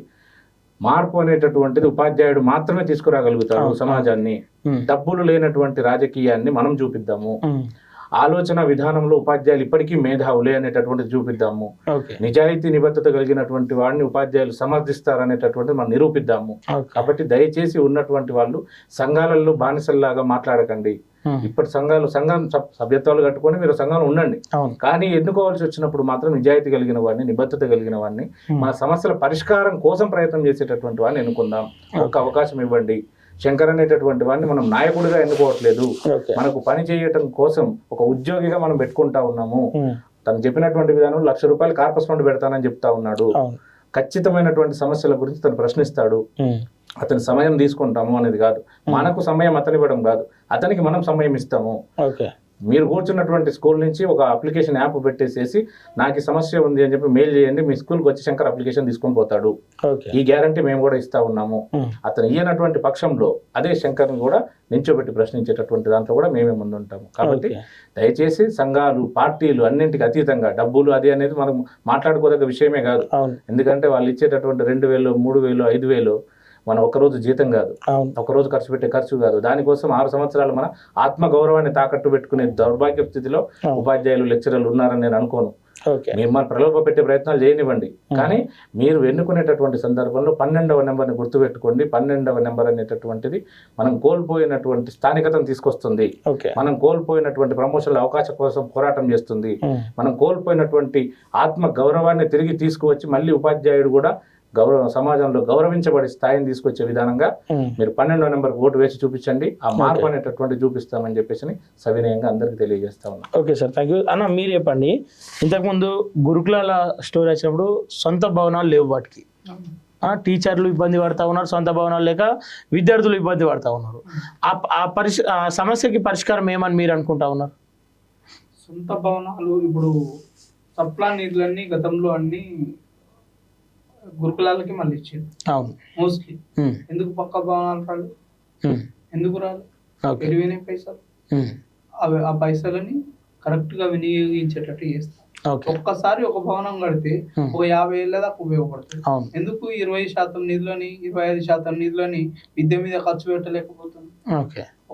మార్పు అనేటటువంటిది ఉపాధ్యాయుడు మాత్రమే తీసుకురాగలుగుతాడు సమాజాన్ని. డబ్బులు లేనటువంటి రాజకీయాన్ని మనం చూపిద్దాము. ఆలోచన విధానంలో ఉపాధ్యాయులు ఇప్పటికీ మేధావులే అనేటటువంటిది చూపిద్దాము. నిజాయితీ నిబద్ధత కలిగినటువంటి వాడిని ఉపాధ్యాయులు సమర్థిస్తారనేటటువంటిది మనం నిరూపిద్దాము. కాబట్టి దయచేసి ఉన్నటువంటి వాళ్ళు సంఘాలలో బానిసల్లాగా మాట్లాడకండి. ఇప్పటి సంఘం సభ్యత్వాలు కట్టుకొని మీరు సంఘంలో ఉండండి, కానీ ఎన్నుకోవాల్సి వచ్చినప్పుడు మాత్రం నిజాయితీ కలిగిన వాడిని, నిబద్ధత కలిగిన వాడిని, మన సమస్యల పరిష్కారం కోసం ప్రయత్నం చేసేటటువంటి వాడిని ఎన్నుకుందాం. ఒక అవకాశం ఇవ్వండి. శంకర్ అనేటటువంటి వాడిని మనం నాయకుడిగా ఎన్నుకోవట్లేదు, మనకు పని చేయటం కోసం ఒక ఉద్యోగిగా మనం పెట్టుకుంటా ఉన్నాము. తను చెప్పినటువంటి విధానం ₹1,00,000 కార్పస్ ఫండ్ పెడతానని చెప్తా ఉన్నాడు. ఖచ్చితమైనటువంటి సమస్యల గురించి తను ప్రశ్నిస్తాడు. అతని సమయం తీసుకుంటాము అనేది కాదు, మనకు సమయం అతని ఇవ్వడం కాదు, అతనికి మనం సమయం ఇస్తాము. మీరు కూర్చున్నటువంటి స్కూల్ నుంచి ఒక అప్లికేషన్ యాప్ పెట్టేసేసి నాకు ఈ సమస్య ఉంది అని చెప్పి మెయిల్ చేయండి, మీ స్కూల్కి వచ్చి శంకర్ అప్లికేషన్ తీసుకొని పోతాడు. ఈ గ్యారంటీ మేము కూడా ఇస్తా ఉన్నాము. అతను ఇయ్యనటువంటి పక్షంలో అదే శంకర్ని కూడా నించోబెట్టి ప్రశ్నించేటటువంటి దాంట్లో కూడా మేమే ముందుంటాము. కాబట్టి దయచేసి సంఘాలు, పార్టీలు అన్నింటికి అతీతంగా డబ్బులు అది అనేది మనం మాట్లాడుకోదగ్గ విషయమే కాదు. ఎందుకంటే వాళ్ళు ఇచ్చేటటువంటి 2,000, 3,000, 5,000 మన ఒక్కరోజు జీతం కాదు, ఒకరోజు ఖర్చు పెట్టే ఖర్చు కాదు. దానికోసం 6 సంవత్సరాలు మన ఆత్మ గౌరవాన్ని తాకట్టు పెట్టుకునే దౌర్భాగ్య స్థితిలో ఉపాధ్యాయులు, లెక్చరర్లు ఉన్నారని నేను అనుకోను. మిమ్మల్ని ప్రలోభ పెట్టే ప్రయత్నాలు చేయనివ్వండి, కానీ మీరు ఎన్నుకునేటటువంటి సందర్భంలో 12వ నెంబర్ని గుర్తుపెట్టుకోండి. 12వ నెంబర్ అనేటటువంటిది మనం కోల్పోయినటువంటి స్థానికతను తీసుకొస్తుంది, మనం కోల్పోయినటువంటి ప్రమోషన్ల అవకాశం కోసం పోరాటం చేస్తుంది, మనం కోల్పోయినటువంటి ఆత్మ గౌరవాన్ని తిరిగి తీసుకువచ్చి మళ్ళీ ఉపాధ్యాయుడు కూడా సమాజంలో గౌరవించబడే స్థాయిని తీసుకొచ్చే విధానంగా మీరు 12వ నెంబర్ ఓటు వేసి చూపించండి. ఆ మార్పు అనేటటువంటి చూపిస్తామని చెప్పేసి సవినయంగా అందరికి తెలియజేస్తా ఉన్నాం. Okay sir, thank you. అన్న మీరు చెప్పండి, ఇంతకుముందు గురుకులాల స్టోరీ వచ్చినప్పుడు సొంత భవనాలు లేవు వాటికి, టీచర్లు ఇబ్బంది పడతా ఉన్నారు, సొంత భవనాలు లేక విద్యార్థులు ఇబ్బంది పడతా ఉన్నారు. ఆ సమస్యకి పరిష్కారం ఏమని మీరు అనుకుంటా ఉన్నారు? సొంత భవనాలు ఇప్పుడు సప్లా నిధులన్నీ గతంలో అన్ని గురుకులాలకి మళ్ళీ ఇచ్చారు అవును మోస్ట్లీ. ఎందుకు పక్క భవనాలు రాలేదు? ఎందుకు రాలేదు? పెరిగిన పైసలు అవి ఆ పైసలని కరెక్ట్ గా వినియోగించేటట్టు చేస్తారు. ఒక్కసారి ఒక భవనం కడితే ఒక 50 ఏళ్ళ దాకా ఉపయోగపడుతుంది. ఎందుకు 20% నిధులని 25% నిధులని విద్య మీద ఖర్చు పెట్టలేకపోతున్నాం?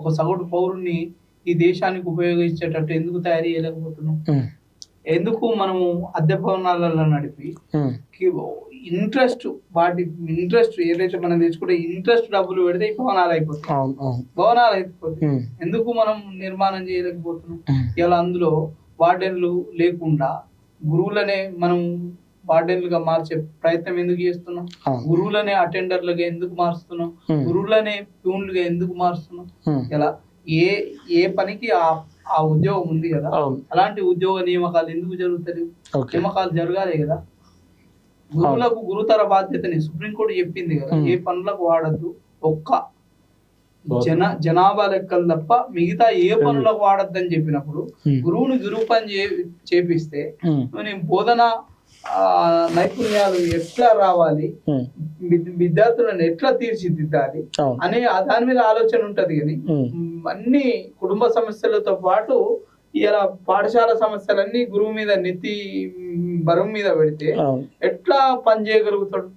ఒక సగటు పౌరుణ్ణి ఈ దేశానికి ఉపయోగించేటట్టు ఎందుకు తయారు చేయలేకపోతున్నాం? ఎందుకు మనము అద్దె భవనాలలో నడిపి ఇంట్రెస్ట్ ఏదైతే మనం తెచ్చుకుంటే ఇంట్రెస్ట్ డబ్బులు పెడితే ఈ భవనాలు అయిపోతాయి. ఎందుకు మనం నిర్మాణం చేయలేకపోతున్నాం? ఇలా అందులో వార్డెన్లు లేకుండా గురువులనే మనం వార్డెన్లుగా మార్చే ప్రయత్నం ఎందుకు చేస్తున్నాం? గురువులనే అటెండర్లుగా ఎందుకు మారుస్తున్నాం? గురువులనే ప్యూన్లుగా ఎందుకు మారుస్తున్నాం? ఇలా ఏ పనికి ఆ ఉద్యోగం ఉంది కదా, అలాంటి ఉద్యోగ నియామకాలు ఎందుకు జరుగుతాయి? నియామకాలు జరగాలి కదా. గురువులకు గురుతర బాధ్యతని సుప్రీంకోర్టు చెప్పింది కదా, ఏ పనులకు వాడద్దు, ఒక్క జనాభా లెక్కలు తప్ప మిగతా ఏ పనులకు వాడద్దని చెప్పినప్పుడు గురువుని గురువు పని చేపిస్తే బోధన నైపుణ్యాలు ఎట్లా రావాలి, విద్యార్థులను ఎట్లా తీర్చిదిద్దాలి అనే దాని మీద ఆలోచన ఉంటది. కానీ అన్ని కుటుంబ సమస్యలతో పాటు ఇలా పాఠశాల సమస్యలన్నీ గురువు మీద నెత్తి బరువు మీద పెడితే ఎట్లా పని చేయగలుగుతాడు?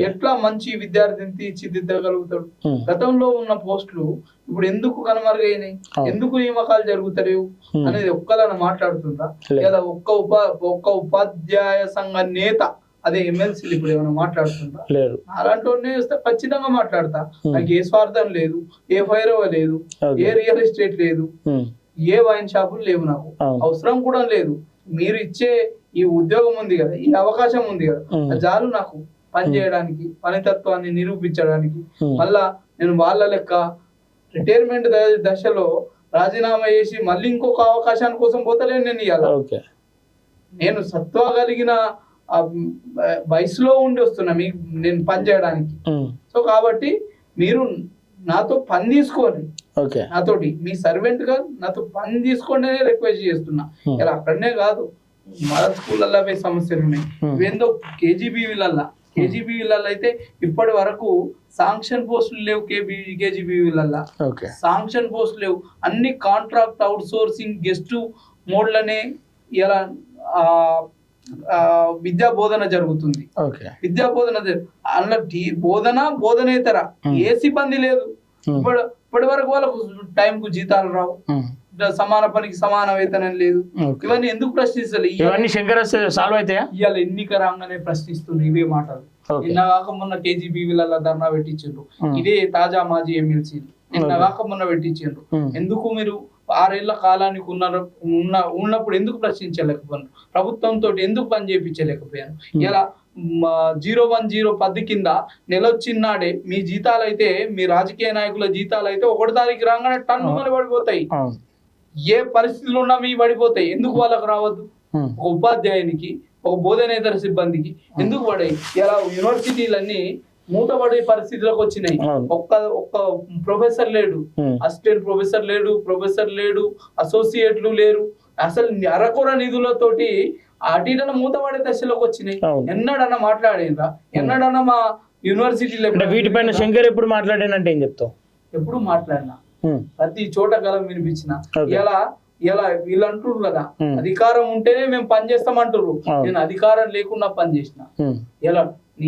ఎట్లా మంచి విద్యార్థిని తీర్చిదిద్దగలుగుతాడు? గతంలో ఉన్న పోస్టులు ఇప్పుడు ఎందుకు కనుమరుగైనాయి? ఎందుకు నియామకాలు జరుగుతలేవు అనేది ఒక్కలను మాట్లాడుతుందా? లేదా ఒక్క ఉపాధ్యాయ సంఘ నేత అదే ఎమ్మెల్సీలు ఇప్పుడు ఏమైనా మాట్లాడుతుందా? అలాంటి వాడిని వస్తే ఖచ్చితంగా మాట్లాడతా. నాకు ఏ స్వార్థం లేదు, ఏ ఫైరవ లేదు, ఏ రియల్ ఎస్టేట్ లేదు, ఏ వైన్ షాపులు లేవు, నాకు అవసరం కూడా లేదు. మీరు ఇచ్చే ఈ ఉద్యోగం ఉంది కదా, ఈ అవకాశం ఉంది కదా, చాలు నాకు పని చేయడానికి, పనితత్వాన్ని నిరూపించడానికి. మళ్ళా నేను వాళ్ళ లెక్క రిటైర్మెంట్ దశలో రాజీనామా చేసి మళ్ళీ ఇంకొక అవకాశాన్ని కోసం పోతలేను. నేను ఇవాళ నేను సత్వ కలిగిన వయసులో ఉండి వస్తున్నా మీకు నేను పని చేయడానికి. సో కాబట్టి మీరు నాతో పని తీసుకోండి, నాతోటి మీ సర్వెంట్ గా నాతో పని తీసుకోండి రిక్వెస్ట్ చేస్తున్నా. ఇలా అక్కడనే కాదు, మన స్కూళ్ళల్లో సమస్యలు ఉన్నాయి. ఇవేందో కేజీబీవీలల్లా అయితే ఇప్పటి వరకు శాంక్షన్ పోస్టులు లేవు. కేజీబీవీలల్లా శాంక్షన్ పోస్టులు లేవు. అన్ని కాంట్రాక్ట్ అవుట్ సోర్సింగ్ గెస్ట్ మోడ్లనే ఇలా విద్యా బోధన జరుగుతుంది. విద్యా బోధన అందులో బోధనేతర ఏ సిబ్బంది లేదు. ఇప్పటి వరకు వాళ్ళకు టైంకు జీతాలు రావు, సమాన పనికి సమాన వేతనం లేదు. ఇవన్నీ ఎందుకు ప్రశ్నిస్తారు? ఇవాళ ఎన్నిక రాగానే ప్రశ్నిస్తుంది ఇవే మాటలు. నిన్న కాక మొన్న కేజీబీవీలలో ధర్నా పెట్టించారు. ఇదే తాజా మాజీ ఎమ్మెల్సీలు నిన్న కాక మొన్న పెట్టించారు. ఎందుకు మీరు 6 ఏళ్ల కాలానికి ఉన్నప్పుడు ఎందుకు ప్రశ్నించలేకపోయాను? ప్రభుత్వంతో ఎందుకు పని చేయించలేకపోయాను? ఇలా 010 పద్ధతి కింద నెలొచ్చినాడే మీ జీతాలు అయితే, మీ రాజకీయ నాయకుల జీతాలు అయితే 1వ తారీఖు రాగానే టన్నుమని పడిపోతాయి. ఏ పరిస్థితులు ఉన్నా మీ పడిపోతాయి. ఎందుకు వాళ్ళకు రావద్దు? ఒక ఉపాధ్యాయునికి, ఒక బోధనేతర సిబ్బందికి ఎందుకు పడాయి? ఇలా యూనివర్సిటీలన్నీ మూతపడే పరిస్థితులకు వచ్చినాయి. ఒక్క ప్రొఫెసర్ లేడు, అసిస్టెంట్ ప్రొఫెసర్ లేడు, అసోసియేట్లు లేరు. అసలు అరకొర నిధులతోటి అటీలను మూతపడే దశలోకి వచ్చినాయి. ఎన్నడన్నా మాట్లాడేరా? ఎన్నడన్నా మా యూనివర్సిటీలో వీటిపైన శంకర్ ఎప్పుడు మాట్లాడానంటే ఏం చెప్తావు? ఎప్పుడు మాట్లాడినా, ప్రతి చోట గలం వినిపించిన. ఇలా వీళ్ళు అంటున్నారు కదా, అధికారం ఉంటేనే మేము పని చేస్తామంటారు. నేను అధికారం లేకుండా పని చేసిన.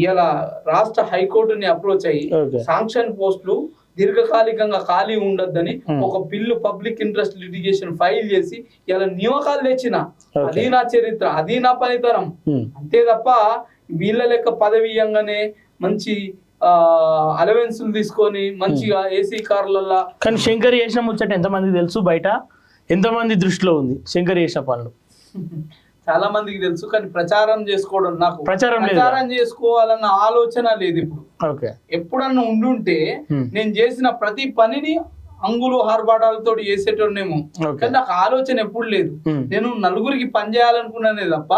ఇలా రాష్ట్ర హైకోర్టుని అప్రోచ్ అయ్యి శాంక్షన్ పోస్టులు దీర్ఘకాలికంగా ఖాళీ ఉండొద్దని ఒక bill public interest litigation file చేసి ఇలా నియామకాలు తెచ్చిన. అది నా చరిత్ర, అది నా పనితనం. అంతే తప్ప వీళ్ళ లెక్క పదవి ఇయ్యంగానే మంచి అలవెన్సులు తీసుకొని మంచిగా ఏసీ కార్లల్లా. కానీ శంకర్ చేసిన ముచ్చట ఎంతమందికి తెలుసు? బయట ఎంతమంది దృష్టిలో ఉంది శంకర్ చేసిన పనులు? చాలా మందికి తెలుసు, కానీ ప్రచారం చేసుకోవడం, నాకు ప్రచారం చేసుకోవాలన్న ఆలోచన లేదు. ఇప్పుడు ఎప్పుడన్నా ఉండుంటే నేను చేసిన ప్రతి పనిని అంగులు హార్బాటాలతో చేసేటోనేమో, కానీ నాకు ఆలోచన ఎప్పుడు లేదు. నేను నలుగురికి పని చేయాలనుకున్నానే తప్ప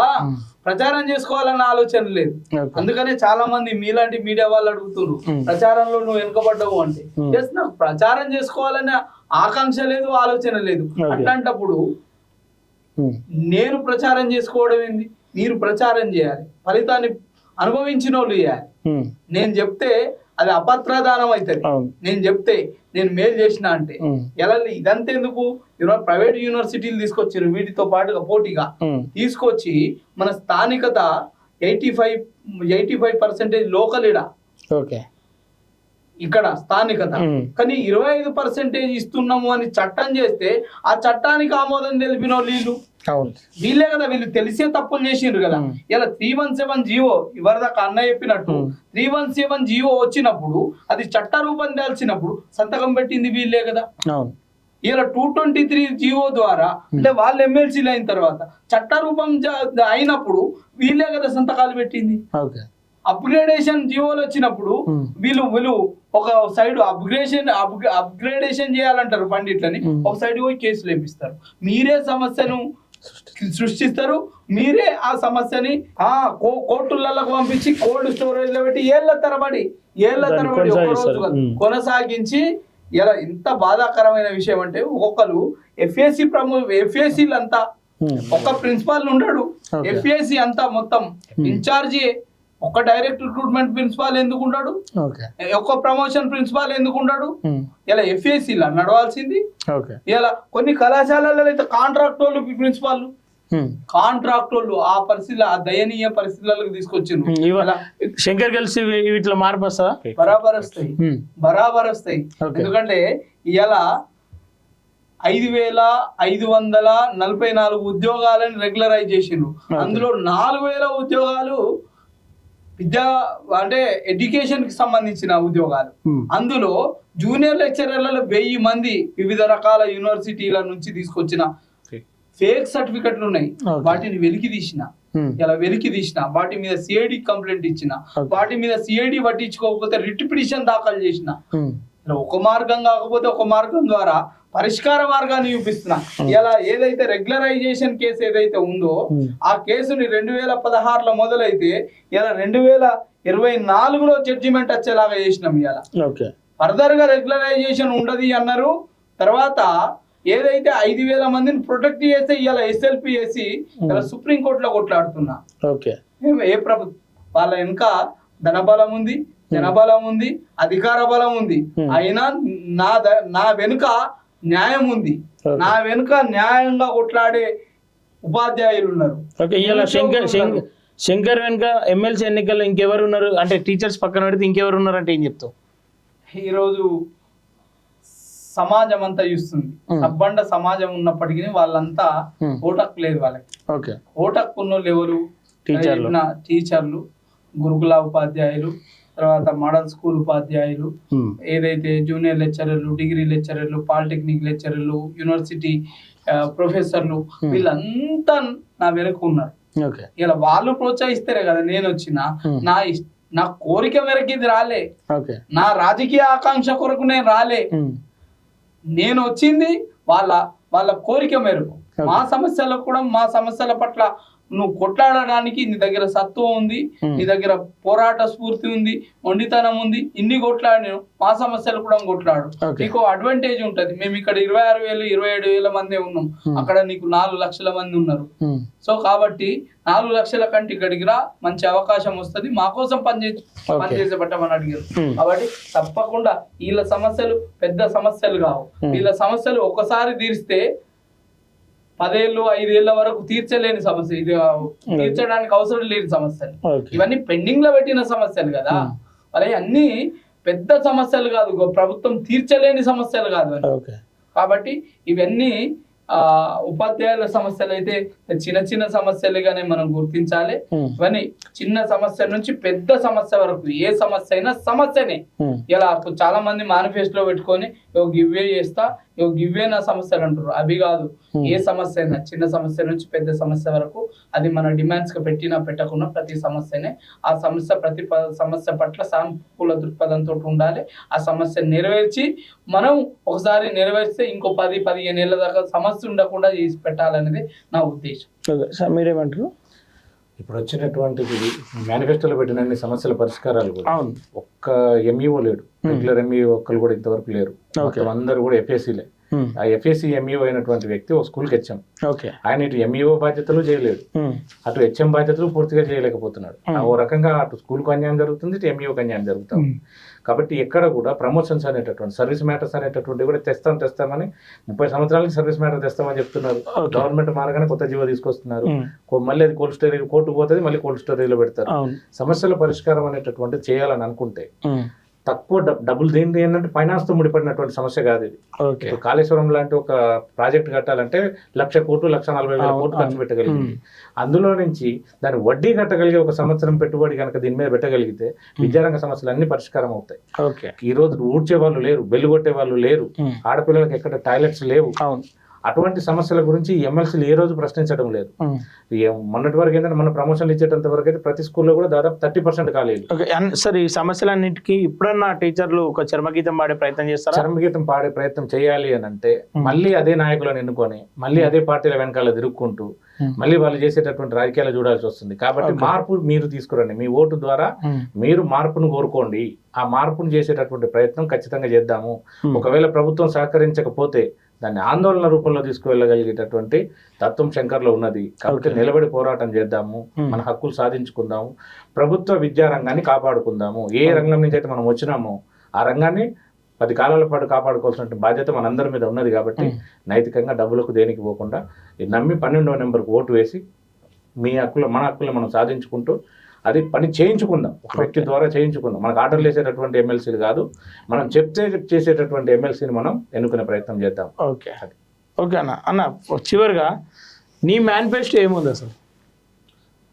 ప్రచారం చేసుకోవాలన్న ఆలోచన లేదు. Okay. అందుకనే చాలా మంది మీలాంటి మీడియా వాళ్ళు అడుగుతున్నారు ప్రచారంలో నువ్వు వెనుకబడ్డావు అంటే. Yes, నాకు ప్రచారం చేసుకోవాలనే ఆకాంక్ష లేదు, ఆలోచన లేదు. అట్లాంటప్పుడు నేను ప్రచారం చేసుకోవడం ఏంది? మీరు ప్రచారం చేయాలి, ఫలితాన్ని అనుభవించిన వాళ్ళు చేయాలి. నేను చెప్తే అది అపత్రదానం అవుతుంది. నేను చెప్తే నేను మేలు చేసిన అంటే ఎలా ఇదంతా ఎందుకు? ప్రైవేట్ యూనివర్సిటీలు తీసుకొచ్చారు, వీటితో పాటుగా పోటీగా తీసుకొచ్చి మన స్థానికత 85% లోకల్ ఇక్కడ స్థానికత, కానీ 25% ఇస్తున్నాము అని చట్టం చేస్తే ఆ చట్టానికి ఆమోదం తెలిపిన వీళ్ళు వీళ్ళే కదా. వీళ్ళు తెలిసే తప్పులు చేసిండ్రు కదా. ఇలా 317 జీవో ఇవరిదాకా అన్న చెప్పినట్టు 317 జీవో వచ్చినప్పుడు అది చట్ట రూపం దాల్చినప్పుడు సంతకం పెట్టింది వీళ్ళే కదా. ఇలా 223 జీవో ద్వారా అంటే వాళ్ళు ఎమ్మెల్సీలు అయిన తర్వాత చట్ట రూపం అయినప్పుడు వీళ్ళే కదా సంతకాలు పెట్టింది. అప్గ్రేడేషన్ జీవోలు వచ్చినప్పుడు వీళ్ళు ఒక సైడ్ అప్గ్రేడేషన్ చేయాలంటారు పండిట్లని, ఒక సైడ్ పోయి కేసులు వేపిస్తారు. మీరే సమస్యను సృష్టిస్తారు, మీరే ఆ సమస్యని కోర్టులకు పంపించి కోల్డ్ స్టోరేజ్ లో పెట్టి ఏళ్ల తరబడి ఒక రోజు కొనసాగించి. ఇలా ఇంత బాధాకరమైన విషయం అంటే ఒక్కొక్కరు ఎఫ్ఏసీలు అంతా ఒక ప్రిన్సిపాల్ ఉండడు, ఎఫ్ఏసీ అంతా మొత్తం ఇన్ఛార్జి. ఒక డైరెక్ట్ రిక్రూట్మెంట్ ప్రిన్సిపాల్ ఎందుకు ఉండడు? ఒక ప్రమోషన్ ప్రిన్సిపాల్ ఎందుకు ఉండడు? ఇలా ఎఫ్ఏసీలా నడవాల్సింది. ఇలా కొన్ని కళాశాలలో అయితే కాంట్రాక్టర్లు ప్రిన్సిపాల్, కాంట్రాక్టర్లు ఆ పరిస్థితులు, ఆ దయనీయ పరిస్థితులకు తీసుకొచ్చిండ్రు. శంకర్ కలిసి వీటిలో మార్పు వస్తుందా? బరాబర్ వస్తాయి. ఎందుకంటే ఇలా 5,544 ఉద్యోగాలను రెగ్యులరైజ్ చేసిండ్రు. అందులో 4,000 ఉద్యోగాలు అంటే ఎడ్యుకేషన్ కి సంబంధించిన ఉద్యోగాలు. అందులో జూనియర్ లెక్చరర్లలో 1000 మంది వివిధ రకాల యూనివర్సిటీల నుంచి తీసుకొచ్చిన ఫేక్ సర్టిఫికెట్లు ఉన్నాయి. వాటిని వెలికి తీసిన వాటి మీద సిఐడి కంప్లైంట్ ఇచ్చిన, వాటి మీద సిఐడి పట్టించుకోకపోతే రిట్ పిటిషన్ దాఖలు చేసిన. ఒక మార్గం కాకపోతే ఒక మార్గం ద్వారా పరిష్కార మార్గాన్ని చూపిస్తున్నా. ఇలా ఏదైతే రెగ్యులరైజేషన్ కేసు ఏదైతే ఉందో ఆ కేసుని 2016లో మొదలైతే ఇలా 2024లో జడ్జిమెంట్ వచ్చేలాగా చేసినాం. ఇలా ఫర్దర్ గా రెగ్యులరైజేషన్ ఉండదు అన్నారు. తర్వాత ఏదైతే 5,000 మందిని ప్రొటెక్ట్ చేస్తే ఇలా ఎస్ఎల్పి చేసి ఇలా సుప్రీంకోర్టులో కొట్లాడుతున్నా. ఏ ప్రభుత్వం వాళ్ళ వెనుక ధనబలం ఉంది, జనబలం ఉంది, అధికార బలం ఉంది. అయినా నా వెనుక న్యాయం ఉంది, నా వెనుక న్యాయంగా కొట్లాడే ఉపాధ్యాయులు ఉన్నారు. శంకర్ వెనుక ఎమ్మెల్సీ ఎన్నికల్లో ఇంకెవరు ఉన్నారు అంటే టీచర్స్ పక్కన పెడితే ఇంకెవరు ఉన్నారు అంటే ఏం చెప్తావు? ఈరోజు సమాజం అంతా చూస్తుంది, సబ్బండ సమాజం ఉన్నప్పటికీ వాళ్ళంతా ఓటక్కు లేదు వాళ్ళకి. ఓటక్కు ఉన్న వాళ్ళు ఎవరు? టీచర్లు, గురుకుల ఉపాధ్యాయులు, తర్వాత మోడల్ స్కూల్ ఉపాధ్యాయులు, ఏదైతే జూనియర్ లెక్చరర్లు, డిగ్రీ లెక్చరర్లు, పాలిటెక్నిక్ లెక్చరర్లు, యూనివర్సిటీ ప్రొఫెసర్లు, వీళ్ళంతా నా వెనక ఉన్నారు. ఇలా వాళ్ళు ప్రోత్సహిస్తేనే కదా నేను వచ్చిన. నా కోరిక మేరకు ఇది రాలే, నా రాజకీయ ఆకాంక్ష కొరకు నేను రాలే. నేను వచ్చింది వాళ్ళ కోరిక మేరకు. మా సమస్యలకు కూడా, మా సమస్యల పట్ల నువ్వు కొట్లాడడానికి నీ దగ్గర సత్వం ఉంది, నీ దగ్గర పోరాట స్ఫూర్తి ఉంది, మొండితనం ఉంది. ఇన్ని కొట్లాడినావు, మా సమస్యలు కూడా కొట్లాడు. నీకు అడ్వాంటేజ్ ఉంటది. మేము ఇక్కడ 26,000 27,000 మంది ఉన్నాం, అక్కడ నీకు 4 లక్షల మంది ఉన్నారు. సో కాబట్టి 4 లక్షల కంటే ఇక్కడికి రా, మంచి అవకాశం వస్తుంది, మా కోసం పనిచేసే పట్టమని అడిగారు. కాబట్టి తప్పకుండా వీళ్ళ సమస్యలు పెద్ద సమస్యలు కావు. వీళ్ళ సమస్యలు ఒకసారి తీరిస్తే 10 ఏళ్ళు 5 ఏళ్ల వరకు తీర్చలేని సమస్య, ఇది తీర్చడానికి అవసరం లేని సమస్యలు. ఇవన్నీ పెండింగ్ లో పెట్టిన సమస్యలు కదా. అలా అన్ని పెద్ద సమస్యలు కాదు, ప్రభుత్వం తీర్చలేని సమస్యలు కాదు. కాబట్టి ఇవన్నీ ఉపాధ్యాయుల సమస్యలు అయితే చిన్న చిన్న సమస్యలుగానే మనం గుర్తించాలి. ఇవన్నీ చిన్న సమస్య నుంచి పెద్ద సమస్య వరకు ఏ సమస్య అయినా సమస్యనే. ఇలా చాలా మంది మేనిఫెస్టోలో పెట్టుకొని గివ్వే చేస్తా, గివ్వే నా సమస్యలు అంటారు. అవి కాదు, ఏ సమస్య అయినా చిన్న సమస్య నుంచి పెద్ద సమస్య వరకు అది మన డిమాండ్స్ గా పెట్టినా పెట్టకుండా ప్రతి సమస్యనే. ఆ ప్రతి సమస్య పట్ల సానుకూల దృక్పథంతో ఉండాలి. ఆ సమస్య నెరవేర్చి మనం ఒకసారి నెరవేర్స్తే ఇంకో 10-15 ఏళ్ళ దాకా సమస్య ఉండకుండా చేసి పెట్టాలనేది నా ఉద్దేశం. మీరేమంటారు? ఇప్పుడు వచ్చినటువంటిది మేనిఫెస్టోలో పెట్టిన అన్ని సమస్యల పరిష్కారాలు కూడా అవును. ఒక్క ఎంఈఓ లేడు, రెగ్యులర్ ఎంఈఓ ఒక్కరు కూడా ఇంతవరకు లేరు. మొత్తం అందరూ కూడా ఎఫ్ఏసీలే. ఆ ఎఫ్ఏసీ ఎంఈఓ అయినటువంటి వ్యక్తి ఒక స్కూల్కి హెచ్ఎం. ఆయన ఇటు ఎంఈఓ బాధ్యతలు చేయలేడు, అటు హెచ్ఎం బాధ్యతలు పూర్తిగా చేయలేకపోతున్నాడు. ఓ రకంగా అటు స్కూల్కు అన్యాయం జరుగుతుంది, ఇటు ఎంఈఓకి అన్యాయం జరుగుతుంది. కాబట్టి ఎక్కడ కూడా ప్రమోషన్స్ అనేటటువంటి సర్వీస్ మ్యాటర్స్ అనేటటువంటి కూడా తెస్తామని 30 సంవత్సరాలకి సర్వీస్ మ్యాటర్ తెస్తామని చెప్తున్నారు. గవర్నమెంట్ మారగానే కొత్త జీవో తీసుకొస్తున్నారు. మళ్ళీ అది కోల్డ్ స్టోరేజ్ కోర్టుకు పోతుంది, మళ్ళీ కోల్డ్ స్టోరేజ్లో పెడతారు. సమస్యల పరిష్కారం అనేటటువంటి చేయాలని అనుకుంటే తక్కువ డబ్బులు దేని ఏంటంటే ఫైనాన్స్ తో ముడిపడినటువంటి సమస్య కాదు ఇది. ఇప్పుడు కాళేశ్వరం లాంటి ఒక ప్రాజెక్ట్ కట్టాలంటే 1,00,00,000 కోట్లు 1,40,000 కోట్లు ఖర్చు పెట్టగలిగింది. అందులో నుంచి దాని వడ్డీ కట్టగలిగే ఒక సంవత్సరం పెట్టుబడి కనుక దీని మీద పెట్టగలిగితే విద్యారంగ సమస్యలు అన్ని పరిష్కారం అవుతాయి. ఈ రోజు ఊడ్చే వాళ్ళు లేరు, బెల్లు కొట్టే వాళ్ళు లేరు, ఆడపిల్లలకు ఎక్కడ టాయిలెట్స్ లేవు. అటువంటి సమస్యల గురించి ఎమ్మెల్సీలు ఏ రోజు ప్రశ్నించడం లేదు. మొన్నటి వరకు ఏంటంటే మన ప్రమోషన్లు ఇచ్చేటంత వరకు అయితే ప్రతి స్కూల్లో కూడా దాదాపు 30% ఖాళీలు. సార్ ఈ సమస్యలన్నిటికీ ఇప్పుడన్నా టీచర్లు ఒక చర్మగీతం పాడే ప్రయత్నం చేస్తారు. చర్మగీతం పాడే ప్రయత్నం చేయాలి అని అంటే మళ్ళీ అదే నాయకులను ఎన్నుకొని మళ్ళీ అదే పార్టీల వెనకాల తిరుక్కుంటూ మళ్ళీ వాళ్ళు చేసేటటువంటి రాజకీయాలు చూడాల్సి వస్తుంది. కాబట్టి మార్పు మీరు తీసుకురండి, మీ ఓటు ద్వారా మీరు మార్పును కోరుకోండి. ఆ మార్పును చేసేటటువంటి ప్రయత్నం ఖచ్చితంగా చేద్దాము. ఒకవేళ ప్రభుత్వం సహకరించకపోతే దాన్ని ఆందోళన రూపంలో తీసుకువెళ్ళగలిగేటటువంటి తత్వం శంకర్లో ఉన్నది. కాబట్టి నిలబడి పోరాటం చేద్దాము, మన హక్కులు సాధించుకుందాము, ప్రభుత్వ విద్యారంగాన్ని కాపాడుకుందాము. ఏ రంగం నుంచి అయితే మనం వచ్చినామో ఆ రంగాన్ని 10 కాలాల పాటు కాపాడుకోవాల్సిన బాధ్యత మనందరి మీద ఉన్నది. కాబట్టి నైతికంగా డబ్బులకు దేనికి పోకుండా నమ్మి 12వ నెంబర్కి ఓటు వేసి మీ హక్కులు మన హక్కులు మనం సాధించుకుంటూ అది పని చేయించుకుందాం, ఒక వ్యక్తి ద్వారా చేయించుకుందాం. మనకు ఆర్డర్లు వేసేటటువంటి ఎమ్మెల్సీలు కాదు, మనం చెప్తే చేసేటటువంటి ఎమ్మెల్సీని మనం ఎన్నుకునే ప్రయత్నం చేద్దాం. ఓకే ఓకే అన్న చివరిగా నీ మేనిఫెస్టో ఏముంది అసలు?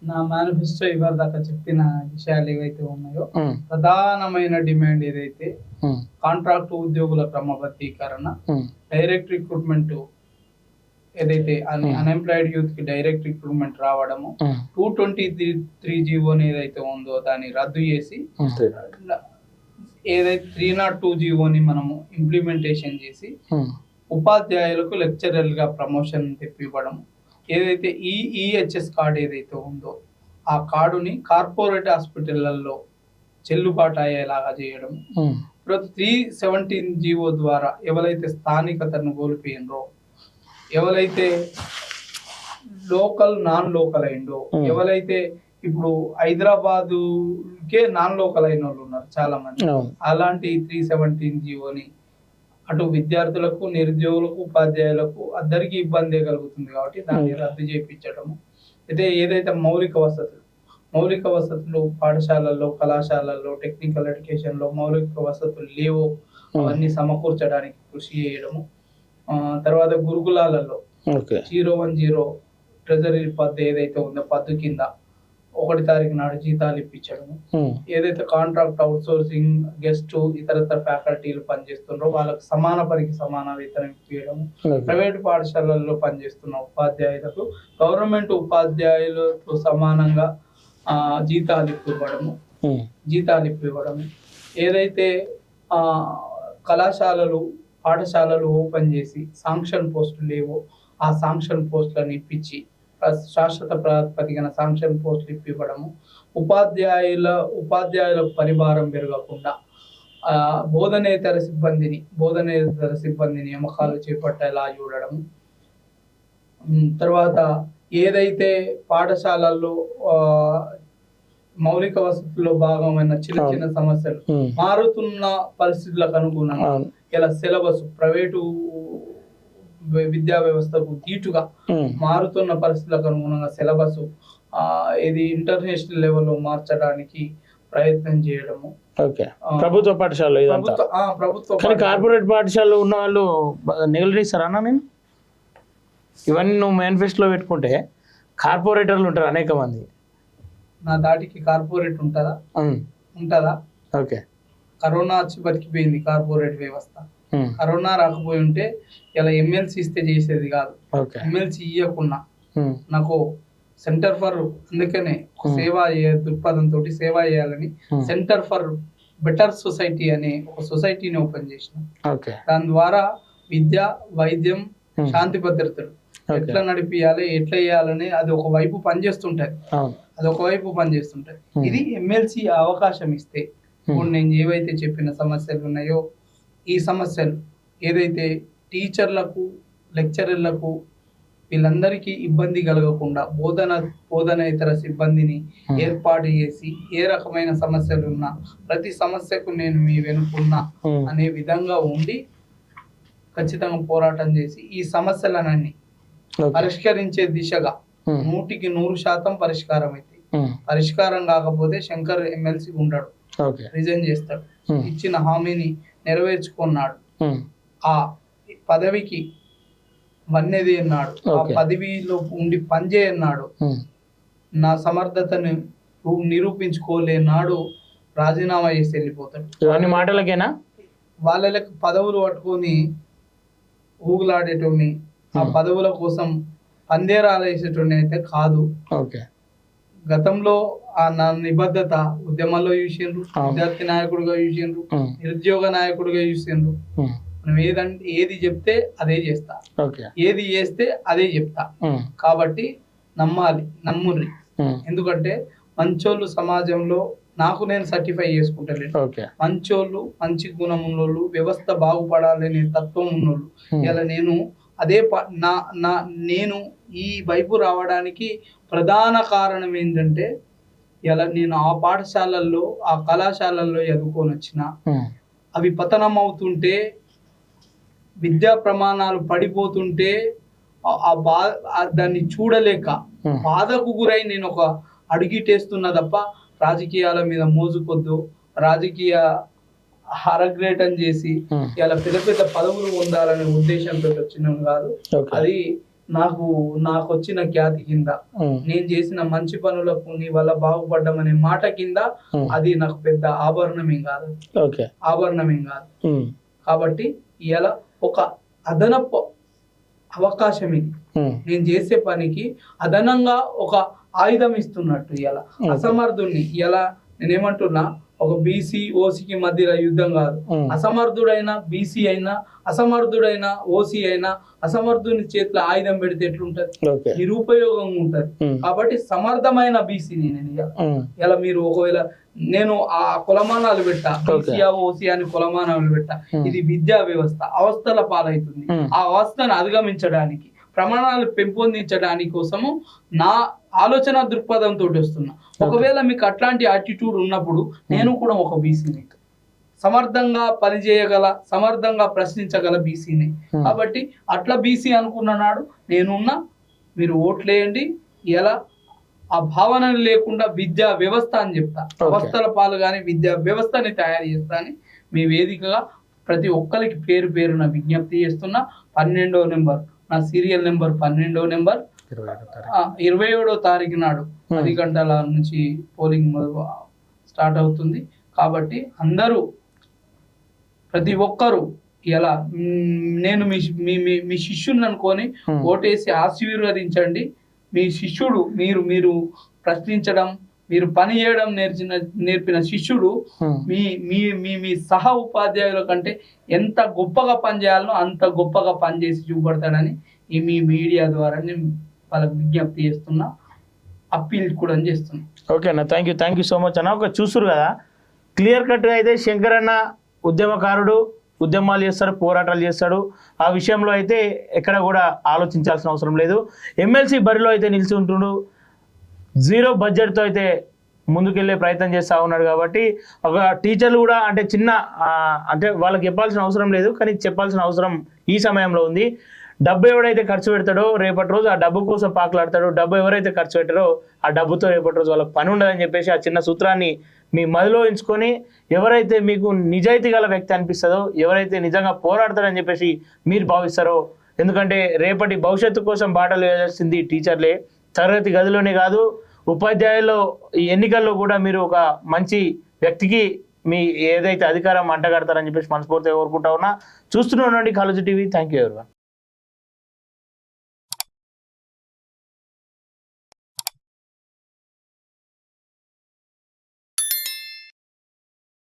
నా మేనిఫెస్టో ఇవాళ దాకా చెప్పిన విషయాలు ఏవైతే ఉన్నాయో ప్రధానమైన డిమాండ్ ఏదైతే కాంట్రాక్ట్ ఉద్యోగుల క్రమబద్ధీకరణ, డైరెక్ట్ రిక్రూట్మెంట్ ఏదైతే అన్ఎంప్లాయిడ్ యూత్ కి డైరెక్ట్ రిక్రూట్మెంట్ రావడము, 223 జీవో ఏదైతే ఉందో దాన్ని రద్దు చేసి ఏదైతే 302 జీవోని మనము ఇంప్లిమెంటేషన్ చేసి ఉపాధ్యాయులకు లెక్చరర్ గా ప్రమోషన్ తెప్పివ్వడం, ఏదైతే ఈహెచ్ఎస్ కార్డు ఏదైతే ఉందో ఆ కార్డుని కార్పొరేట్ హాస్పిటళ్లలో చెల్లుబాటు అయ్యేలాగా చేయడం, 317 జీవో ద్వారా ఎవరైతే స్థానికతను కోల్పోయినరో, ఎవరైతే లోకల్ నాన్ లోకల్ అయిండో, ఎవరైతే ఇప్పుడు హైదరాబాదుకే నాన్ లోకల్ అయిన వాళ్ళు ఉన్నారు చాలా మంది, అలాంటి 317 జీవోని అటు విద్యార్థులకు, నిరుద్యోగులకు, ఉపాధ్యాయులకు అందరికీ ఇబ్బంది కలుగుతుంది. కాబట్టి దాన్ని రద్దు చేయించడము. అయితే ఏదైతే మౌలిక వసతులు పాఠశాలల్లో, కళాశాలల్లో, టెక్నికల్ ఎడ్యుకేషన్ లో మౌలిక వసతులు లేవో అవన్నీ సమకూర్చడానికి కృషి చేయడము. తర్వాత గురుకులాలలో 010 ట్రెజరీ పద్దు ఏదైతే ఉందో పద్దు కింద 1 తారీఖు నాడు జీతాలు ఇప్పించడము, ఏదైతే కాంట్రాక్ట్ అవుట్ సోర్సింగ్ గెస్ట్ ఇతరత్ర ఫ్యాకల్టీలు పనిచేస్తున్నారో వాళ్ళకి సమాన పనికి సమాన వేతనం ఇప్పించడము, ప్రైవేట్ పాఠశాలల్లో పనిచేస్తున్న ఉపాధ్యాయులకు గవర్నమెంట్ ఉపాధ్యాయులతో సమానంగా జీతాలు ఇప్పివ్వడము, ఏదైతే పాఠశాలలు ఓపెన్ చేసి శాంక్షన్ పోస్టులు లేవో ఆ శాంక్షన్ పోస్టులను ఇప్పించి శాశ్వత ప్రాతిపదికన శాంక్షన్ పోస్టులు ఇప్పివ్వడము, ఉపాధ్యాయుల పరిభారం పెరగకుండా బోధనేతర సిబ్బంది నియామకాలు చేపట్టేలా చూడడం. తర్వాత ఏదైతే పాఠశాలల్లో మౌలిక వసతుల్లో భాగమైన చిన్న సమస్యలు మారుతున్న పరిస్థితులకు అనుగుణంగా ఇలా సిలబస్ ప్రైవేటు విద్యా వ్యవస్థకు తీటుగా మారుతున్న పరిస్థితులకు అనుగుణంగా సిలబస్ ఇది ఇంటర్నేషనల్ లెవెల్లో మార్చడానికి ప్రయత్నం చేయడము. ప్రభుత్వ పాఠశాలలో కార్పొరేట్ పాఠశాలలో ఉన్న వాళ్ళు నిగలరిస్తారా నేను? ఇవన్నీ నువ్వు మేనిఫెస్టోలో పెట్టుకుంటే కార్పొరేటర్లు ఉంటారు అనేక మంది. నా దాటికి కార్పొరేట్ ఉంటుందా? ఓకే, కరోనా వచ్చి బతికిపోయింది కార్పొరేట్ వ్యవస్థ. కరోనా రాకపోయి ఉంటే ఇలా ఎమ్మెల్సీ ఇస్తే చేసేది కాదు. ఎమ్మెల్సీ ఇవ్వకున్నా నాకు సెంటర్ ఫర్, అందుకనే సేవా దృక్పథంతో సేవ చేయాలని సెంటర్ ఫర్ బెటర్ సొసైటీ అనే ఒక సొసైటీని ఓపెన్ చేసిన. దాని ద్వారా విద్య, వైద్యం, శాంతి భద్రతలు ఎట్లా నడిపియాలి, ఎట్లా చేయాలని అది ఒక వైపు పనిచేస్తుంటది, అవును. అది ఒక వైపు పనిచేస్తుంటది. ఇది ఎమ్మెల్సీ అవకాశం ఇస్తే ఇప్పుడు నేను ఏవైతే చెప్పిన సమస్యలు ఉన్నాయో ఈ సమస్యలు ఏదైతే టీచర్లకు లెక్చరర్లకు వీళ్ళందరికీ ఇబ్బంది కలగకుండా బోధనేతర సిబ్బందిని ఏర్పాటు చేసి ఏ రకమైన సమస్యలు ఉన్నా ప్రతి సమస్యకు నేను మీ వెనుకున్నా అనే విధంగా ఉండి ఖచ్చితంగా పోరాటం చేసి ఈ సమస్యలనన్నీ పరిష్కరించే దిశగా 100% పరిష్కారం అయితే, పరిష్కారం కాకపోతే శంకర్ ఎమ్మెల్సీ ఉండడు, రిజైన్ చేస్తాడు. ఇచ్చిన హామీని నెరవేర్చుకున్నాడు, ఆ పదవికి వన్నెది అన్నాడు, ఆ పదవిలో ఉండి పనిచేయన్నాడు, నా సమర్థతను నిరూపించుకోలేనాడు రాజీనామా చేసి వెళ్ళిపోతాడు. అన్ని మాటలకేనా? వాళ్ళకి పదవులు పట్టుకొని ఊగులాడేటోని, ఆ పదవుల కోసం పందేరాలు వేసేటోని అయితే కాదు. గతంలో ఆ నా నిబద్ధత ఉద్యమాల్లో చూసిండ్రు, విద్యార్థి నాయకుడిగా చూసిండ్రు, నిరుద్యోగ నాయకుడిగా చూసిండ్రు. మనం ఏది చెప్తే అదే చేస్తా, ఏది చేస్తే అదే చెప్తా. కాబట్టి నమ్ముర్రి. ఎందుకంటే మంచోళ్ళు సమాజంలో నాకు నేను సర్టిఫై చేసుకుంటలేను. మంచోళ్ళు, మంచి గుణం ఉన్నోళ్ళు, వ్యవస్థ బాగుపడాలనే తత్వం ఉన్నోళ్ళు. ఇలా నేను నేను ఈ వైపు రావడానికి ప్రధాన కారణం ఏంటంటే ఇలా నేను ఆ పాఠశాలల్లో ఆ కళాశాలల్లో చదువుకొని వచ్చిన అవి పతనం అవుతుంటే, విద్యా ప్రమాణాలు పడిపోతుంటే దాన్ని చూడలేక బాధకు గురై నేను ఒక అడుగిటేస్తున్నా తప్ప రాజకీయాల మీద మోజుకొద్దు, రాజకీయ హరగ్రేటం చేసి ఇలా పెద్ద పెద్ద పదవులు పొందాలనే ఉద్దేశంతో వచ్చినాం కాదు. అది నాకు వచ్చిన ఖ్యాతి కింద, నేను చేసిన మంచి పనులకు నీ వల్ల బాగుపడ్డామనే మాట కింద, అది నాకు పెద్ద ఆభరణమేం కాదు. కాబట్టి ఇలా ఒక అదనపు అవకాశం ఇది, నేను చేసే పనికి అదనంగా ఒక ఆయుధం ఇస్తున్నట్టు. ఇలా అసమర్థుణ్ణి, ఇలా నేనేమంటున్నా, ఒక బీసీ ఓసీకి మధ్యలో యుద్ధం కాదు. అసమర్థుడైన బీసీ అయినా, అసమర్థుడైన ఓసీ అయినా, అసమర్థుని చేతిలో ఆయుధం పెడితే ఎట్లుంటది, నిరుపయోగంగా ఉంటది. కాబట్టి సమర్థమైన బీసీని నేను ఇలా మీరు ఒకవేళ నేను ఆ కులమానాలు పెట్టా, బీసీయా ఓసీ అని కులమానాలు పెట్టా, ఇది విద్యా వ్యవస్థ అవస్థల పాలవుతుంది. ఆ అవస్థను అధిగమించడానికి, ప్రమాణాలు పెంపొందించడానికి కోసము నా ఆలోచన దృక్పథంతో వస్తున్నా. ఒకవేళ మీకు అట్లాంటి యాటిట్యూడ్ ఉన్నప్పుడు నేను కూడా ఒక బీసీని, సమర్థంగా పనిచేయగల, సమర్థంగా ప్రశ్నించగల బీసీని. కాబట్టి అట్లా బీసీ అనుకున్న నాడు నేనున్నా, మీరు ఓట్లేయండి. ఎలా ఆ భావన లేకుండా విద్యా వ్యవస్థ అని చెప్తా, అవస్థల పాలు కానీ విద్యా వ్యవస్థని తయారు చేస్తా అని మీ వేదికగా ప్రతి ఒక్కరికి పేరు పేరున విజ్ఞప్తి చేస్తున్నా. 12వ నెంబర్ నా సీరియల్ నెంబర్ 12వ నెంబర్ 27వ తారీఖు నాడు 10 గంటల నుంచి పోలింగ్ స్టార్ట్ అవుతుంది. కాబట్టి అందరూ, ప్రతి ఒక్కరూ ఇలా నేను మీ శిష్యుని అనుకొని ఓటేసి ఆశీర్వదించండి. మీ శిష్యుడు, మీరు ప్రశ్నించడం, మీరు పని చేయడం నేర్పిన శిష్యుడు మీ సహ ఉపాధ్యాయుల కంటే ఎంత గొప్పగా పనిచేయాలనో అంత గొప్పగా పనిచేసి చూపడతాడని మీ మీడియా ద్వారా నేను వాళ్ళకి విజ్ఞప్తి చేస్తున్నా, అప్పీల్ కూడా చేస్తున్నా. ఓకే అన్న, థ్యాంక్ యూ సో మచ్ అన్న. ఒక చూసురు కదా, క్లియర్ కట్గా అయితే శంకర్ అన్న ఉద్యమకారుడు, ఉద్యమాలు చేస్తాడు, పోరాటాలు చేస్తాడు. ఆ విషయంలో అయితే ఎక్కడ కూడా ఆలోచించాల్సిన అవసరం లేదు. ఎమ్మెల్సీ బరిలో అయితే నిలిచి ఉంటుడు, 0 బడ్జెట్తో అయితే ముందుకెళ్ళే ప్రయత్నం చేస్తూ ఉన్నాడు. కాబట్టి ఒక టీచర్లు కూడా అంటే వాళ్ళకి చెప్పాల్సిన అవసరం లేదు, కానీ చెప్పాల్సిన అవసరం ఈ సమయంలో ఉంది. డబ్బు ఎవడైతే ఖర్చు పెడతాడో రేపటి రోజు ఆ డబ్బు కోసం పాకులాడతాడో, డబ్బు ఎవరైతే ఖర్చు పెట్టారో ఆ డబ్బుతో రేపటి రోజు వాళ్ళకి పని ఉండదని చెప్పేసి ఆ చిన్న సూత్రాన్ని మీ మదిలో ఉంచుకొని, ఎవరైతే మీకు నిజాయితీ గల వ్యక్తి అనిపిస్తుందో, ఎవరైతే నిజంగా పోరాడతారని చెప్పేసి మీరు భావిస్తారో, ఎందుకంటే రేపటి భవిష్యత్తు కోసం బాటలు వేయాల్సింది టీచర్లే. తరగతి గదిలోనే కాదు, ఉపాధ్యాయుల్లో ఈ ఎన్నికల్లో కూడా మీరు ఒక మంచి వ్యక్తికి మీ ఏదైతే అధికారం అంటగడతారని చెప్పేసి మనస్ఫూర్తిగా కోరుకుంటా ఉన్నా. చూస్తూనే ఉండండి college TV. Thank you everyone.